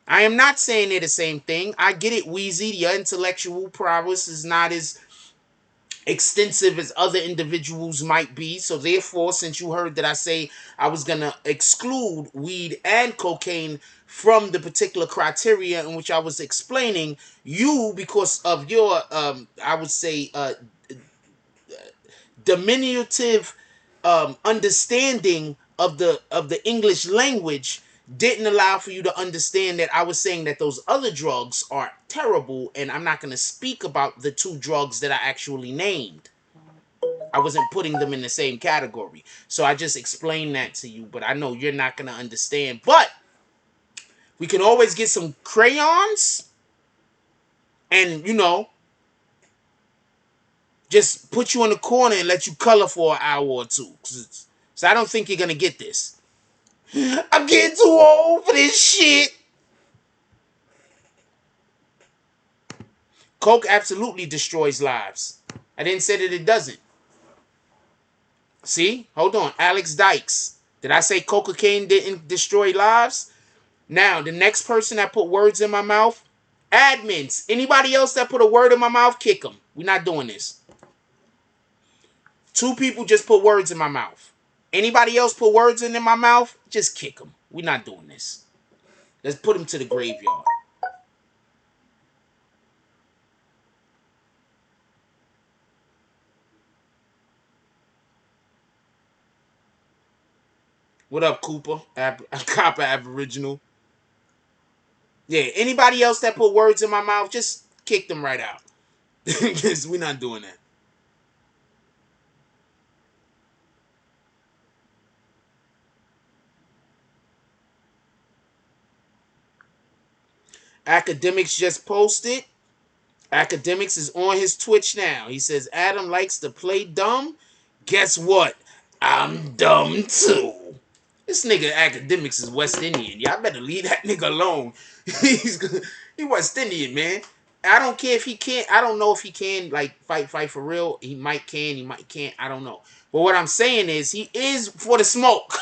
I am not saying they're the same thing. I get it, Wheezy. Your intellectual prowess is not as extensive as other individuals might be. So therefore, since you heard that I say I was gonna exclude weed and cocaine from the particular criteria in which I was explaining, you, because of your I would say diminutive understanding of the English language, didn't allow for you to understand that I was saying that those other drugs are terrible, and I'm not going to speak about the two drugs that I actually named. I wasn't putting them in the same category. So I just explained that to you, but I know you're not going to understand. But we can always get some crayons and, just put you in the corner and let you color for an hour or two. So I don't think you're going to get this. I'm getting too old for this shit. Coke absolutely destroys lives. I didn't say that it doesn't. See? Hold on. Alex Dykes. Did I say cocaine didn't destroy lives? Now, the next person that put words in my mouth, admins. Anybody else that put a word in my mouth, kick them. We're not doing this. 2 people just put words in my mouth. Anybody else put words in my mouth, just kick them. We're not doing this. Let's put them to the graveyard. What up, Cooper? Copper Aboriginal. Yeah, anybody else that put words in my mouth, just kick them right out. Because we're not doing that. Academics just posted. Academics is on his Twitch now. He says, Adam likes to play dumb. Guess what? I'm dumb too. This nigga Academics is West Indian. Y'all better leave that nigga alone. He West Indian, man. I don't care if he can't. I don't know if he can like fight for real. He might can. He might can't. I don't know. But what I'm saying is he is for the smoke.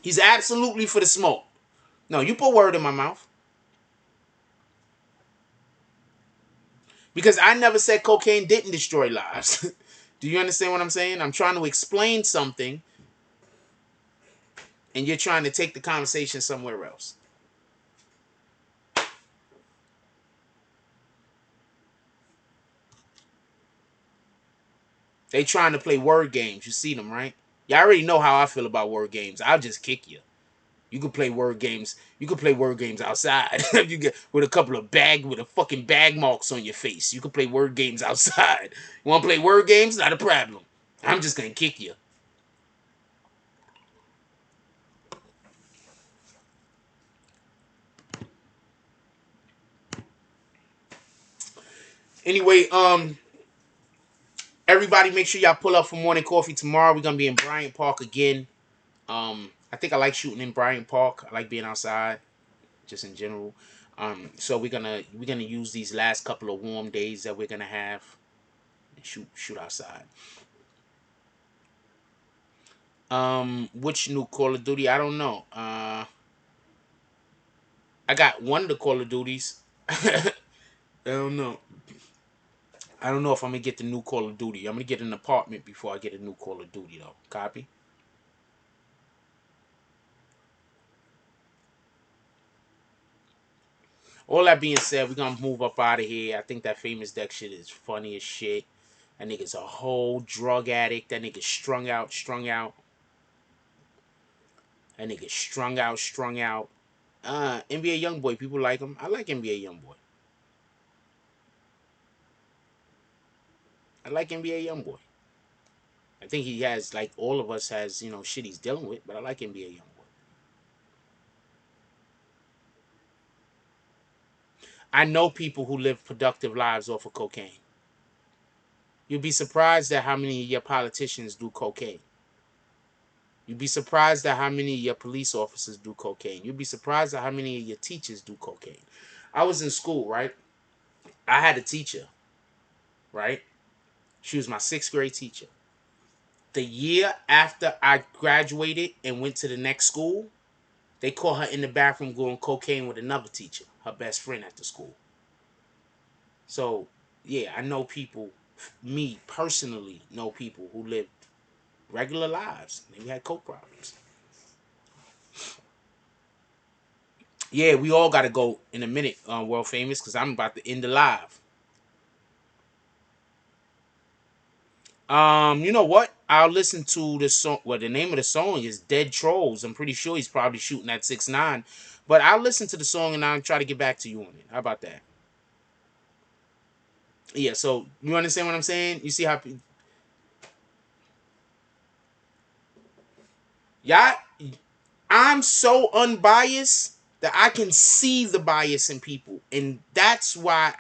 He's absolutely for the smoke. No, you put word in my mouth. Because I never said cocaine didn't destroy lives. Do you understand what I'm saying? I'm trying to explain something, and you're trying to take the conversation somewhere else. They trying to play word games. You see them, right? Y'all already know how I feel about word games. I'll just kick you. You can play word games. You can play word games outside. You get with a fucking bag marks on your face. You can play word games outside. You want to play word games? Not a problem. I'm just gonna kick you. Anyway, everybody make sure y'all pull up for morning coffee tomorrow. We're gonna be in Bryant Park again. I think I like shooting in Bryant Park. I like being outside, just in general. So we're gonna use these last couple of warm days that we're gonna have and shoot outside. Which new Call of Duty? I don't know. I got one of the Call of Duties. I don't know. I don't know if I'm gonna get the new Call of Duty. I'm gonna get an apartment before I get a new Call of Duty though. Copy? All that being said, we're gonna move up out of here. I think that Famous Deck shit is funny as shit. That nigga's a whole drug addict. That nigga's strung out, strung out. That nigga's strung out, strung out. NBA Youngboy, people like him. I like NBA Youngboy. I like NBA Youngboy. I think he has, like all of us, has, shit he's dealing with, but I like NBA Youngboy. I know people who live productive lives off of cocaine. You'd be surprised at how many of your politicians do cocaine. You'd be surprised at how many of your police officers do cocaine. You'd be surprised at how many of your teachers do cocaine. I was in school, right? I had a teacher, right? She was my 6th grade teacher. The year after I graduated and went to the next school, they caught her in the bathroom doing cocaine with another teacher, her best friend at the school. So yeah, I know people, me personally know people who lived regular lives. Maybe had coke problems. Yeah, we all got to go in a minute, world famous, because I'm about to end the live. You know what? I'll listen to the song. Well, the name of the song is Dead Trolls. I'm pretty sure he's probably shooting at 6ix9ine. But I'll listen to the song and I'll try to get back to you on it. How about that? Yeah, so you understand what I'm saying? You see how y'all, I'm so unbiased that I can see the bias in people. And that's why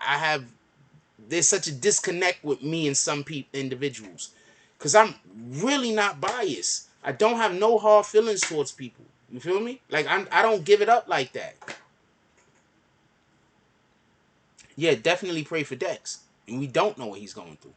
there's such a disconnect with me and some individuals. Because I'm really not biased. I don't have no hard feelings towards people. You feel me? Like, I don't give it up like that. Yeah, definitely pray for Dex. And we don't know what he's going through.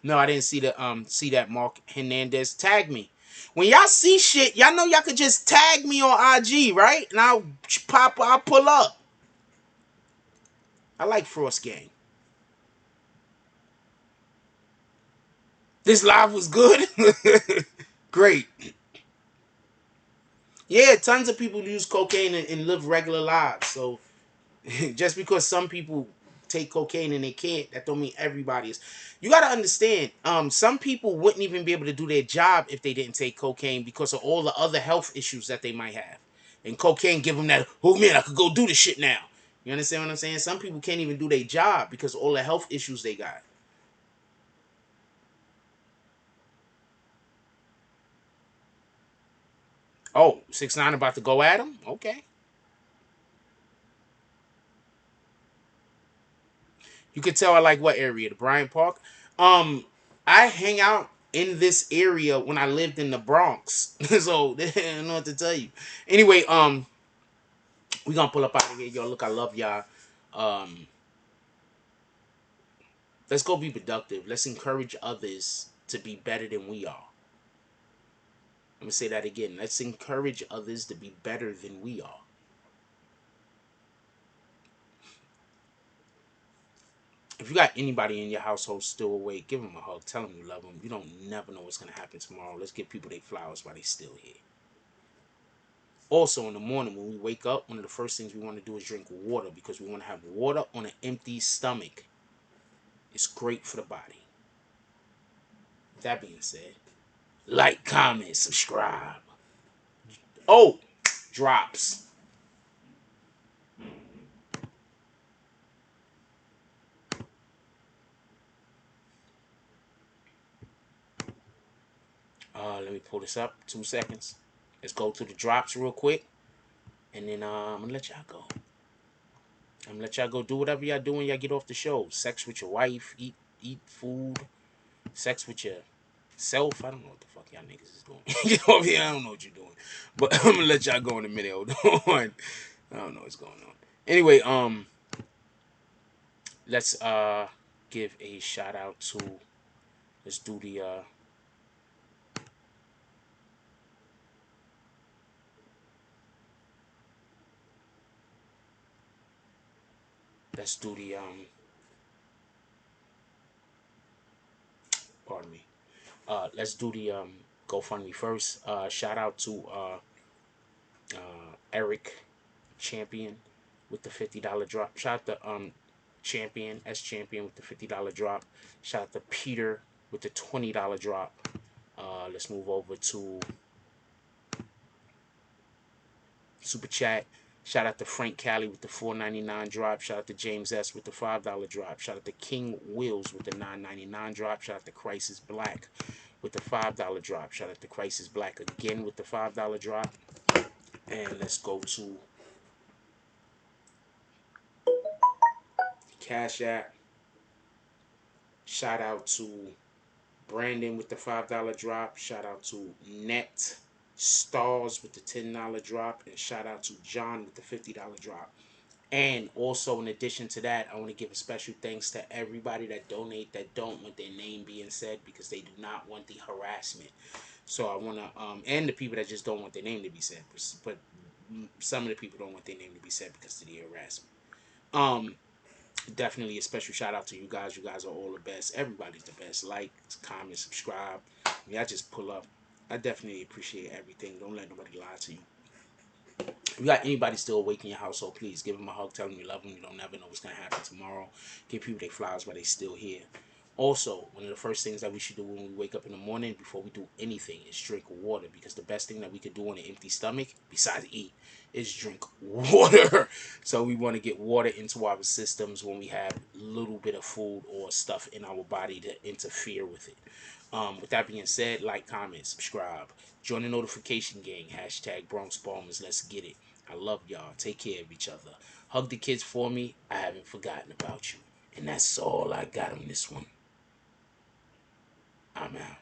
No, I didn't see that Mark Hernandez tag me. When y'all see shit, y'all know y'all could just tag me on IG, right? And I'll pull up. I like Frost Gang. This live was good. Great. Yeah, tons of people use cocaine and live regular lives. So just because some people take cocaine and they can't, that don't mean everybody is. You gotta understand, some people wouldn't even be able to do their job if they didn't take cocaine because of all the other health issues that they might have. And cocaine give them that, oh man, I could go do this shit now. You understand what I'm saying? Some people can't even do their job because of all the health issues they got. Oh, 6ix9ine about to go at him? Okay. You could tell I like what area? The Bryant Park. I hang out in this area when I lived in the Bronx. So I don't know what to tell you. Anyway, we gonna pull up out of here. Yo, look, I love y'all. Um, let's go be productive. Let's encourage others to be better than we are. I'm gonna say that again. Let's encourage others to be better than we are. If you got anybody in your household still awake, give them a hug. Tell them you love them. You don't never know what's gonna happen tomorrow. Let's give people their flowers while they still here. Also, in the morning when we wake up, one of the first things we want to do is drink water because we want to have water on an empty stomach. It's great for the body. That being said, like, comment, subscribe. Oh, drops. Let me pull this up. 2 seconds. Let's go to the drops real quick, and then I'm gonna let y'all go. I'm gonna let y'all go do whatever y'all do when y'all get off the show. Sex with your wife, eat food, sex with your self. I don't know what the fuck y'all niggas is doing. You know what I mean? I don't know what you're doing. But I'm gonna let y'all go in a minute. Hold on. I don't know what's going on. Anyway, let's give a shout out to, let's do the let's do the pardon me. Let's do the GoFundMe first. Shout out to Eric Champion with the $50 drop. Shout out to Champion S Champion with the $50 drop. Shout out to Peter with the $20 drop. Let's move over to Super Chat. Shout out to Frank Cali with the $4.99 drop. Shout out to James S with the $5 drop. Shout out to King Wills with the $9.99 drop. Shout out to Crisis Black with the $5 drop. Shout out to Crisis Black again with the $5 drop. And let's go to Cash App. Shout out to Brandon with the $5 drop. Shout out to Net Stars with the $10 drop. And shout out to John with the $50 drop. And also, in addition to that, I want to give a special thanks to everybody that donate that don't want their name being said because they do not want the harassment. So I want to, and the people that just don't want their name to be said, but some of the people don't want their name to be said because of the harassment. Definitely a special shout out to you guys. You guys are all the best. Everybody's the best. Like, comment, subscribe. I just pull up. I definitely appreciate everything. Don't let nobody lie to you. If you got anybody still awake in your household, please give them a hug. Tell them you love them. You don't never know what's going to happen tomorrow. Give people their flowers while they still here. Also, one of the first things that we should do when we wake up in the morning before we do anything is drink water, because the best thing that we could do on an empty stomach, besides eat, is drink water. So we want to get water into our systems when we have a little bit of food or stuff in our body to interfere with it. With that being said, like, comment, subscribe, join the notification gang, hashtag Bronx Bombers, let's get it. I love y'all. Take care of each other. Hug the kids for me. I haven't forgotten about you. And that's all I got on this one. I'm out.